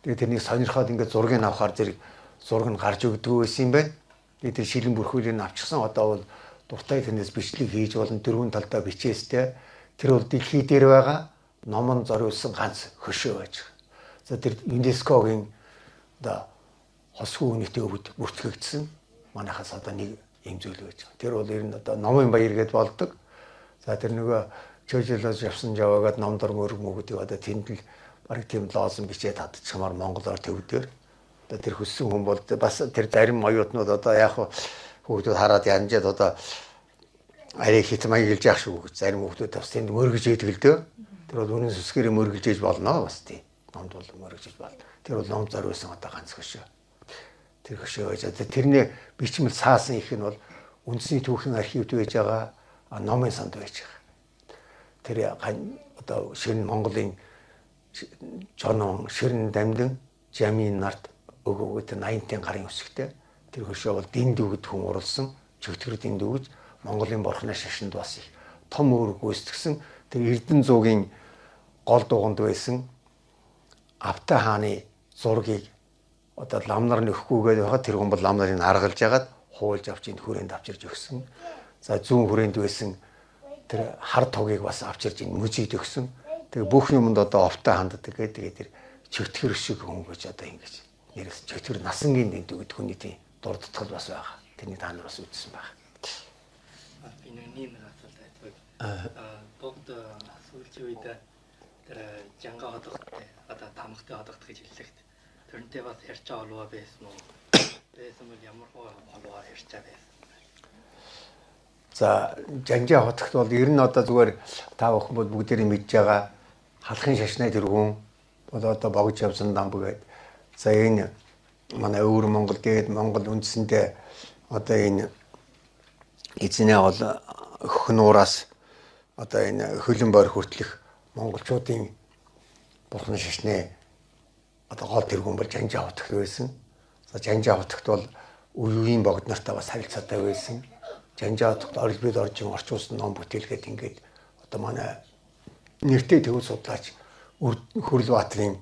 Тэгээ тэрнийг сонирхоод ингээд зургийг авахаар зэрэг зураг нь гарч өгдөг байсан юм байна. Тэгээ тэр шилэн бүрхүүлийг авчихсан. Одоо бол дуртай тэрнээс бичлэг хийж болон дөрвөн талдаа бичээстэй. Тэр бол дэлхий дээр байгаа номон зориулсан ганц хөшөө байж байгаа. За тэр ЮНЕСКОгийн одоо хосгүй үнэтэй өвд бүртгэгдсэн манайхаас одоо нэг юм зүйл байж байгаа. Тэр бол ер нь одоо номын баяр гэдээ болдог. За тэр нөгөө чөжөлөөс явсан жаваагаад номдор мөргмөгүүдийг одоо тэнд л бараг тийм лоосон бичээд татчихмаар монголоор төвдөр. Одоо тэр хүссэн хүн бол бас тэр зарим оюутнууд одоо яг хүүхдүүд хараад янжаад одоо арай хит маяг илж яах шүү гэж зарим хүүхдүүд бас тэнд мөргөж идэг л дээ. Тэр бол үнэн сүсгэрээ мөргөж иж болно бас тийм. Номд бол мөргөж иж болно. Тэр бол ном зориулсан одоо ганц хөшөө. Тэр хөшөө байж одоо тэрний бичмэл цаасан их нь бол үндэсний түүхийн архивд байж байгаа номын санд байж байгаа. Тэр одоо ширэн Монголын Жонон ширэн дамдын Жамин нарт өгөөгүй тэр 80-ын гарын өсгтэй тэр хөшөө бол дэнд үгэд хүн урлсан чөтгөр дэнд үгэж Монголын борхны шашинд бас их том үүрэг гүйцэтгсэн Тэгээ Эрдэнэ зуугийн гол дуганд байсан Автай хааны зургийг одоо ламнар нөхөхгүйгээд байгаа тэр хүн бол ламнарыг аргалж ягаад хуулж авч энд хүрээнд авчирж өгсөн. За зүүн хүрээнд байсан тэр хар тогийг бас авчирж энэ музейд өгсөн. Тэгээ бүх юмд одоо овтой ханддаг гэдэг тэр чөтгөр шиг хүн гэж одоо ингэж нэрс чөтгөр насангийн дэнд өгдөг хүний тийм дурдтгал бас байгаа. Тэрний та нар бас үзсэн байна. Би нэг асуулт байдаг. Бүгд сүүлчийн үед тэр жанга хотогтой одоо тамхтай хотогт гэж хэллэгт. Тэрнтэй бас ярьчаа олоо байсан уу? Байсан бол ямар олоо ярьчаа байсан. За жанжаа хотогт бол ер нь одоо зүгээр та бүхэн бол бүгдээрээ мэдж байгаа халахын шашны тэргүүн бол одоо богж явсан дамб гэдэг. За энэ манай өвөр Монгол дээд Монгол үндсэндээ одоо энэ эзэнээ бол хөнуураас одоо энэ хөлөн бор хүртэлх монголчуудын бурхны шашны одоо гол тэргүүн бол жанжаа хотогт байсан. За жанжаа хотогт бол үеийн богд нартай бас харилцаатай байсан. Жанжаа хотогт орилбид оржин орчуулсан ном бүтээлгээд ингээд одоо манай нэртэй төвд судлаач Хөрлбаатарын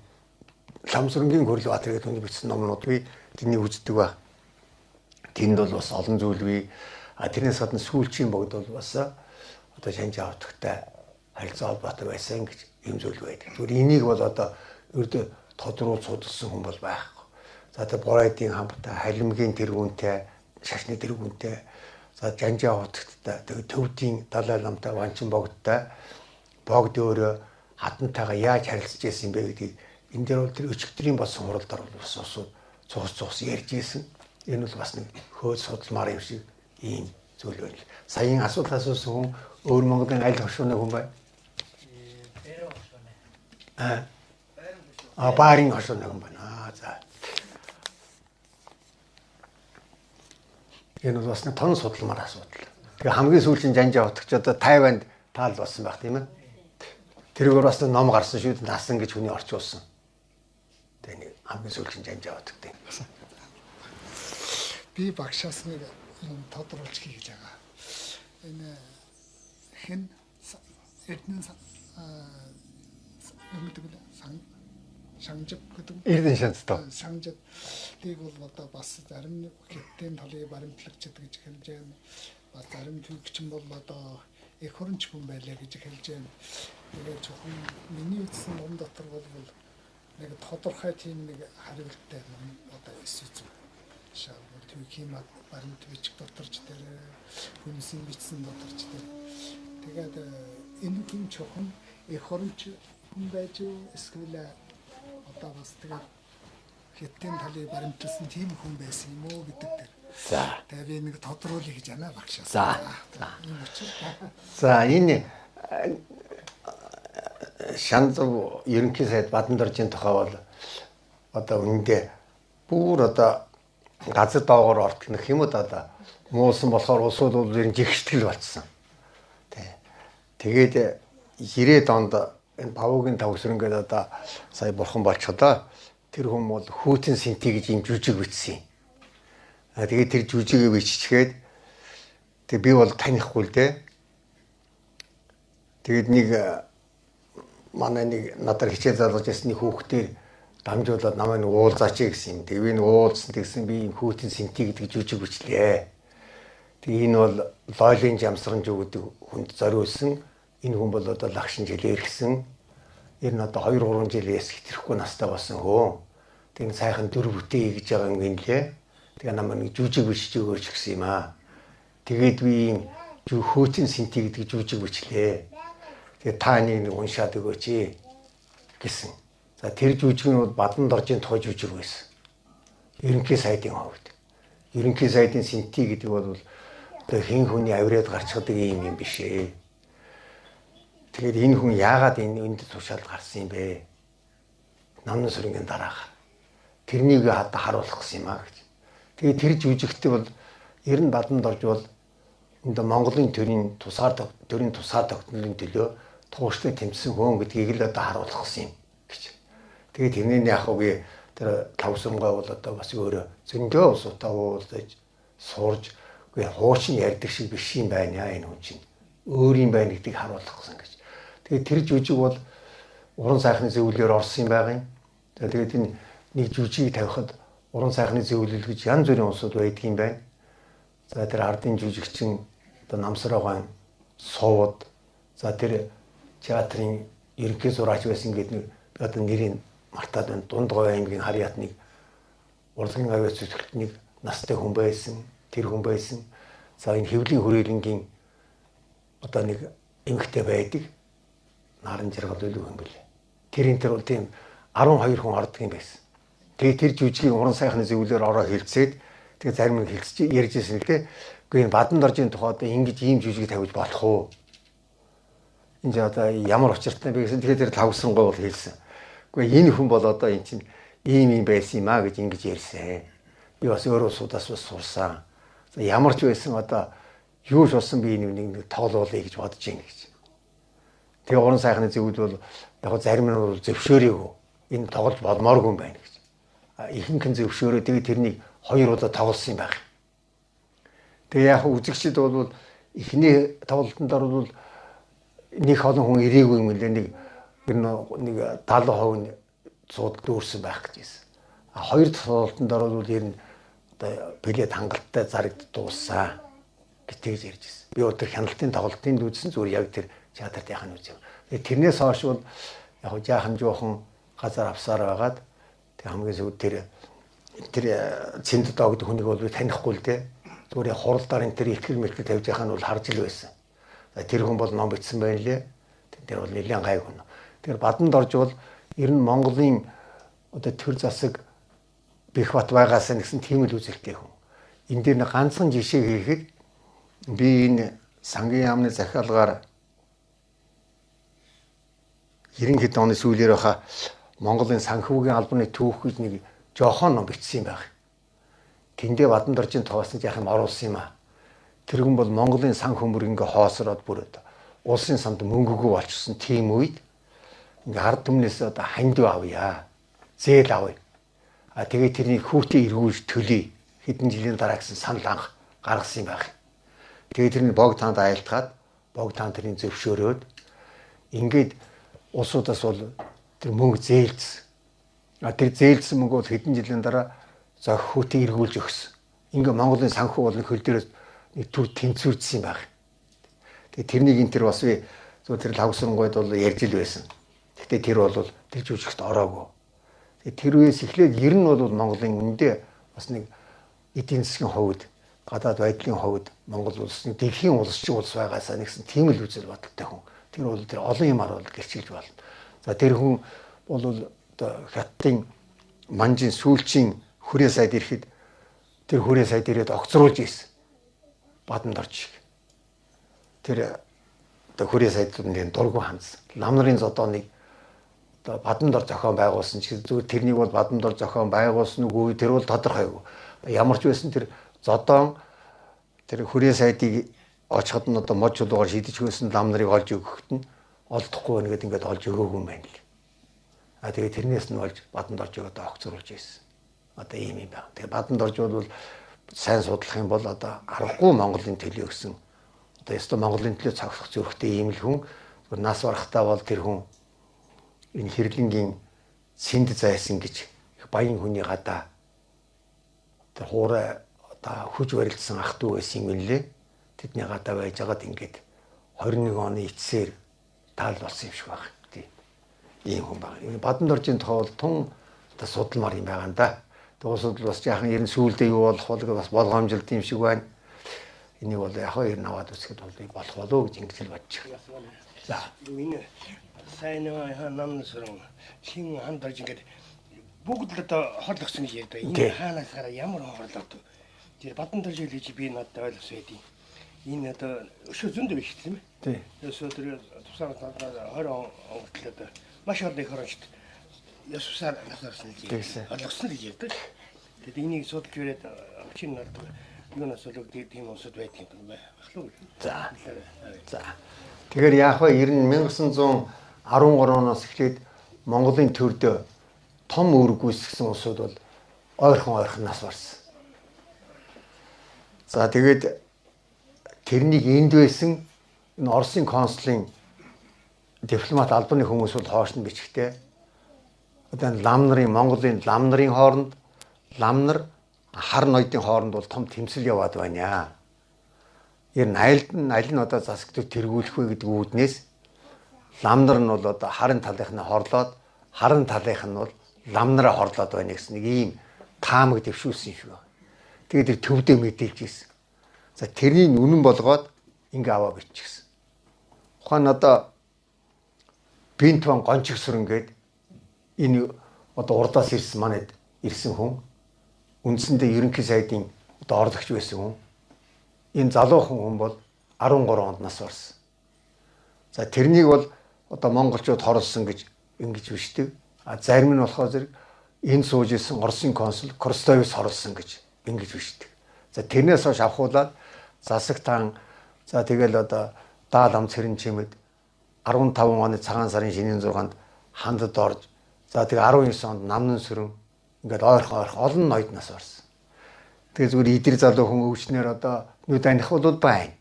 Ламсрынгийн Хөрлбаатар гэдэг хүний бичсэн номнууд би тэрний үздэг ба. Тэнд бол бас олон зүйл бий. Тэрнээс гадна сүүлчийн богд бол бас одоо жанжаа хотогтой харилцаа холбоотой байсан гэж юм зүйл байдаг. Зүгээр энийг бол одоо ердөө тодруулж судалсан хүн бол байхгүй. За тэр Борайдын хамттай Халимгийн тэргүүнтэй, шашны тэргүүнтэй, за жанжаа хотогтой, тэгээ төвдийн Далай ламтай, Ванчин богдтой богд өөрөө хатантайгаа яаж харилцаж байсан бэ гэдгийг энэ дээр бол тэр өчигдрийн болсон хуралдаар бол бас цугс ярьж ийсэн. Энэ бол бас нэг хөөд судалмаар юм шиг ийм зүйл байна. Саяын асуулт асуусан хүн өөр Монголын аль хошууны хүн бай? Баарын хошууны хүн байна. За. Энэ бол бас нэг тон судалмаар асуудал. Тэгээ хамгийн сүүлийн жанжаа хотогч одоо Тайванд таал болсон байх тийм ээ. Тэргээр бас ном гарсан шүү дээ. Насан гэж хүний орчуулсан. Тэгээ нэг хамгийн сүүлийн жанжаа хотогтой. Би багшаас нэг юм тодруулж хийж байгаа. Энэ хэн Эрдэнэ шангаж гэдэг. Эрдэнэ шанцтай. Шангаж тийг бол одоо бас зарим хятадын талын баримтлагчид гэж хэлж байна. Бас зарим төвөгчин бол одоо их хуримч хүн байлаа гэж хэлж байна. Тэгээд зөвхөн миний үзсэн ном дотор бол нэг тодорхой тийм нэг хариулттай ном одоо эсвэж байна. Шаардлагатай төвхийн баримт бичих доторч тэр хүнсэн бичсэн доторч тэр. Тэгээд энэ хүн зөвхөн их хуримч хүн байж эсвэл одоо бас тэгээд хятадын талын баримтлсан тийм хүн байсан юм уу гэдэг тэр. За. Тэгээд би нэг тодруулъя гэж байна багшаа. За. За энэ Шанзав ерөнхий сайд Бадандаржийн тухай бол одоо үүндээ бүр одоо газар доогоор ортлох юм уу одоо муусан болохоор улсууд бол ер нь жигштгэл болцсон. Тэгээд 90-ад онд энэ Павуугийн тавгсрынгээд одоо сая бурхан болчихлоо. Тэр хүн бол Хүүтэн Синти гэж юм жүжиг бичсэн. Тэгээд тэр жүжигээ биччихээд тэг би бол танихгүй л дээ. Тэгээд нэг манай нэг надад хичээл залгаж ясны хүүхдээр дамжуулаад намайг нэг уулзаач гэсэн юм. Тэг би нэг уулзсан тэгсэн би Хүүтэн Синти гэдэг жүжиг бичлээ. Тэг энэ бол Лойлын Жамсранж гэдэг хүнд зориулсан. Энэ хүн бол одоо лагшин жилээр гисэн. Ер нь одоо 2-3 жилээс хэтрэхгүй настай болсон хөө. Тэг сайхан дүр бүтээ гэж байгаа юм лээ. Тэгээ намайг нэг жүжиг бичиж өгөөч гэсэн юм аа. Тэгээд би ийм Хүүтэн Синти гэдэг жүжиг бичлээ. Тэгээ та нэг уншаад өгөөч гэсэн. За тэр жүжиг нь Бадандаржийн тухай жүжиг байсан. Ерөнхий сайдын хувьд. Ерөнхий сайдын Синти гэдэг бол одоо хэн хүний авираад гарчдаг юм биш ээ. Тэгэхээр энэ хүн яагаад энд тушаал гарсан юм бэ? Намны сүрэнгийн дараах. Тэрнийг хадаа харуулах гэсэн юм аа гэж. Тэгээ тэр жүжигтэй бол ер нь Бадандарж бол энэ Монголын төрийн тусгаар тогтнолын төлөө тууштай тэмцсэн хүн гэдгийг л одоо харуулах гэсэн юм гэж. Тэгээ тэрний яг би тэр тавсамгай бол одоо бас өөрөө зөндөө усуудаа уулзаж сурж үгүй хуучин ярьдаг шиг биш юм байна энэ хүн чинь. Өөр юм байна гэдгийг харуулах гэсэн гэж. Тэгээд тэр жүжиг бол уран сайхны зөвлөөр орсон юм байгаа юм. За тэгээд энэ нэг жүжиг тавихад уран сайхны зөвлөл гэж янз бүрийн улсууд байдаг юм байна. За тэр ардын жүжигчин одоо Намсарган Сувд за тэр театрын ерөнхий зураач байсан гэдэг нэг одоо нэрийг мартаад байна. Дундгой аймгийн Харьяатныг урлагийн авиац зүтгэлтнийг настай хүн байсан. Тэр хүн байсан. За энэ Хэвлийн хүрээлэнгийн одоо нэг эмэгтэй байдаг. Наран жаргал үлүү юм бэлээ. Тэр бол тийм 12 хүн ордог юм байсан. Тэгээ тэр жүжигийн уран сайхны зөвлөөр ороо хэлцээд тэгээ зарим нь хэлцэж ярьжсэн л дээ. Гэхдээ энэ Бадан доржийн тухай одоо ингэж ийм жүжиг тавьж болох уу? Энд одоо ямар учиртай бэ гэсэн тэгээд тэр тавсрангой бол хэлсэн. Гэхдээ энэ хүн бол одоо эн чинь ийм байсан юм а гэж ингэж ярьсан. Би бас өөрөө судаас бас сурсан. Ямар ч байсан одоо юу ч болсон би нэг тоглоулъя гэж бодож байна гэж. Тэгээ уран сайхны зөвлөл бол яг зарим нь бол зөвшөөрөөгүй. Энэ тоглож болмооргүй юм байна гэж. Ихэнх нь зөвшөөрөө тэгээ тэрнийг 2 удаа тоглосон юм байна. Тэгээ яг үзэгчид бол эхний тоглолтод бол нэг олон хүн ирээгүй юм лээ нэг 70% нь цууд дүүрсэн байх гэж байсан. Хоёр дахь тоглолтод бол ер нь одоо билет хангалттай зарагд дууссан гэж тэгж ярьж байсан. Би өдөр хяналтын тоглолтын үзсэн зүгээр яг тэр театрт яхаа үзэв. Тэгээ тэрнээс хойш бол яг жаахан жоохон газар авсаар байгаад тэг хамгийн сүүлд тэр цэнд догд хүнийг бол би танихгүй л дээ. Зүгээр хуралдаар энэ тэр ихтгэл мэлтгэл тавьж яхаа нь бол харж ил байсан. Тэр хүн бол ном бичсэн байна лээ. Тэр бол нэлээд гай хүн. Тэр Бадан дорж бол ер нь Монголын одоо төр засаг бэх бат байгаас нэгсэн тийм л үзэлтэй хүн. Энэ дээр нэг ганцхан жишээ хийхэд би энэ сангийн яамны захиалгаар 90 хэд оны сүүлээр байхаа Монголын санхүүгийн албаны түүх гэж нэг жоохон ном бичсэн юм байна. Тэндээ Бадан доржийн тоосны яах юм оруулсан юм аа. Тэр хүн бол Монголын сан хөмөр ингээ хоосроод бүрээд улсын санд мөнгөгүй болчихсон тийм үед ингээ ард түмнээс одоо ханд авъя. Зээл авъя. Тэгээ тэрний хүүтэ эргүүлж төлье. Хэдэн жилийн дараа гэсэн санал анх гаргасан юм байна. Тэгээ тэрний бог таанд айлтгаад бог таан тэрний зөвшөөрөөд ингээд улсуудаас бол тэр мөнгө зээлдсэн. Тэр зээлдсэн мөнгө бол хэдэн жилийн дараа за хүүтэ эргүүлж өгсөн. Ингээ Монголын санхүү бол хөл дээрээс нэг төр тэнцвэрдсэн юм байна. Тэгээ тэрнийг энэ тэр бас би зөв тэр лавсрангойд бол ярьж ил байсан. Гэхдээ тэр бол тэр жүжигт ороогүй. Тэгээ тэр үеэс эхлээд ер нь бол Монголын үндэ бас нэг эдийн засгийн хувьд гадаад байдлын хувьд Монгол улс нэг дэлхийн улсчин улс байгаасаа нэгсэн тийм л үзэл бодолтой хүн. Тэр бол тэр олон юмар бол гэрчилж болно. За тэр хүн бол одоо хятадын манжин сүүлчийн хүрээ сайд ирэхэд тэр хүрээ сайд ирээд огцруулж ийсэн. Бадан дорж шиг. Тэр одоо хүрээ сайдны дургу хандсан. Нам нарын зодооныг одоо Бадан дор зохион байгуулсан ч зүгээр тэрнийг бол Бадан дор зохион байгуулсан үгүй тэр бол тодорхойгүй. Ямар ч байсан тэр зодоон тэр хүрээ сайдыг очиход нь одоо мод чулуугаар шидэж хөөсөн нам нарыг олж өгөхөд нь олдохгүй байна гэдэг ингээд олж өгөөгүй юм байна л. Тэгээ тэрнээс нь болж Бадан дорж одоо огцруулж ийсэн. Одоо ийм юм байна. Тэгээ Бадан дорж бол сайн судлах юм бол одоо аргагүй Монголын төлөө өгсөн. Одоо ёстой Монголын төлөө цогцох зөрөгтэй ийм л хүн. Нас барахтаа бол тэр хүн энэ хэрлэнгийн сэнд зайсан гэж их баян хүний гадаа тэр хуурай одоо хүж барилдсан ах トゥ байсан юм лээ. Тэдний гадаа байж байгаад ингээд 21 оны эцсээр таал болсон юм шиг байна. Тийм. Ийм хүн байна. Энэ Бадан доржийн тухай бол тун одоо судалмаар юм байгаа юм да. Дуусууд бас яахан ер нь сүүлдээ юу болох вэ бас болгоомжилт юм шиг байна. Энийг бол яг хоёр наваад үсгэд бол болох болов гэж ингэж л бодчих. За энэ сайн нам сэрэн хин хандарж ингээд бүгд л одоо хол өгсөн гэж ярьдаг. Энэ хаанаас ямар хорлоод тэр Бадан дорж хэлж би надад ойлгосон хэдий. Энэ одоо өшөө зөндөө биш тийм ээ. тий. Өшөө тэр тусаар 20 он өнгөтлөө маш олон их орончт ясусаар насаарсан гэж ойлгосон гэж ярьдаг. Тэгээд энийг судалж ирээд чинь нардаг юунаас л тийм усуд байдаг юм байна. За. За. Тэгэхээр яах вэ? Ер нь 1913 оноос эхлээд Монголын төрд том үүрэг гүйцэтгэсэн улсууд бол ойрхон нас барсан. За тэгээд тэрнийг энд байсан энэ Оросын консулын дипломат албаны хүмүүс бол хоош нь бичгтээ. Одоо лам нарын Монголын лам нарын хооронд лам нар хар ноёдын хооронд бол том тэмцэл яваад байна. Ер нь аль нь одоо засагтыг тэргүүлэх вэ гэдэг үүднээс лам нар нь бол одоо харын талынхны хорлоод харын талынх нь бол лам нараа хорлоод байна гэсэн нэг ийм таамаг дэвшүүлсэн шүү. Тэгээд тэр төвдөө мэдээлж ирсэн. За тэрний үнэн болгоод ингээ аваа биччихсэн. Ухаан одоо Бинтван гончигсүрэн гээд энэ одоо урдаас ирсэн манайд ирсэн хүн үндсэндээ ерөнхий сайдын одоо орлогч байсан хүн. Энэ залуухан хүн бол 13 онд нас барсан. За тэрнийг бол одоо монголчууд хорлсон гэж ингэж бичдэг. А зарим нь болохоор зэрэг энэ сууж исэн Оросын консул Кростовис хорлсон гэж ингэж бичдэг. За тэрнээс хойш авахуулаад засагтаан за тэгэл одоо даал ам цэрэн чимэд 15 оны цагаан сарын шинийн 6-нд хандад орж за тэгээ 19 онд намнан сүрэн ингээд ойрхон олон ноёд нас барсан. Тэгээ зүгээр идэр залуу хүн өвчнөр одоо нүд аних бол байна.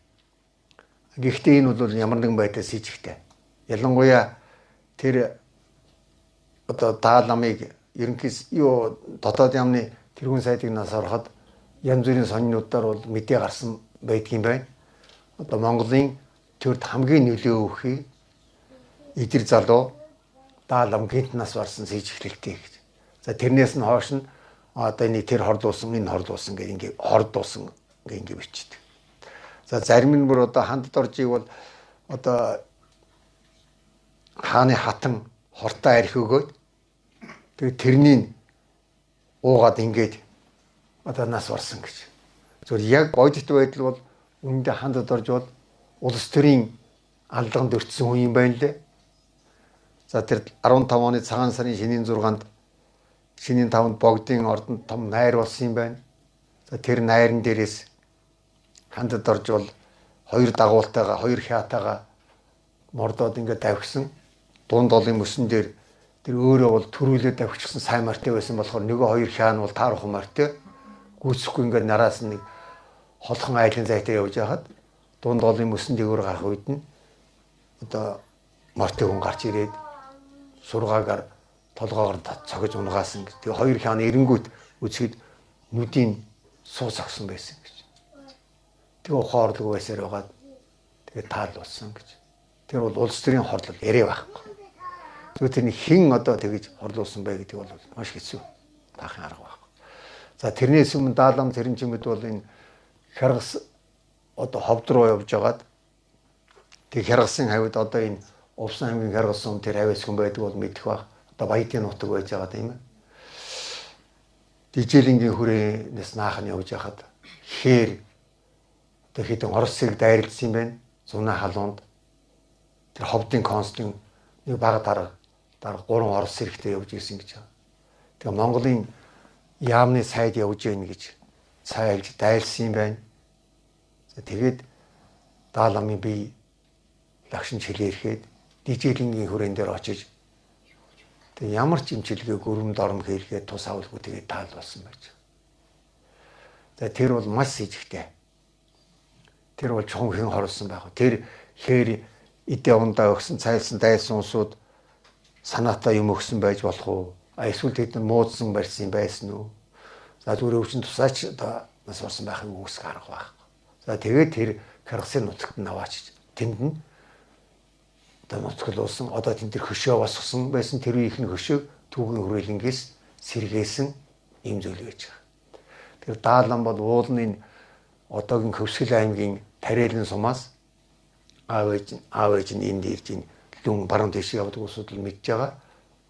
Гэхдээ энэ бол ямар нэгэн байдлаас сэжигтэй. Ялангуяа тэр одоо даал амыг ерөнхийс юу дотоод яамны тэргүүн сайдыг нас ороход янз бүрийн сонинуудаар бол мэдээ гарсан байдгийн байна. Одоо Монголын төрд хамгийн нөлөө өгөхий идэр залуу даал ам гинт нас барсан сэжиглэлтэй гэж. За тэрнээс нь хойш нь одоо нэг тэр хордуулсан энэ хордуулсан гэх ингээ хордуулсан ингээ бичдэг. За зарим нь бүр одоо хандд оржийг бол одоо хааны хатан хортой арх өгөөд тэгээ тэрнийг уугаад ингээд одоо нас барсан гэж. Зөвхөн яг бодит байдал бол үүндээ хандд орж бол улс төрийн аллаганд өртсөн хүн юм байна лээ. За тэр 15 оны цагаан сарын шинийн 6-нд шинийн 5-нд богдын ордонд том найр болсон юм байна. За тэр найрын дээрээс хандд орж бол хоёр дагуултайгаа хоёр хятаага мордоод ингээд давхисан. Дунд олон мөсөн дээр тэр өөрөө бол төрүүлээд давхичихсан сайн мартай байсан болохоор нөгөө хоёр хаан бол таарах мартай гүйцэхгүй ингээд нараас нэг холхон айлын зайтай явж байхад дунд олон мөсөн дээгүүр гарах үед нь одоо мартай хүн гарч ирээд сургаагаар толгоогоор цогж унгаасан гэж. Тэгээ хоёр хаан эренгүүт үсгэд нүдийн суу зогсон байсан гэж. Тэгээ ухаарлаг байсаар байгаад тэгээ таал болсон гэж. Тэр бол улс төрийн хорлол яриа байхгүй. Тэгвэл тэрний хэн одоо тэгж хорлуулсан бай гэдэг бол маш хэцүү. Таахын арга байхгүй. За тэрнээс өмнө даалам тэрэн чимэд бол энэ хяргас одоо ховд руу явж байгаад тэг хяргасын хавьд одоо энэ Увсан аймгийн хяргасан тэр авиас хүн байдаг бол мэдэх баг. Одоо Баядын нутаг байж байгаа тийм ээ. Дижээлингийн хүрээнээс наах нь явж байхад хээр одоо хэдэн Оросыг дайрлсан юм байна. Зуна халуунд тэр ховдын консулын нэг бага дарга 3 Орос хэрэгтэй явж ирсэн гэж байна. Тэгээ Монголын яамны сайд явж гин гэж цайлж дайрлсан юм байна. Тэгээд дааламын бие лагшин чилээрэхэд дижээлингийн хүрээн дээр очиж тэг ямар ч имчилгээ гүрэмд орно хийлгээд тус авалгүй тэгээд таал болсон байж. За тэр бол маш сэжигтэй. Тэр бол чухам хэн хорлсон байх вэ? Тэр хээр эдээ ундаа өгсөн цайлсан дайсан усууд санаатай юм өгсөн байж болох уу? Эсвэл тэд нар муудсан барьсан байсан уу? За зүгээр өвчин тусаач одоо нас орсон байхын үгс гарах байхгүй. За тэгээд тэр хяргасын нутагт нь аваач тэнд нь одоо нутаглуулсан одоо тэнд тэр хөшөө босгосон байсан тэр ихний хөшөө түүгийн хүрээлэнгээс сэргээсэн юм зүйл байж байгаа. Тэр даалан бол уулын одоогийн Хөвсгөл аймгийн Тарэлэн сумаас аав ээж нь энд ирж ин лүн баруун дэш явдаг усуд л мэдж байгаа.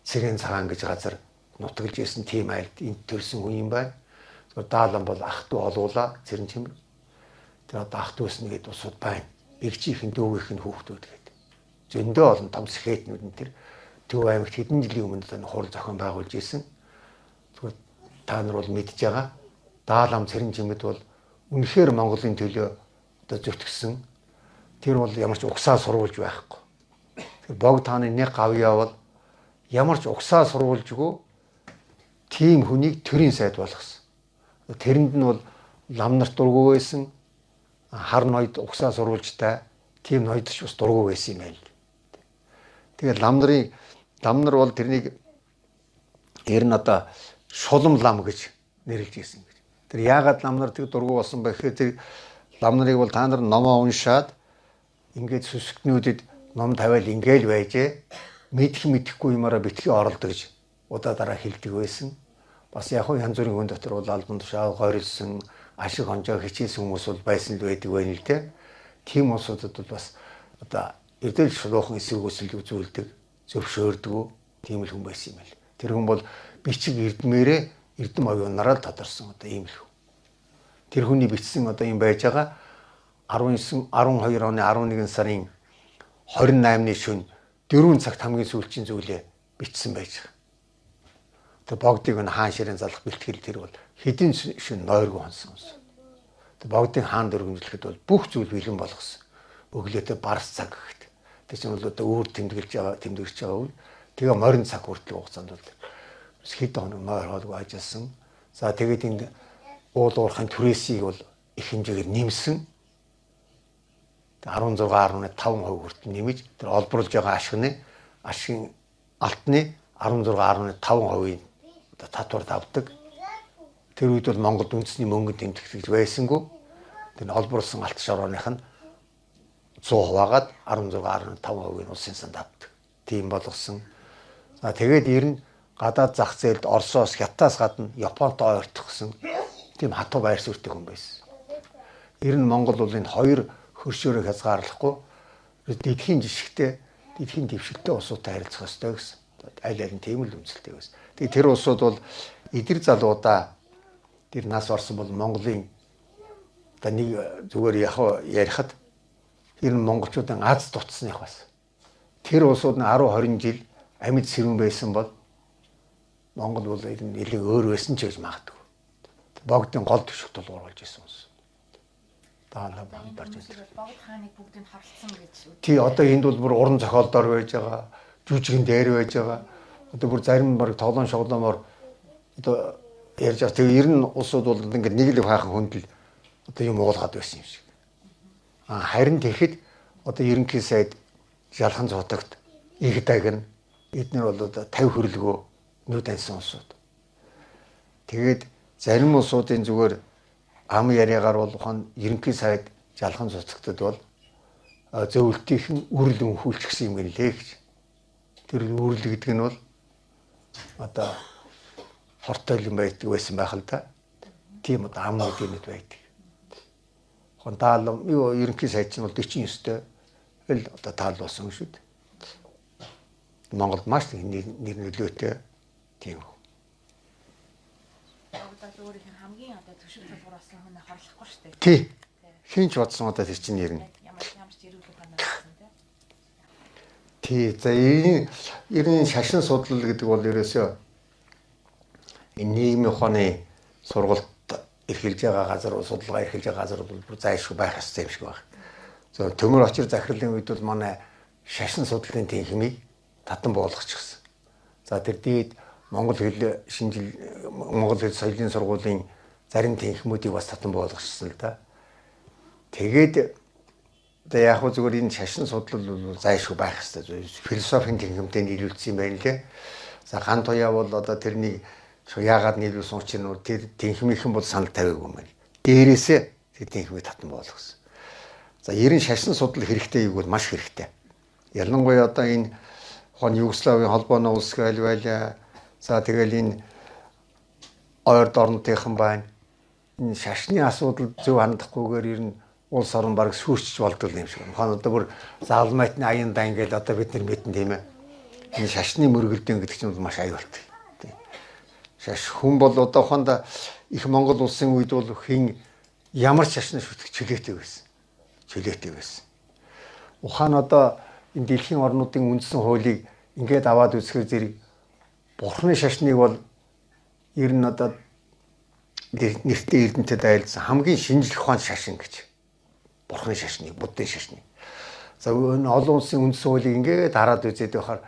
Цэрэн цагаан гэж газар нутаглаж ирсэн тийм айлд энд төрсэн хүн юм байна. Тэгэхээр даалан бол ах トゥ олуула цэрэн чимэр. Тэр одоо ах トゥ өснө гэдэг усуд байна. Бэгчийнхэн дүүгийнх нь хүүхдүүд гэдэг. Зөндөө олон том сэхэтнүүд нь тэр Төв аймагт хэдэн жилийн өмнө хурал зохион байгуулж ирсэн. Тэгвэл та нар бол мэдж байгаа. Даалам цэрэн чимэд бол үнэхээр Монголын төлөө одоо зөвтгсөн. Тэр бол ямар ч угсаа сурвуулж байхгүй. Тэр бог тааны нэг гав явал ямар ч угсаа сурвуулжгүй тийм хүнийг төрийн сайд болгосон. Тэрэнд нь бол лам нарт дургүй байсан. Хар ноёд угсаа сурвуулжтай тийм ноёдч бас дургүй байсан юм байл. Тэгээд лам нар бол тэрнийг ер нь одоо шулам лам гэж нэрлэж ирсэн гэж. Тэр яагаад лам нар тэг дургу болсон бэ гэхээр тэр лам нарыг бол та нар номоо уншаад ингээд сүсгтнүүдэд ном тавиал ингээл байжээ. Мэдэхгүй юмараа битгий оролдог гэж удаа дараа хэлдэг байсан. Бас яг хөө янз бүрийн хүн дотор бол албан тушаал горилсон, ашиг хонжоо хичээсэн хүмүүс бол байсан л байдаг байна л дээ. Тийм улсуудад бол бас одоо эрдэл шулуухан эсэргүүцэл үзүүлдэг, зөвшөөрдөг тийм л хүн байсан юм байна. Тэр хүн бол бичиг эрдмээрээ эрдэм оюунараа тодорсон одоо ийм л хүн. Тэр хүний бичсэн одоо юм байж байгаа 12 оны 11 сарын 28-ны шөнө 4 цагт хамгийн сүүлчийн зүйлээ бичсэн байж байгаа. Тэр богдыг нь хаан ширэн залах бэлтгэл тэр бол хэдин шөнө нойргүй хонсон. Тэр богдыг хаан дөрвөлжлөхэд бол бүх зүйл бэлэн болгосон. Өглөөдөө барс цаг гэхэд. Тэр чинь бол одоо үүр тэмдэглэж байгаа үе. Тэгээ морин цаг хүртэл хугацаанд бол хэд хоног нойр хоолгүй ажилласан. За тэгээд энэ уул уурхайн түрээсийг бол их хэмжээгээр нэмсэн. 16.5% хүртэл нэмж тэр олборлж байгаа ашигын алтны 16.5%-ийг одоо татвар авдаг. Тэр үед бол Монголд үндэсний мөнгөнд тэмцэх байсангүй. Тэр олборлсон алт шорооных нь 100% хагаад 16.5%-ийг улсын санд авдаг. Тийм болгосон. За тэгээд ер нь гадаад зах зээлд Оросоос, Хятадаас гадна Японтой ойртохсон тийм хатуу байр суурьтай хүн байсан. Ер нь Монгол бол энэ хоёр хөршөөрөө хязгаарлахгүй дэлхийн жишгтэй, дэлхийн дэвшилтэй улсуудтай харилцах ёстой гэсэн. Аль аль нь тийм л үнэлтэй байсан. Тэгээд тэр улсууд бол эдэр залуудаа тэр нас орсон бол Монголын одоо нэг зүгээр ярихад ер нь монголчуудын аз дутсных бас. Тэр улсууд нь 10 20 жил амьд сэрүүн байсан бол Монгол бол ер нь нэлээд өөр байсан ч гэж магадгүй. Богдын гол төшөг тулгуур болж исэн улс. Таалаа барж ирсэн. Богд хааныг бүгдийг харлцсан гэж. Тий, одоо энд бол бүр уран зохиолдоор байж байгаа, жүжигэн дээр байж байгаа. Одоо бүр зарим баг тоглоом шоглоомоор одоо ярьж байгаа. Тэгээ ер нь улсууд бол ингээд нэг л хайхан хүндэл одоо юм уулгаад байсан юм шиг. Харин тэгэхэд одоо ерөнхий сайд Жалхан цутагт их дагна. Эднэр бол одоо 50 хөрөлгөө нүд ансан улсууд. Тэгээд зарим улсуудын зүгээр ам яриагаар бол ухаан ерөнхий сайд Жалхан цуцагтад бол зөвлөлтийн үрэл өнхүүлчихсэн юм гэлээ гэж. Тэр үрэл гэдэг нь бол одоо хортол юм байдаг байсан байх л да. Тийм одоо амнуудын нэг байдаг. Хондаал юу ерөнхий сайд чинь бол 49-тэй л одоо таал болсон шүү дээ. Монголд маш нэр нөлөөтэй тийм. Хамгийн одоо төшөг тулгуурласан хүн харлахгүй шүү дээ. Тий. Хинч бодсон одоо тэр чинь нэрнэ. Ямар зэрүүлэг ханаас тийм. Тий. За ерний шашин судлал гэдэг бол ерөөсөө нийгмийн ухааны сургалт эрхэлж байгаа газар, судалгаа эрхэлж байгаа газар бол бүр зайлшгүй байх ёстой юм шиг байна. За төмөр очир захирлын үед бол манай шашин судлалын тэнхимийг татан буулгачихсан. За тэр дээд Монгол хэл соёлын сургуулийн зарим тэнхимүүдийг бас татан буулгачихсан л да. Тэгээд одоо яг хөө зүгээр энэ шашин судлал бол зайлшгүй байх ёстой. Философийн тэнхимтэй нийлүүлсэн юм байна лээ. За ган туяа бол одоо тэрний яагаад нийлүүлсэн учраас нь тэр тэнхимийнхэн бол санал тавиагүй юм байна. Дээрээсээ тэр тэнхимийг татан буулгасан. За ерэн шашин судлал хэрэгтэй юу бол маш хэрэгтэй. Ялангуяа одоо энэ Югославийн холбооны улс гээл байлаа. За тэгэл энэ ойрд орнотынхан байна. Энэ шашны асуудал зөв хандахгүйгээр ер нь улс орн баг сүрчж болдог юм шиг байна. Одоо бүр заалмайтны аян дан гээл одоо бид нар мэдэн тийм ээ. Энэ шашны мөргөлдөн гэдэг чинь маш аюултай. Шаш хүн бол одоохондоо их Монгол улсын үед бол хин ямар шашны шүтгэж чөлөөтэй байсан. Ухаан одоо энэ дэлхийн орнуудын үндсэн хуулийг ингээд аваад үзэхээр зэрэг Бурхны шашныг бол ер нь одоо нэртэй эрдэнэтэд айлдсан хамгийн шинжлэх ухааны шашин гэж. Бурхны шашныг, буддын шашныг. За энэ олон улсын үндсэн хуулийг ингээд хараад үзээд байхаар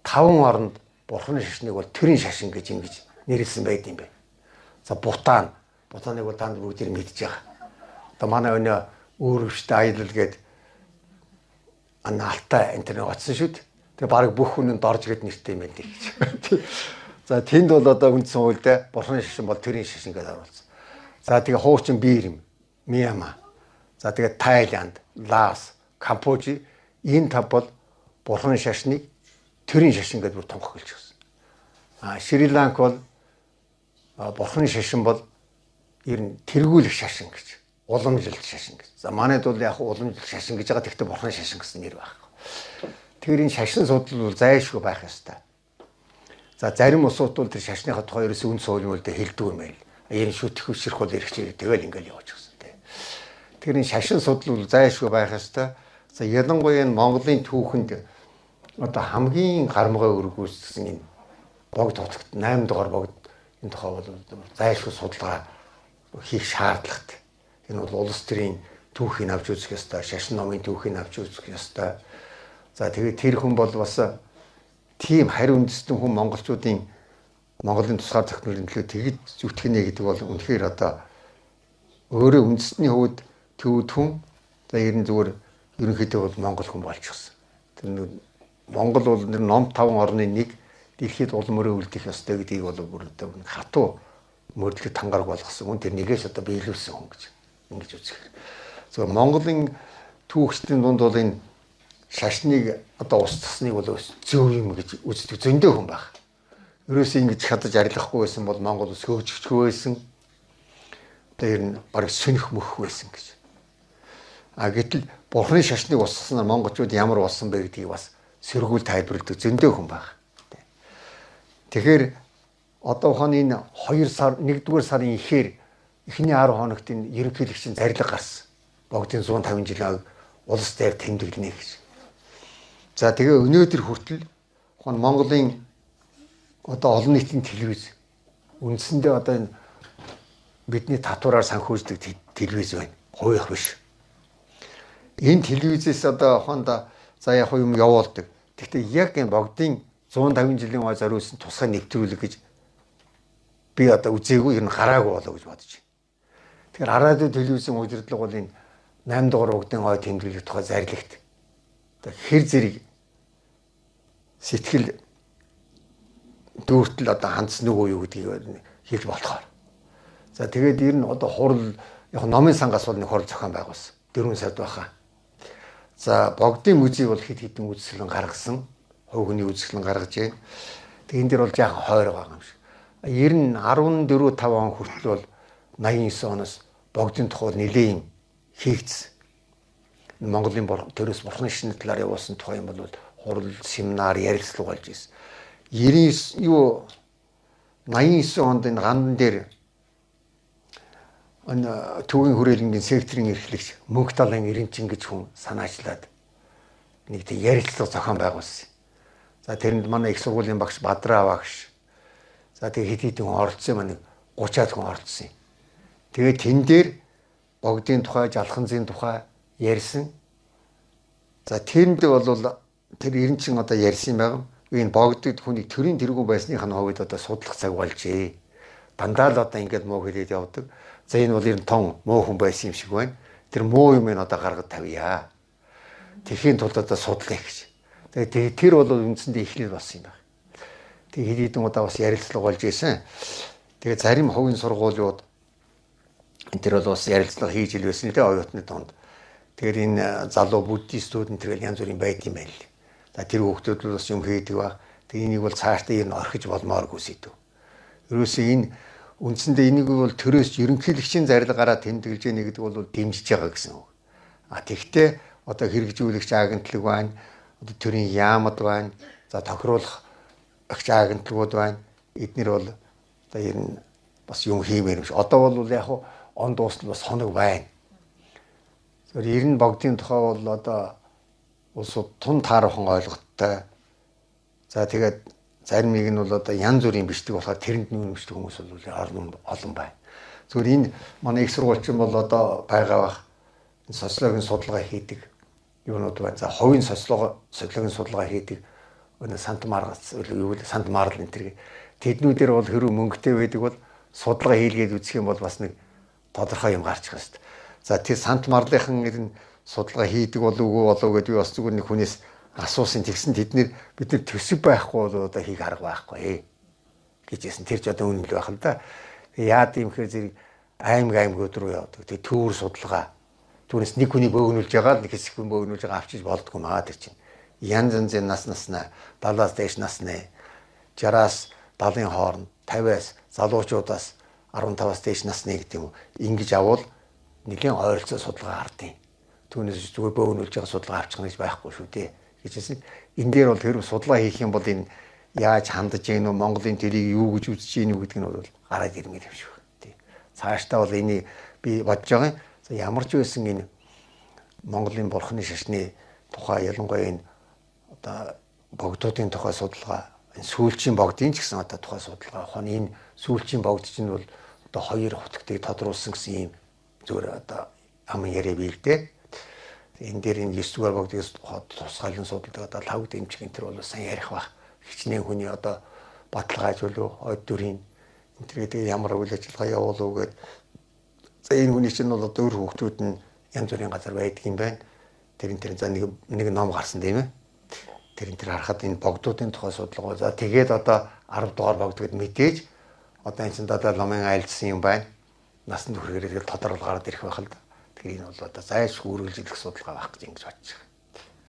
5 оронд Бурхны шашныг бол төрийн шашин гэж ингэж нэрлсэн байд юм байна. За Бутаныг бол танд бүгд мэдж байгаа. Одоо манай өнөө өөр өвчтэй аялал гээд Алтай интернет очсон шүү дээ. Тэгээ баг бүх хүн нь дорж гээд нэртэй юм байна гэж. За тэнд бол одоо үндсэн хуультай бурхны шашин бол төрийн шашин гэж оруулсан. За тэгээ хуучин Бирм, Мьянма. За тэгээ Тайланд, Лаос, Камбожи энэ тав бол бурхны шашныг төрийн шашин гэж бүр томхоглож өгсөн. Шри-Ланк бол бурхны шашин бол ер нь тэргүүлэх шашин гэж, уламжлалт шашин гэж. За манайд бол яг уламжлалт шашин гэж байгаа, тэгтээ бурхны шашин гэсэн нэр байхгүй. Тэгэхээр энэ шашин судлал бол зайлшгүй байх ёстой. За зарим улсууд бол тэр шашныхаа тухай ерөөсөө үн цэвэр үлдээ хэлдэг юм байл. Энэ шүтэх хүчрэх бол эрхчээ тэгэл ингээл явж гисэн тий. Тэгэхээр энэ шашин судлал бол зайлшгүй байх ёстой. За ялангуяа энэ Монголын түүхэнд одоо хамгийн гармгаа өргүүлсэн энэ богд хотогт 8 дугаар богд энэ тухай бол зайлшгүй судалгаа хийх шаардлагатай. Энэ бол улс төрийн түүхийг авч үзэх ёстой, шашин номын түүхийг авч үзэх ёстой. За тэгээд тэр хүн бол бас тийм хариу үндэстэн хүн монголчуудын Монголын тусгаар тогтнолын төлөө тэгж зүтгэнэ гэдэг бол үнэхээр одоо өөрөө үндэстний хувьд төвд хүн за ер нь зүгээр ерөнхийдөө бол монгол хүн болчихсон. Тэр Монгол бол ном 5 орны нэг дэлхийд улам өрөө үлдэх ёстой гэдгийг бол бүр одоо хатуу мөрдлөг тангараг болгосон. Үн тэр нэгээс одоо биелүүлсэн хүн гэж ингэж үзэх. Зөв Монголын түүхчдийн дунд бол энэ шашныг одоо устгасныг бол зөв юм гэж үздэг зөндөө хүн байна. Ерөөсөө ингэж хадаж арилгахгүй байсан бол Монгол ус хөөжчихгүй байсан. Одоо ер нь бараг сөнөх мөх байсан гэж. Гэтэл бурхны шашныг устгаснаар монголчууд ямар болсон бэ гэдгийг бас сөргүүл тайлбарладаг зөндөө хүн байна. Тэгэхээр одоо ухааны энэ 2 сар 1-р сарын ихээр эхний 10 хоногт энэ ерөнхийлөгчийн зарлиг гарсан. Богдын 150 жилийн улс дээр тэмдэглэнэ гэж. За тэгээ өнөөдөр хүртэл ухаан Монголын одоо олон нийтийн телевиз үндсэндээ одоо энэ бидний татвараар санхүүждэг телевиз байна. Хувийнх биш. Энэ телевизээс одоо ухаанда за яг юм явуулдаг. Гэхдээ яг энэ богдын 150 жилийн хойш зориулсан тусгай нэвтрүүлэг гэж би одоо үзээгүй ер нь гараагүй болоо гэж бодож байна. Тэгэхээр радио телевизийн удирдлага бол энэ 8 дугаар богдын хойд тэмдэглэх тухай зарлагт хэр зэрэг сэтгэл дүүртэл одоо хандсан уу юу гэдгийг хэлж болохоор. За тэгээд ер нь одоо хурал яг номын сангаас бол нэг хурал зохион байгуулсан. 4 сард байхаа. За богдын музей бол хэд хэдэн үзэсгэлэн гаргасан. Хувийн үзэсгэлэн гаргаж байна. Тэгээд энэ дэр бол жаахан хойр байгаа юм шиг. Ер нь 14-5 он хүртэл бол 89 оноос богдын тухай нэлээд хийгдсэн. Монголын төрөөс бурхны шашны талаар явуулсан тухай юм бол хурал, семинар, ярилцлага болж ирсэн. 89 онд энэ гандан дээр төвийн хүрээлэнгийн секторын эрхлэгч Мөнх далайн Ирэнчин гэж хүн санаачлаад нэг тийм ярилцлага зохион байгуулсан. За тэрэнд манай их сургуулийн багш Бадраа багш. За тэгээ хэд хэдэн хүн оролцсон маань 30-аад хүн оролцсон. Тэгээд тэн дээр богдын тухай, жалханзын тухай ярьсан. За тэрэнд бол тэр Ирэнчин одоо ярьсан юм байна. Энэ богдод хүнийг төрийн тэргүүн байсных нь хувьд одоо судлах цаг болжээ. Дандаа л одоо ингээд муу хэлээд явдаг. За энэ бол ер нь том муу хүн байсан юм шиг байна. Тэр муу юм ин одоо гаргад тавья. Тэхийн тулд одоо судлаа гэж. Тэгээд тэр бол үндсэндээ эхлэл болсон юм байна. Тэгээд хэд хэдэн удаа бас ярилцлага болж исэн. Тэгээд зарим хувийн сургуулиуд тэр бол бас ярилцлага хийж ил байсан л дээ оюутны донд. Тэгэхээр энэ залуу буддистууд энэ төрөл янз бүрийн байд юм байл. За тэр хүүхдүүд бол бас юм хийдэг ба. Тэгээд энийг бол цаашдаа ер нь орхиж болмооргүй сэдв. Ерөөсөө энэ үндсэндээ энийг бол төрөөс ерөнхийлөгчийн зарилгаараа тэмдэглэж яах гэдэг бол дэмжиж байгаа гэсэн үг. Тэгвэл одоо хэрэгжүүлэгч агентлаг байна. Одоо төрийн яамд байна. За тохируулах агч агентлагууд байна. Эднэр бол одоо ер нь бас юм хиймээр юм шиг. Одоо бол яг он дуустал бас хоног байна. Тэгэхээр ер нь богдын тухай бол одоо улсууд тун таархан ойлгохтой. За тэгээд зарим нэг нь бол одоо янз бүрийн бичдэг болохоор тэрэнд нүүмждэг хүмүүс бол олон байна. Зүгээр энэ манай их сургуульчин бол одоо байгаа бах социологийн судалгаа хийдэг юунууд байна. За хувийн социологийн судалгаа хийдэг Сант Маргац юу вэ? Сант Марл энэ төр. Тэднүүдээр бол хэрэг мөнгөтэй байдаг бол судалгаа хийлгээд үзэх юм бол бас нэг тодорхой юм гарчих хэвээр. За тэр Сант Марлынхан нэр нь судалгаа хийдэг болов уу гэдээ би бас зүгээр нэг хүнээс асуусан тэгсэн бид нар төсөв байхгүй бол одоо хийх арга байхгүй гэжсэн. Тэр ч одоо үнэн л байх л да. Яад юм хэр зэрэг аймаг руу явдаг. Тэг төвөр судалгаа. Түүнээс нэг хүний бөөгнүүлж байгаа нэг хэсэг хүн бөөгнүүлж байгаа авчиж болдгоо маа тэр чинь. Янз янзын наснаа 70-аас дээш насны 60-аас 70-ын хооронд 50-аас залуучуудаас 15-аас дээш насны гэдэг юм. Ингэж авал нэгэн ойролцоо судалгаа хардیں۔ Түүнээс зүгээр бөөгнүүлж байгаа судалгаа авчих гэж байхгүй шүү дээ. Гэжсэн. Энэ дээр бол тэр судалгаа хийх юм бол энэ яаж хандаж гин үү Монголын тэрийг юу гэж үзэж гин үү гэдэг нь бол гараад ирмээр юм шүү. Тий. Цаашдаа бол энийг би бодож байгаа. Ямар ч байсан энэ Монголын бурхны шашны тухай ялангуяа энэ одоо богдуудын тухай судалгаа энэ сүүлчийн богдын ч гэсэн одоо тухай судалгаа хонь энэ сүүлчийн богд чинь бол одоо 2 хутагтыг тодруулсан гэсэн юм зүгээр одоо ам яриа бий л дээ. Энэ дээр энэ 9 дугаар богдыг тусгайлан судалдаг одоо 5 дэмжиг энэ төр бол сайн ярих баг. Хичнээн хүний одоо баталгааж болов хойд дүрийн энэ төр гэдэг ямар үйл ажиллагаа явуулав гэд. За энэ хүний чинь бол одоо өөр хүүхдүүд нь янз бүрийн газар байдаг юм байна. Тэр за нэг ном гарсан тийм ээ. Тэр харахад энэ богдуудын тухай судалгаа. За тэгээд одоо 10 дугаар богд гэд мэдээж одоо энэ чинь одоо номын айлдсан юм байна. Насанд хүрэхээр тодорхойл гараад ирэх байх л да. Тэгэхээр энэ бол одоо зайлшгүй үргэлжлэх судалгаа байх гэж ингэж бодож байгаа.